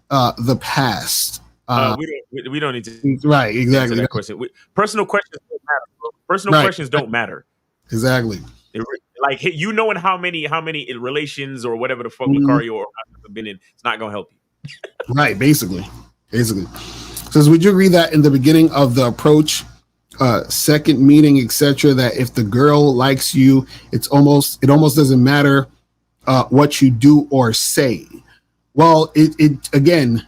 the past? We don't need to. Right. Exactly. That question. Personal questions don't matter. Bro. Personal questions don't matter. Exactly. Like knowing how many relations or whatever the fuck Lucario or I've been in, it's not gonna help you. Right. Basically. Says, would you agree that in the beginning of the approach, second meeting, etc., that if the girl likes you, it almost doesn't matter what you do or say? Well, it again,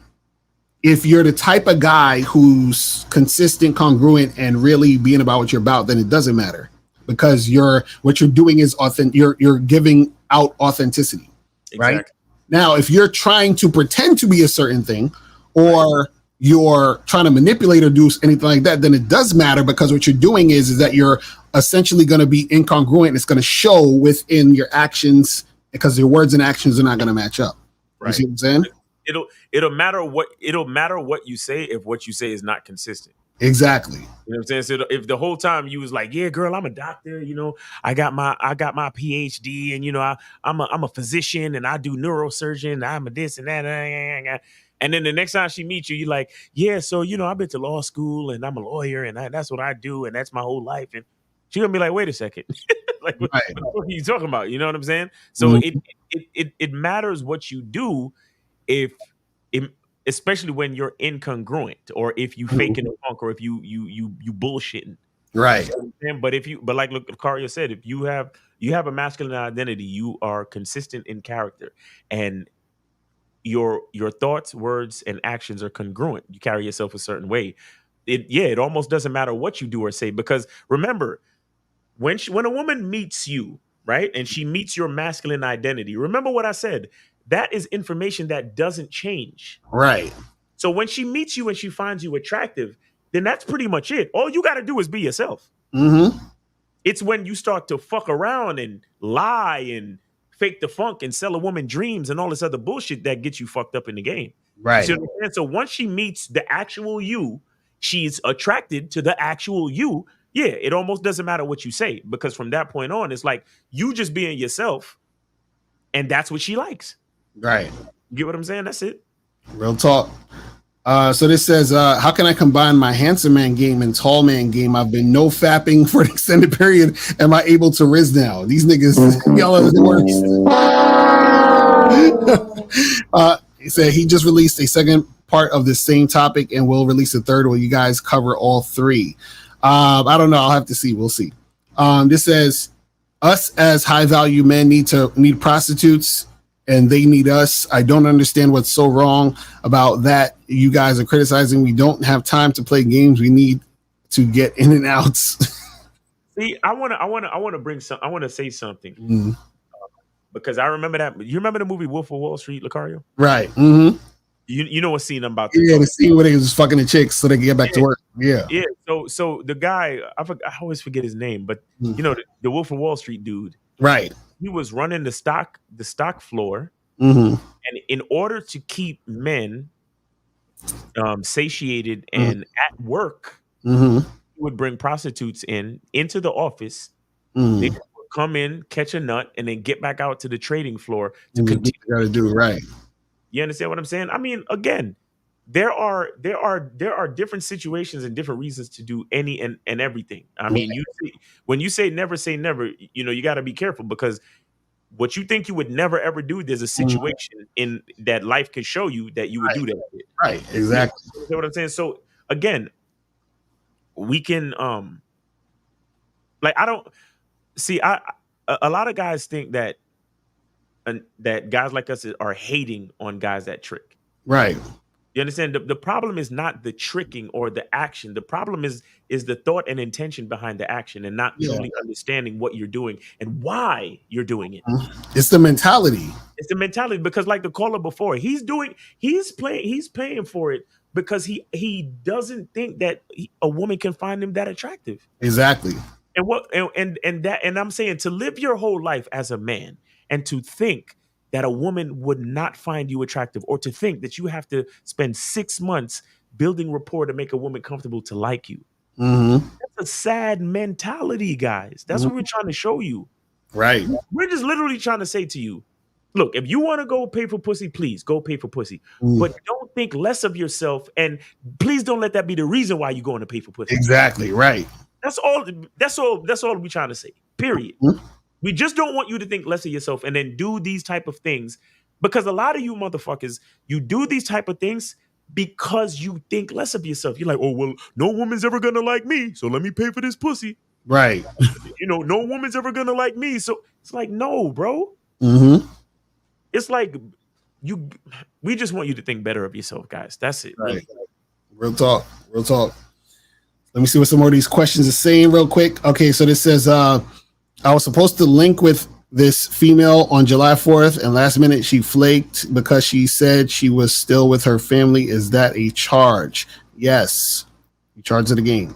if you're the type of guy who's consistent, congruent, and really being about what you're about, then it doesn't matter because what you're doing is authentic. You're giving out authenticity, exactly. Right? Now, if you're trying to pretend to be a certain thing, or you're trying to manipulate or do anything like that, then it does matter because what you're doing is that you're essentially going to be incongruent. It's going to show within your actions because your words and actions are not going to match up. Right. You see what I'm saying? It'll matter what you say if what you say is not consistent. Exactly. You know what I'm saying? So if the whole time you was like, yeah, girl, I'm a doctor, I got my PhD, and I'm a physician and I do neurosurgeon, I'm a this and that, and then the next time she meets you, you're like, yeah, so I've been to law school and I'm a lawyer and that's what I do and that's my whole life, and she's gonna be like, wait a second, like what the fuck are you talking about? You know what I'm saying? So it matters what you do. If especially when you're incongruent, or if you faking the funk, or if you bullshitting. Right. But like Lucario said, if you have a masculine identity, you are consistent in character, and your thoughts, words, and actions are congruent. You carry yourself a certain way. It almost doesn't matter what you do or say, because remember, when a woman meets you, right, and she meets your masculine identity, remember what I said. That is information that doesn't change. Right. So when she meets you and she finds you attractive, then that's pretty much it. All you got to do is be yourself. Mm-hmm. It's when you start to fuck around and lie and fake the funk and sell a woman dreams and all this other bullshit that gets you fucked up in the game. Right. You see what I'm saying? So once she meets the actual you, she's attracted to the actual you. Yeah, it almost doesn't matter what you say, because from that point on, it's like you just being yourself, and that's what she likes. Right. You get what I'm saying? That's it. Real talk. So this says, how can I combine my handsome man game and tall man game? I've been no fapping for an extended period. Am I able to riz now? These niggas, y'all are the worst. He said he just released a second part of the same topic and will release a third. Will you guys cover all three? I don't know. I'll have to see. We'll see. This says, us as high value men need prostitutes, and they need us. I don't understand what's so wrong about that. You guys are criticizing. We don't have time to play games. We need to get in and out. See, I want to say something. Because I remember that. You remember the movie Wolf of Wall Street, Lucario? Right. Mm-hmm. You know what scene I'm about to the scene where they was fucking the chicks so they can get back to work. Yeah. Yeah. So the guy, I always forget his name, but you know, the Wolf of Wall Street dude. Right. He was running the stock floor, and in order to keep men satiated and at work, he would bring prostitutes into the office. They would come in, catch a nut, and then get back out to the trading floor to continue. You gotta do right. You understand what I'm saying? I mean, again, there are different situations and different reasons to do any and everything. I mean, when you say never, you know, you got to be careful, because what you think you would never ever do, there's a situation in that life can show you that you would do that. Right. Exactly. You know what I'm saying? So again, we can like, I don't see. A lot of guys think that guys like us are hating on guys that trick. Right. You understand? The problem is not the tricking or the action. The problem is the thought and intention behind the action, and not truly understanding what you're doing and why you're doing it. It's the mentality. It's the mentality, because like the caller before, he's paying for it because he doesn't think that a woman can find him that attractive. Exactly. And I'm saying, to live your whole life as a man and to think that a woman would not find you attractive, or to think that you have to spend 6 months building rapport to make a woman comfortable to like you. That's a sad mentality, guys. That's what we're trying to show you. Right. We're just literally trying to say to you, look, if you want to go pay for pussy, please go pay for pussy. But don't think less of yourself, and please don't let that be the reason why you're going to pay for pussy. Exactly. Right. That's all we're trying to say. Period. We just don't want you to think less of yourself and then do these type of things, because a lot of you motherfuckers, you do these type of things because you think less of yourself. You're like, oh, well, no woman's ever gonna like me, so let me pay for this pussy. Right. You know, no woman's ever gonna like me. So it's like, no, bro. It's like we just want you to think better of yourself, guys. That's it. Right. Real talk. Real talk. Let me see what some more of these questions are saying real quick. Okay, so this says, I was supposed to link with this female on July 4th, and last minute she flaked because she said she was still with her family. Is that a charge? Yes. You charge of the game.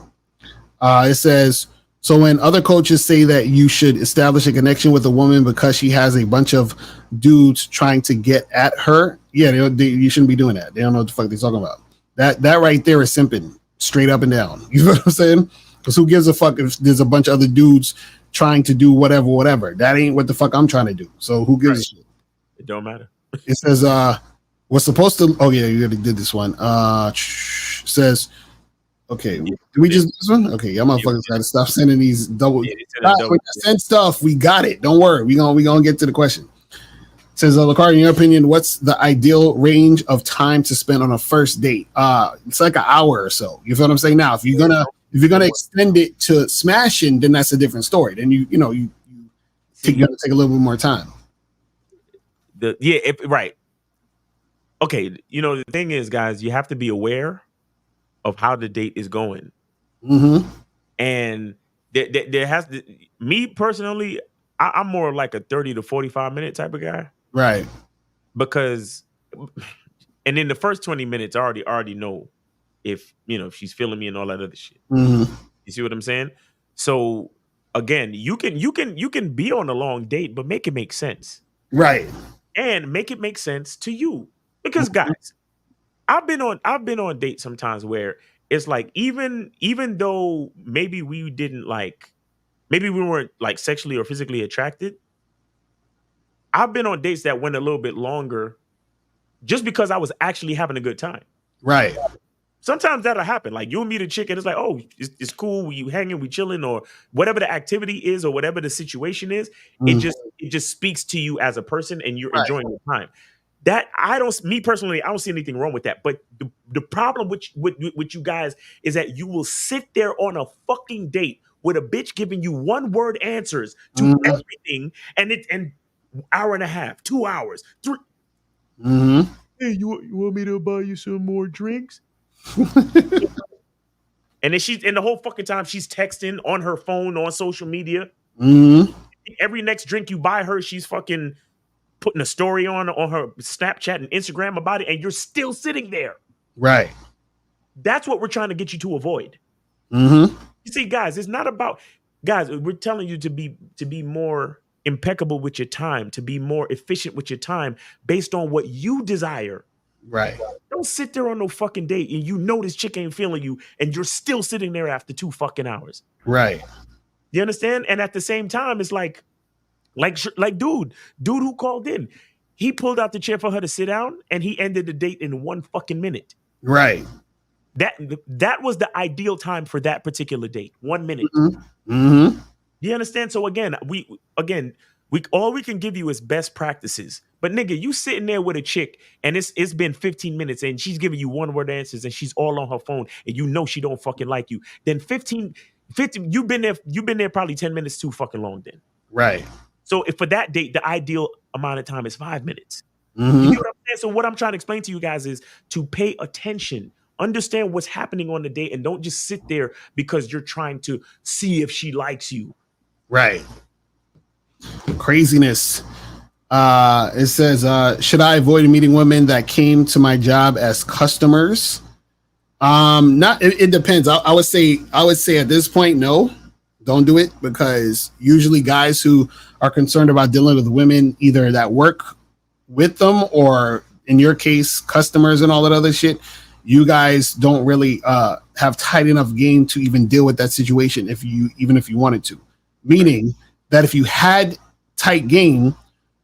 It says, so when other coaches say that you should establish a connection with a woman because she has a bunch of dudes trying to get at her, you shouldn't be doing that. They don't know what the fuck they're talking about. That right there is simping, straight up and down. You know what I'm saying? Because who gives a fuck if there's a bunch of other dudes trying to do whatever. That ain't what the fuck I'm trying to do. So who gives a shit? It don't matter. It says, we're supposed to, oh yeah, you already did this one. Says, okay, did we just do this one? Okay, y'all motherfuckers gotta stop sending these double. Send stuff. We got it. Don't worry. We gonna get to the question. Says, Lakari, in your opinion, what's the ideal range of time to spend on a first date? It's like an hour or so. You feel what I'm saying? Now, if you're gonna extend it to smashing, then that's a different story. Then you gotta take a little bit more time. Right. Okay, the thing is, guys, you have to be aware of how the date is going. Mm-hmm. And there has to, me personally, I'm more like a 30 to 45 minute type of guy. Right. Because, and in the first 20 minutes, I already know if she's feeling me and all that other shit. Mm-hmm. You see what I'm saying? So again, you can be on a long date, but make it make sense. Right. And make it make sense to you. Because guys, I've been on dates sometimes where it's like even though maybe we weren't like sexually or physically attracted, I've been on dates that went a little bit longer just because I was actually having a good time. Right. Sometimes that'll happen. Like you'll meet a chick and it's like, oh, it's cool. We hanging, we chilling, or whatever the activity is, or whatever the situation is. It just speaks to you as a person, and you're enjoying your time. That me personally, I don't see anything wrong with that. But the problem with you guys is that you will sit there on a fucking date with a bitch giving you 1-word answers to everything, and hour and a half, 2 hours, 3. Mm-hmm. Hey, you want me to buy you some more drinks? And then the whole fucking time she's texting on her phone, on social media. Mm-hmm. Every next drink you buy her, she's fucking putting a story on her Snapchat and Instagram about it, and you're still sitting there. Right. That's what we're trying to get you to avoid. Mm-hmm. You see, guys, it's not about we're telling you to be more impeccable with your time, to be more efficient with your time based on what you desire. Right. Don't sit there on no fucking date and this chick ain't feeling you and you're still sitting there after 2 fucking hours. Right. You understand? And at the same time, it's like dude who called in, he pulled out the chair for her to sit down and he ended the date in 1 fucking minute. Right. That was the ideal time for that particular date. 1 minute. Mm-hmm. Mm-hmm. You understand? So again, we all we can give you is best practices. But nigga, you sitting there with a chick and it's been 15 minutes and she's giving you 1-word answers and she's all on her phone and she don't fucking like you. Then 50, you've been there probably 10 minutes too fucking long then. Right. So if for that date, the ideal amount of time is 5 minutes. Mm-hmm. You know what I'm saying? So what I'm trying to explain to you guys is to pay attention. Understand what's happening on the date and don't just sit there because you're trying to see if she likes you. Right. Craziness. It says, should I avoid meeting women that came to my job as customers? It depends. I would say at this point, no, don't do it, because usually guys who are concerned about dealing with women either that work with them or in your case, customers and all that other shit, you guys don't really have tight enough game to even deal with that situation if you wanted to. Meaning that if you had tight game,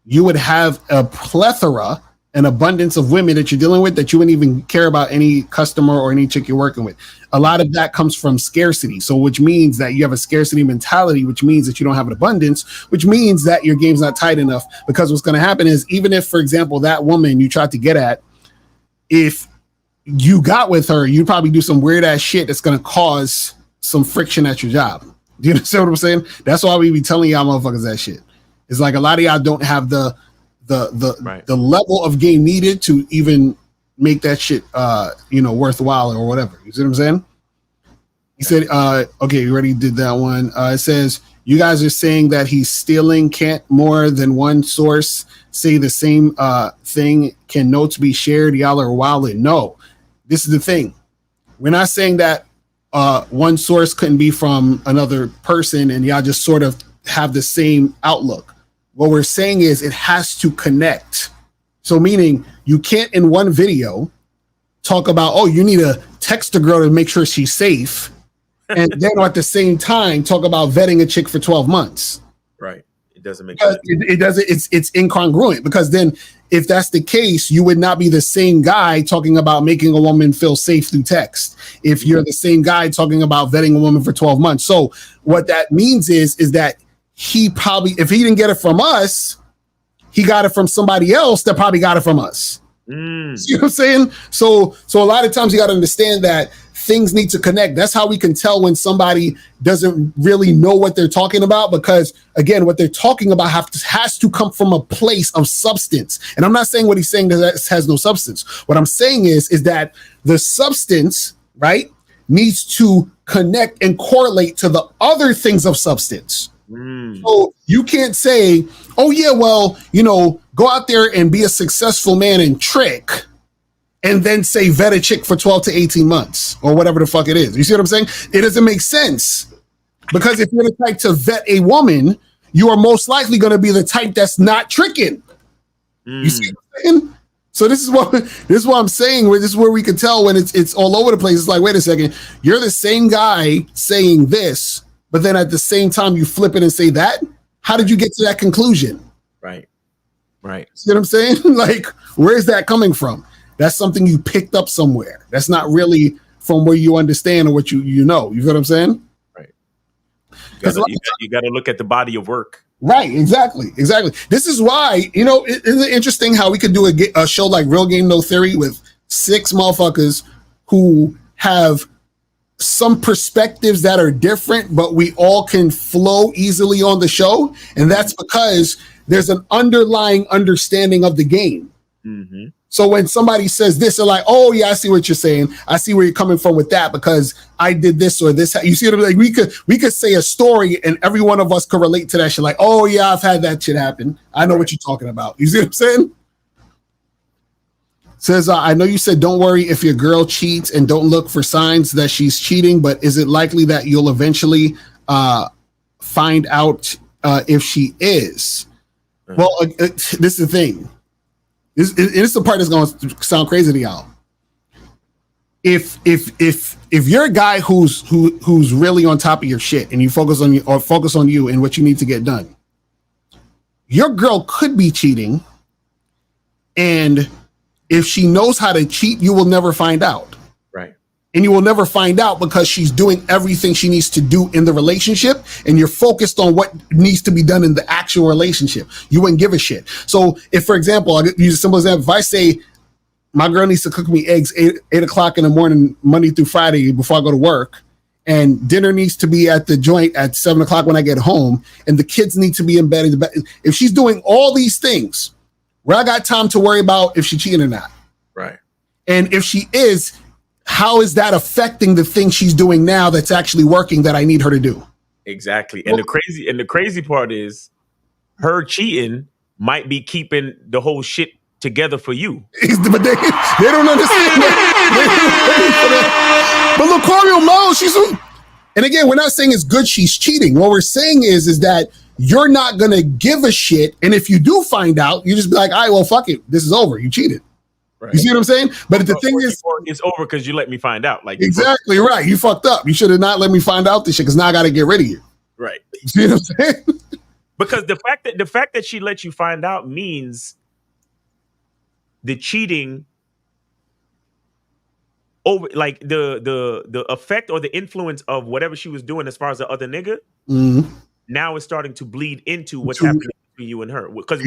you would have a plethora, an abundance of women that you're dealing with that you wouldn't even care about any customer or any chick you're working with. A lot of that comes from scarcity. So which means that you have a scarcity mentality, which means that you don't have an abundance, which means that your game's not tight enough, because what's going to happen is, even if, for example, that woman you tried to get at, if you got with her, you'd probably do some weird ass shit that's going to cause some friction at your job. Do you understand what I'm saying? That's why we be telling y'all motherfuckers that shit. It's like a lot of y'all don't have the level of game needed to even make that shit worthwhile or whatever. You see what I'm saying? He said, okay, you already did that one. It says, you guys are saying that he's stealing. Can't more than one source say the same thing? Can notes be shared? Y'all are wilding. No, this is the thing. We're not saying that one source couldn't be from another person and y'all just sort of have the same outlook. What we're saying is it has to connect. So meaning you can't in one video talk about, oh, you need to text a girl to make sure she's safe, and then at the same time talk about vetting a chick for 12 months. Right. It doesn't make sense. It doesn't. It's incongruent, because then if that's the case, you would not be the same guy talking about making a woman feel safe through text if you're the same guy talking about vetting a woman for 12 months. So what that means is that he probably, if he didn't get it from us, he got it from somebody else that probably got it from us. Mm. You know what I'm saying? So a lot of times you got to understand that things need to connect. That's how we can tell when somebody doesn't really know what they're talking about, because again, what they're talking about has to come from a place of substance. And I'm not saying what he's saying that has no substance. What I'm saying is that the substance, right, needs to connect and correlate to the other things of substance. So you can't say, oh yeah, well, go out there and be a successful man and trick, and then say vet a chick for 12 to 18 months or whatever the fuck it is. You see what I'm saying? It doesn't make sense, because if you're the type to vet a woman, you are most likely going to be the type that's not tricking. You see what I'm saying? So this is what I'm saying. This is where we can tell when it's all over the place. It's like, wait a second, you're the same guy saying this, but then at the same time you flip it and say that. How did you get to that conclusion? Right. See what I'm saying? Like, where is that coming from? That's something you picked up somewhere. That's not really from where you understand or what you know. You feel what I'm saying? Right. You got to look at the body of work. Right. Exactly. This is why, isn't it interesting how we could do a show like Real Game No Theory with 6 motherfuckers who have some perspectives that are different, but we all can flow easily on the show. And that's because there's an underlying understanding of the game. Mm-hmm. So when somebody says this, they're like, oh yeah, I see what you're saying. I see where you're coming from with that, because I did this or this. You see what I'm like? We could say a story and every one of us could relate to that shit. Like, oh yeah, I've had that shit happen. I know what you're talking about. You see what I'm saying? Says, I know you said don't worry if your girl cheats and don't look for signs that she's cheating, but is it likely that you'll eventually find out if she is? Well, this is the thing. This is the part that's going to sound crazy to y'all. If you're a guy who's really on top of your shit and you focus on you and what you need to get done, your girl could be cheating, and if she knows how to cheat, you will never find out. Right. And you will never find out because she's doing everything she needs to do in the relationship, and you're focused on what needs to be done in the actual relationship. You wouldn't give a shit. So if, for example, I'll use a simple example. If I say my girl needs to cook me eggs 8 o'clock in the morning, Monday through Friday before I go to work, and dinner needs to be at the joint at 7 o'clock when I get home, and the kids need to be in bed. If she's doing all these things, where I got time to worry about if she's cheating or not. Right. And if she is, how is that affecting the thing she's doing now that's actually working that I need her to do? Exactly. And the crazy part is her cheating might be keeping the whole shit together for you. But they don't understand that. But Lucario knows and again, we're not saying it's good she's cheating. What we're saying is that you're not going to give a shit. And if you do find out, you just be like, all right, well, fuck it. This is over. You cheated. Right. You see what I'm saying? But the thing is, it's over because you let me find out. Like, exactly right. You fucked up. You should have not let me find out this shit, because now I got to get rid of you. Right. You see what I'm saying? Because the fact that she let you find out means the cheating over, like the effect or the influence of whatever she was doing as far as the other nigga. Mm-hmm. Now it's starting to bleed into what's happening between you and her. Because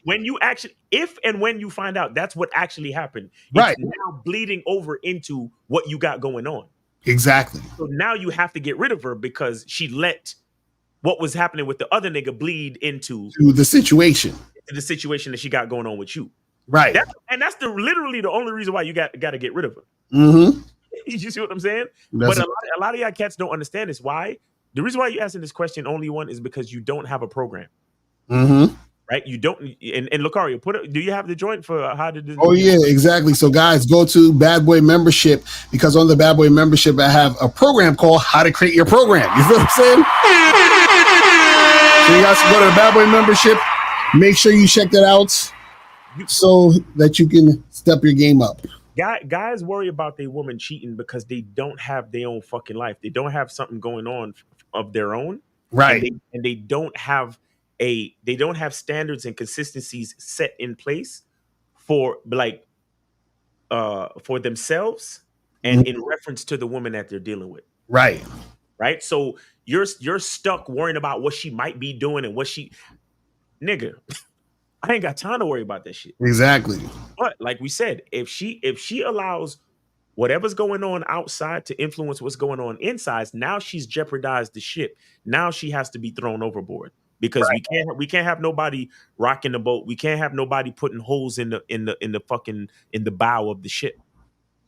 when you actually, if and when you find out that's what actually happened, it's now bleeding over into what you got going on. Exactly. So now you have to get rid of her because she let what was happening with the other nigga bleed into the situation that she got going on with you. Right. That's literally the only reason why you got to get rid of her. Mm-hmm. You see what I'm saying? But a lot of y'all cats don't understand this. Why? The reason why you're asking this question, only one, is because you don't have a program. Mm-hmm. Right? You don't. And Lucario, do you have the joint for how to do? Oh yeah, exactly. So guys, go to Bad Boy Membership, because on the Bad Boy Membership, I have a program called How to Create Your Program. You feel what I'm saying? So you guys can go to the Bad Boy Membership. Make sure you check that out so that you can step your game up. Guys worry about their woman cheating because they don't have their own fucking life. They don't have something going on of their own. Right. And they don't have standards and consistencies set in place for themselves and in reference to the woman that they're dealing with. Right. Right. So you're stuck worrying about what she might be doing and what she, nigga. I ain't got time to worry about that shit. Exactly. But like we said, if she allows whatever's going on outside to influence what's going on inside, now she's jeopardized the ship. Now she has to be thrown overboard because we can't have nobody rocking the boat. We can't have nobody putting holes in the fucking in the bow of the ship.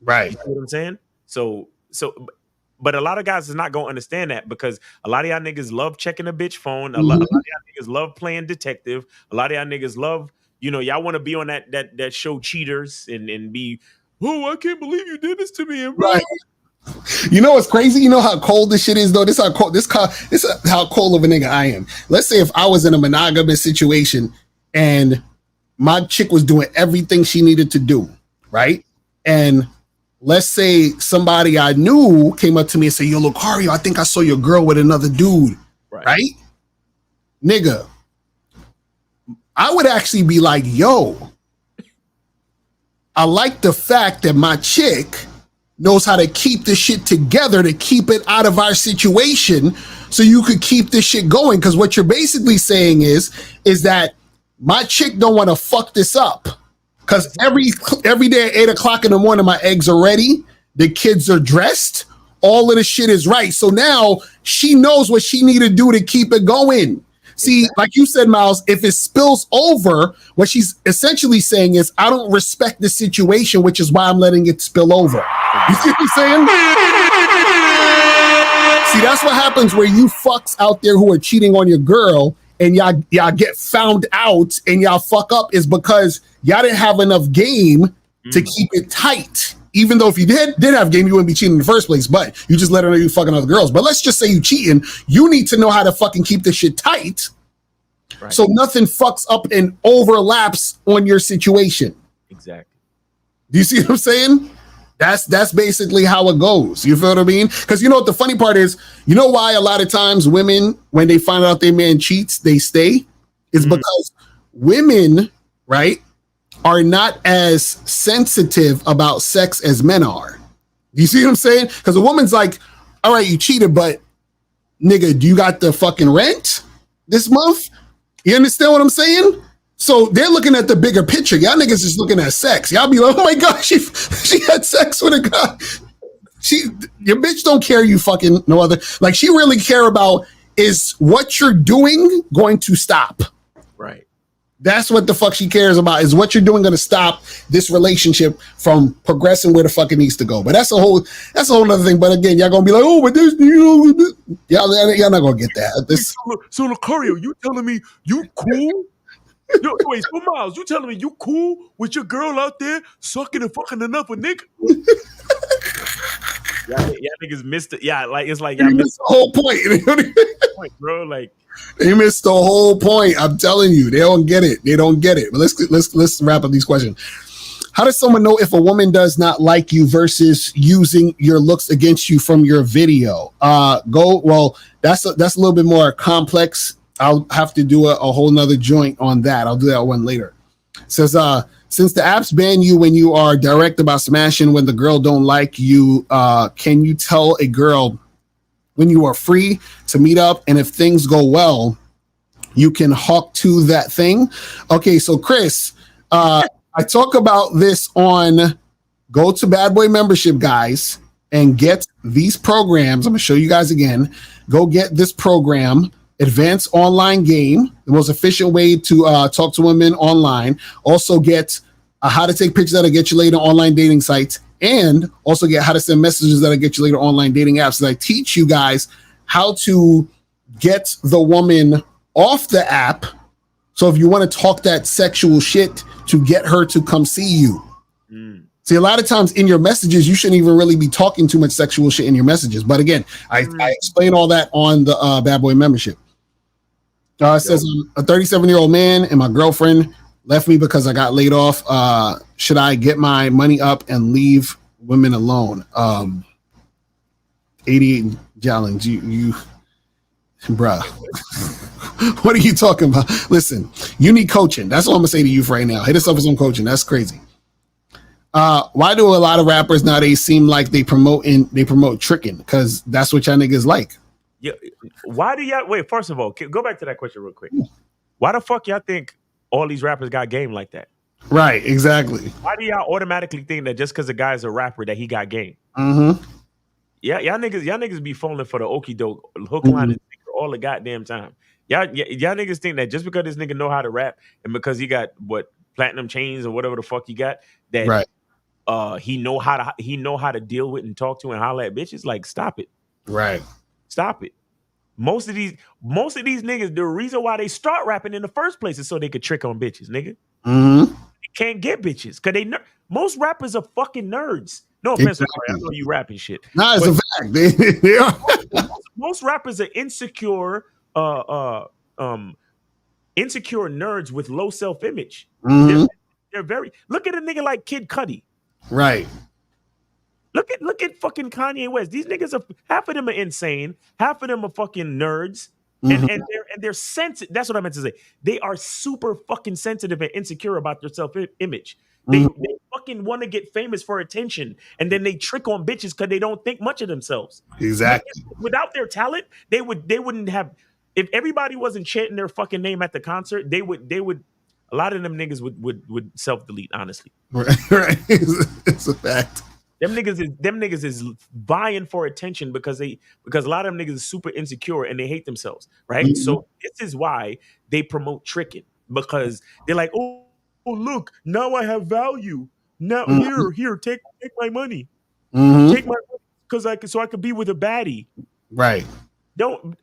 Right. You know what I'm saying? So but a lot of guys is not gonna understand that because a lot of y'all niggas love checking a bitch phone. A lot of y'all niggas love playing detective. A lot of y'all niggas love, y'all want to be on that show Cheaters and be, oh, I can't believe you did this to me. And right. You know what's crazy? You know how cold this shit is though? This is how cold of a nigga I am. Let's say if I was in a monogamous situation and my chick was doing everything she needed to do, right? And let's say somebody I knew came up to me and said, yo, Lucario, I think I saw your girl with another dude. Right? Nigga, I would actually be like, yo, I like the fact that my chick knows how to keep this shit together to keep it out of our situation so you could keep this shit going. Because what you're basically saying is that my chick don't want to fuck this up. Because every day at 8 o'clock in the morning, my eggs are ready. The kids are dressed. All of the shit is right. So now she knows what she need to do to keep it going. See, like you said, Miles, if it spills over, what she's essentially saying is, I don't respect the situation, which is why I'm letting it spill over. You see what I'm saying? See, that's what happens where you fucks out there who are cheating on your girl and y'all get found out and y'all fuck up is because y'all didn't have enough game to keep it tight. Even though if you did have game, you wouldn't be cheating in the first place, but you just let her know you fucking other girls. But let's just say you cheating. You need to know how to fucking keep this shit tight so nothing fucks up and overlaps on your situation. Exactly. Do you see what I'm saying? That's basically how it goes. You feel what I mean? Because you know what the funny part is? You know why a lot of times women, when they find out their man cheats, they stay? It's because women, right, are not as sensitive about sex as men are. You see what I'm saying? Because a woman's like, all right, you cheated, but nigga, do you got the fucking rent this month? You understand what I'm saying? So they're looking at the bigger picture. Y'all niggas is looking at sex. Y'all be like, oh my God, she had sex with a guy. Your bitch don't care you fucking no other. Like she really care about is what you're doing going to stop? Right. That's what the fuck she cares about is what you're doing going to stop this relationship from progressing where the fuck it needs to go. But that's a whole other thing. But again, y'all gonna be like, oh, but this, y'all not gonna get that. This. So Lucario, you telling me you cool? Yo, wait, so Miles, you telling me you cool with your girl out there sucking and fucking enough with nigga? Y'all niggas missed it. Yeah, like it's like y'all missed the whole point. Bro. Like they missed the whole point. I'm telling you, they don't get it. They don't get it. But let's wrap up these questions. How does someone know if a woman does not like you versus using your looks against you from your video? That's a little bit more complex. I'll have to do a whole nother joint on that. I'll do that one later. It says, since the apps ban you when you are direct about smashing when the girl don't like you, can you tell a girl when you are free to meet up? And if things go well, you can hawk to that thing. Okay, so Chris, I talk about this on go to Bad Boy membership, guys, and get these programs. I'm going to show you guys again. Go get this program. Advanced online game, the most efficient way to talk to women online. Also get how to take pictures that'll get you later online dating sites, and also get how to send messages that'll get you later online dating apps. So I teach you guys how to get the woman off the app. So if you want to talk that sexual shit to get her to come see you. See, a lot of times in your messages, you shouldn't even really be talking too much sexual shit in your messages. But again, I explain all that on the Bad Boy membership. It says, I'm a 37-year-old man and my girlfriend left me because I got laid off. Should I get my money up and leave women alone? 88 gallons, you bruh. What are you talking about? Listen, you need coaching. That's what I'm gonna say to you right now. Hit us up with some coaching. That's crazy. Why do a lot of rappers nowadays seem like they promote tricking? Because that's what y'all niggas like. Yeah. Why do y'all wait? First of all, go back to that question real quick. Why the fuck y'all think all these rappers got game like that? Right, exactly. Why do y'all automatically think that just because a guy's a rapper that he got game? Mm-hmm. Yeah, y'all niggas be falling for the okie doke, hook, line, and sinker all the goddamn time. Y'all niggas think that just because this nigga know how to rap and because he got what platinum chains or whatever the fuck he got, that right. He know how to deal with and talk to and holler at bitches. Like, stop it. Right. Stop it. Most of these niggas, the reason why they start rapping in the first place is so they could trick on bitches, nigga. Mm-hmm. They can't get bitches because most rappers are fucking nerds. No offense, I know you rapping shit. Nah, it's a fact. They are. Most rappers are insecure, insecure nerds with low self-image. Mm-hmm. They're very. Look at a nigga like Kid Cudi. Right. Look at fucking Kanye West. These niggas are, half of them are insane. Half of them are fucking nerds. Mm-hmm. And they're sensitive. That's what I meant to say. They are super fucking sensitive and insecure about their self-image. They fucking want to get famous for attention, and then they trick on bitches because they don't think much of themselves. Exactly. Without their talent, they wouldn't have. If everybody wasn't chanting their fucking name at the concert, they would. A lot of them niggas would self-delete. Honestly, right. It's a fact. Them niggas is vying for attention because a lot of them niggas is super insecure and they hate themselves, right? Mm-hmm. So this is why they promote tricking, because they're like, oh look, now I have value. Now here, take my money, take my money so I could be with a baddie, right? I don't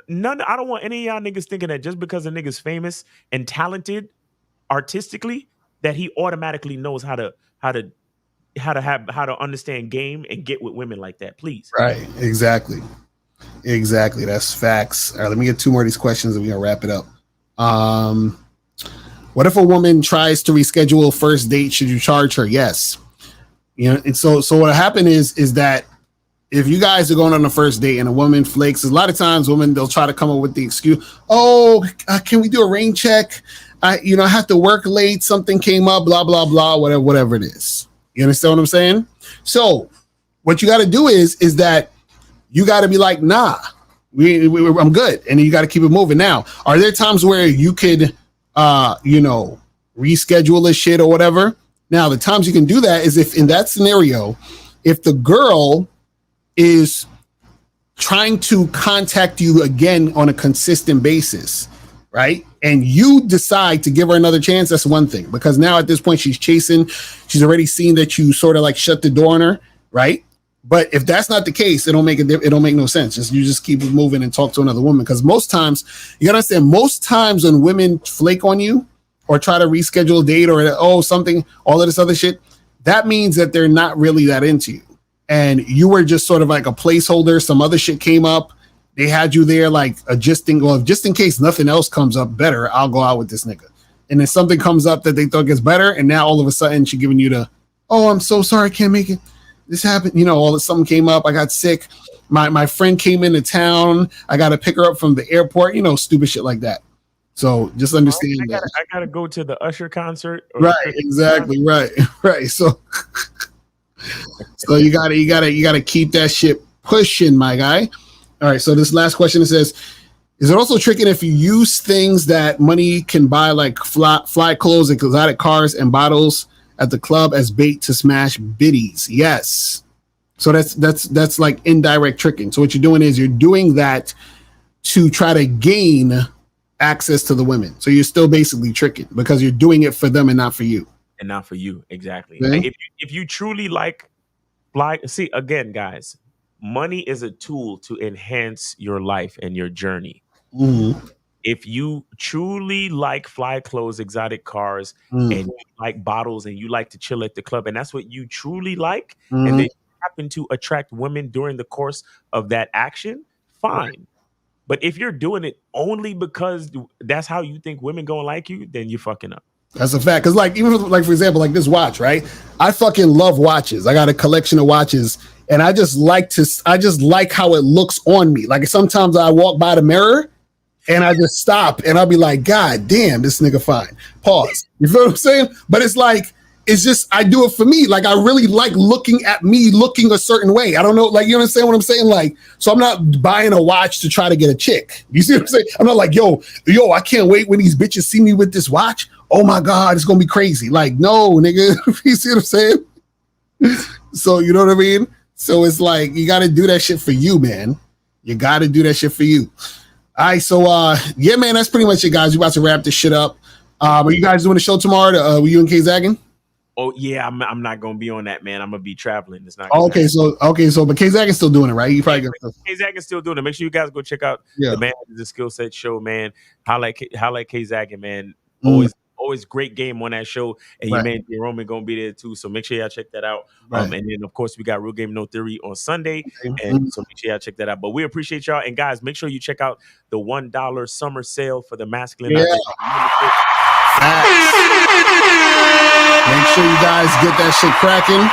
want any of y'all niggas thinking that just because a nigga's famous and talented artistically that he automatically knows how to understand game and get with women like that, please. Right. Exactly. That's facts. All right, let me get two more of these questions and we're gonna wrap it up. What if a woman tries to reschedule a first date? Should you charge her? Yes. You know, and so what happened is that if you guys are going on a first date and a woman flakes, a lot of times women, they'll try to come up with the excuse, can we do a rain check? I have to work late, something came up, blah blah blah, whatever it is. You understand what I'm saying? So what you got to do is that you got to be like, nah, I'm good. And you got to keep it moving. Now, are there times where you could, reschedule this shit or whatever? Now, the times you can do that is if in that scenario, if the girl is trying to contact you again on a consistent basis, right? And you decide to give her another chance, that's one thing. Because now at this point she's chasing, she's already seen that you sort of like shut the door on her, right? But if that's not the case, it don't make no sense. You just keep it moving and talk to another woman. Because most times, you gotta understand, most times when women flake on you or try to reschedule a date or something, all of this other shit, that means that they're not really that into you. And you were just sort of like a placeholder. Some other shit came up. They had you there like just in case nothing else comes up better, I'll go out with this nigga. And then something comes up that they thought gets better, and now all of a sudden she's giving you the, I'm so sorry, I can't make it. This happened, something came up, I got sick. My friend came into town, I got to pick her up from the airport, stupid shit like that. So just understand that. I gotta go to the Usher concert. Right, exactly, right. So you gotta keep that shit pushing, my guy. All right, so this last question, it says, is it also tricking if you use things that money can buy, like fly clothes, exotic cars, and bottles at the club as bait to smash biddies? Yes. So that's like indirect tricking. So what you're doing is you're doing that to try to gain access to the women. So you're still basically tricking because you're doing it for them and not for you. And not for you, exactly. Yeah. If you truly like fly, see, again, guys, money is a tool to enhance your life and your journey. Mm-hmm. If you truly like fly clothes, exotic cars, and you like bottles, and you like to chill at the club, and that's what you truly like, and then you happen to attract women during the course of that action, fine. But if you're doing it only because that's how you think women gonna like you, then you're fucking up. That's a fact. Because for example, like this watch, right? I fucking love watches. I got a collection of watches, and I just like how it looks on me. Like sometimes I walk by the mirror and I just stop and I'll be like, God damn, this nigga fine. Pause. You feel what I'm saying? But it's like, it's just, I do it for me. Like, I really like looking at me looking a certain way. I don't know, like, you understand what I'm saying? Like, so I'm not buying a watch to try to get a chick. You see what I'm saying? I'm not like, yo, I can't wait when these bitches see me with this watch. Oh my God, it's going to be crazy. Like, no, nigga. You see what I'm saying? So, you know what I mean? So it's like, you got to do that shit for you, man. You got to do that shit for you. All right. So, yeah, man, that's pretty much it, guys. We're about to wrap this shit up. Are you guys doing a show tomorrow? Were you and K Zagging? Oh yeah, I'm not gonna be on that, man. I'm gonna be traveling. It's not. Oh, okay, so but K Zagging's still doing it, right? You probably K Zagging's still doing it. Make sure you guys go check out the Man the Skill Set show, man. Highlight K Zagging, man. Always great game on that show, and your man Roman gonna be there too. So make sure y'all check that out. And then of course we got Real Game No Theory on Sunday, and so make sure y'all check that out. But we appreciate y'all, and guys, make sure you check out the $1 summer sale for the masculine. Make sure you guys get that shit cracking.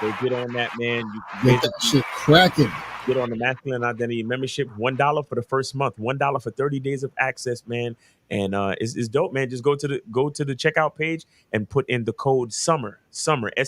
So get on that, man. You get that shit cracking. Get on the Masculine Identity membership. $1 for the first month. $1 for 30 days of access, man. And it's dope, man. Just go to the checkout page and put in the code SUMMER SUMMER, and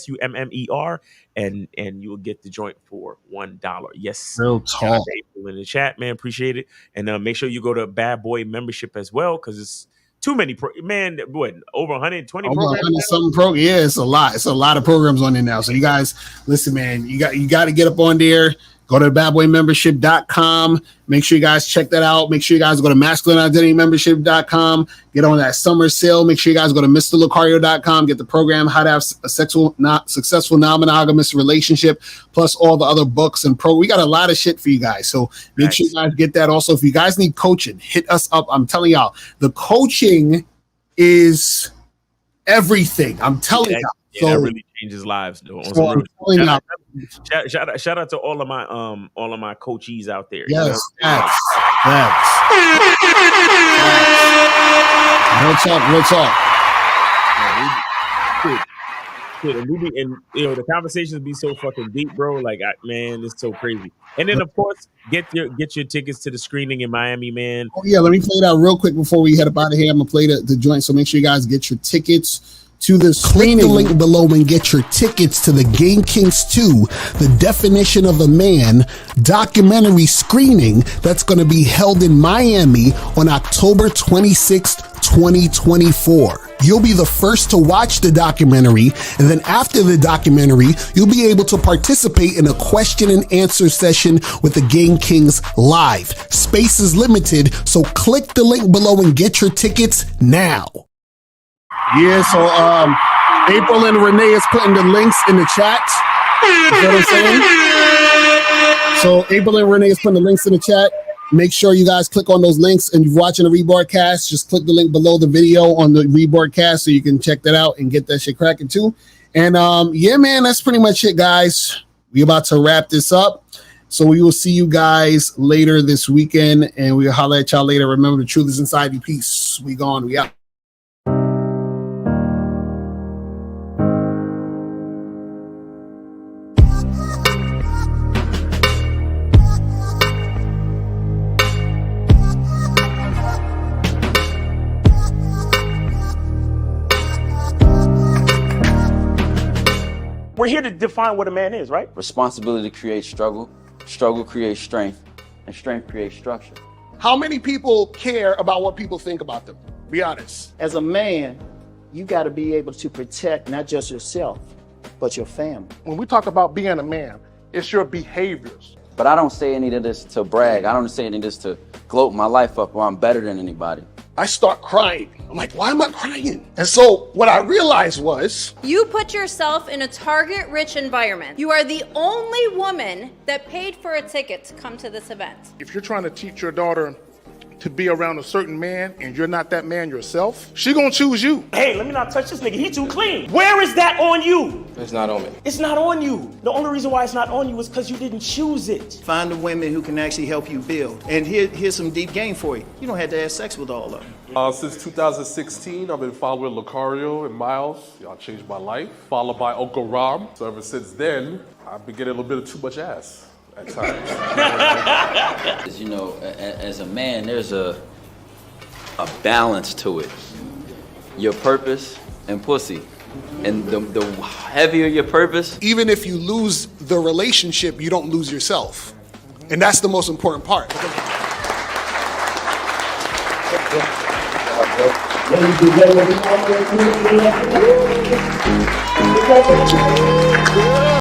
you will get the joint for $1. Yes, real talk. In the chat, man. Appreciate it. And make sure you go to Bad Boy membership as well, because it's too many over 120 programs. Yeah, it's a lot. It's a lot of programs on there now. So you guys, listen, man, you got to get up on there. Go to badboymembership.com. Make sure you guys check that out. Make sure you guys go to masculineidentitymembership.com. Get on that summer sale. Make sure you guys go to MrLocario.com. Get the program, How to Have a Successful Non-Monogamous Relationship, plus all the other books and we got a lot of shit for you guys. So make sure you guys get that. Also, if you guys need coaching, hit us up. I'm telling y'all, the coaching is everything. I'm telling y'all. Yeah, that really changes lives, though. Shout out to all of my coachees out there. Yes, Real talk. And the conversations be so fucking deep, bro. Like, man, it's so crazy. And then, of course, get your tickets to the screening in Miami, man. Oh yeah, let me play it out real quick before we head up out of here. I'm gonna play the joint, so make sure you guys get your tickets to the screening. Click the link below and get your tickets to the Game Kings 2, The Definition of a Man documentary screening that's going to be held in Miami on October 26th, 2024. You'll be the first to watch the documentary, and then after the documentary, you'll be able to participate in a question and answer session with the Game Kings live. Space is limited, so click the link below and get your tickets now. Yeah, so April and Renee is putting the links in the chat. You know what I'm saying? So April and Renee is putting the links in the chat. Make sure you guys click on those links, and if you're watching a rebroadcast, just click the link below the video on the rebroadcast so you can check that out and get that shit cracking too. And yeah, man, that's pretty much it, guys. We about to wrap this up. So we will see you guys later this weekend, and we'll holler at y'all later. Remember, the truth is inside you. Peace. We gone. We out. We're here to define what a man is, right? Responsibility creates struggle, struggle creates strength, and strength creates structure. How many people care about what people think about them? Be honest. As a man, you got to be able to protect not just yourself, but your family. When we talk about being a man, it's your behaviors. But I don't say any of this to brag. I don't say any of this to gloat my life up or I'm better than anybody. I start crying. I'm like, why am I crying? And so what I realized was, you put yourself in a target-rich environment. You are the only woman that paid for a ticket to come to this event. If you're trying to teach your daughter to be around a certain man and you're not that man yourself, she gonna choose you. Hey, let me not touch this nigga, he too clean. Where is that on you? It's not on me. It's not on you. The only reason why it's not on you is because you didn't choose it. Find the women who can actually help you build. And here's some deep game for you. You don't have to have sex with all of them. Since 2016, I've been following Lucario and Miles. Y'all changed my life. Followed by Uncle Ram. So ever since then, I've been getting a little bit of too much ass at times. You know, as a man, there's a balance to it. Your purpose and pussy. And the heavier your purpose. Even if you lose the relationship, you don't lose yourself. And that's the most important part. Ladies and gentlemen,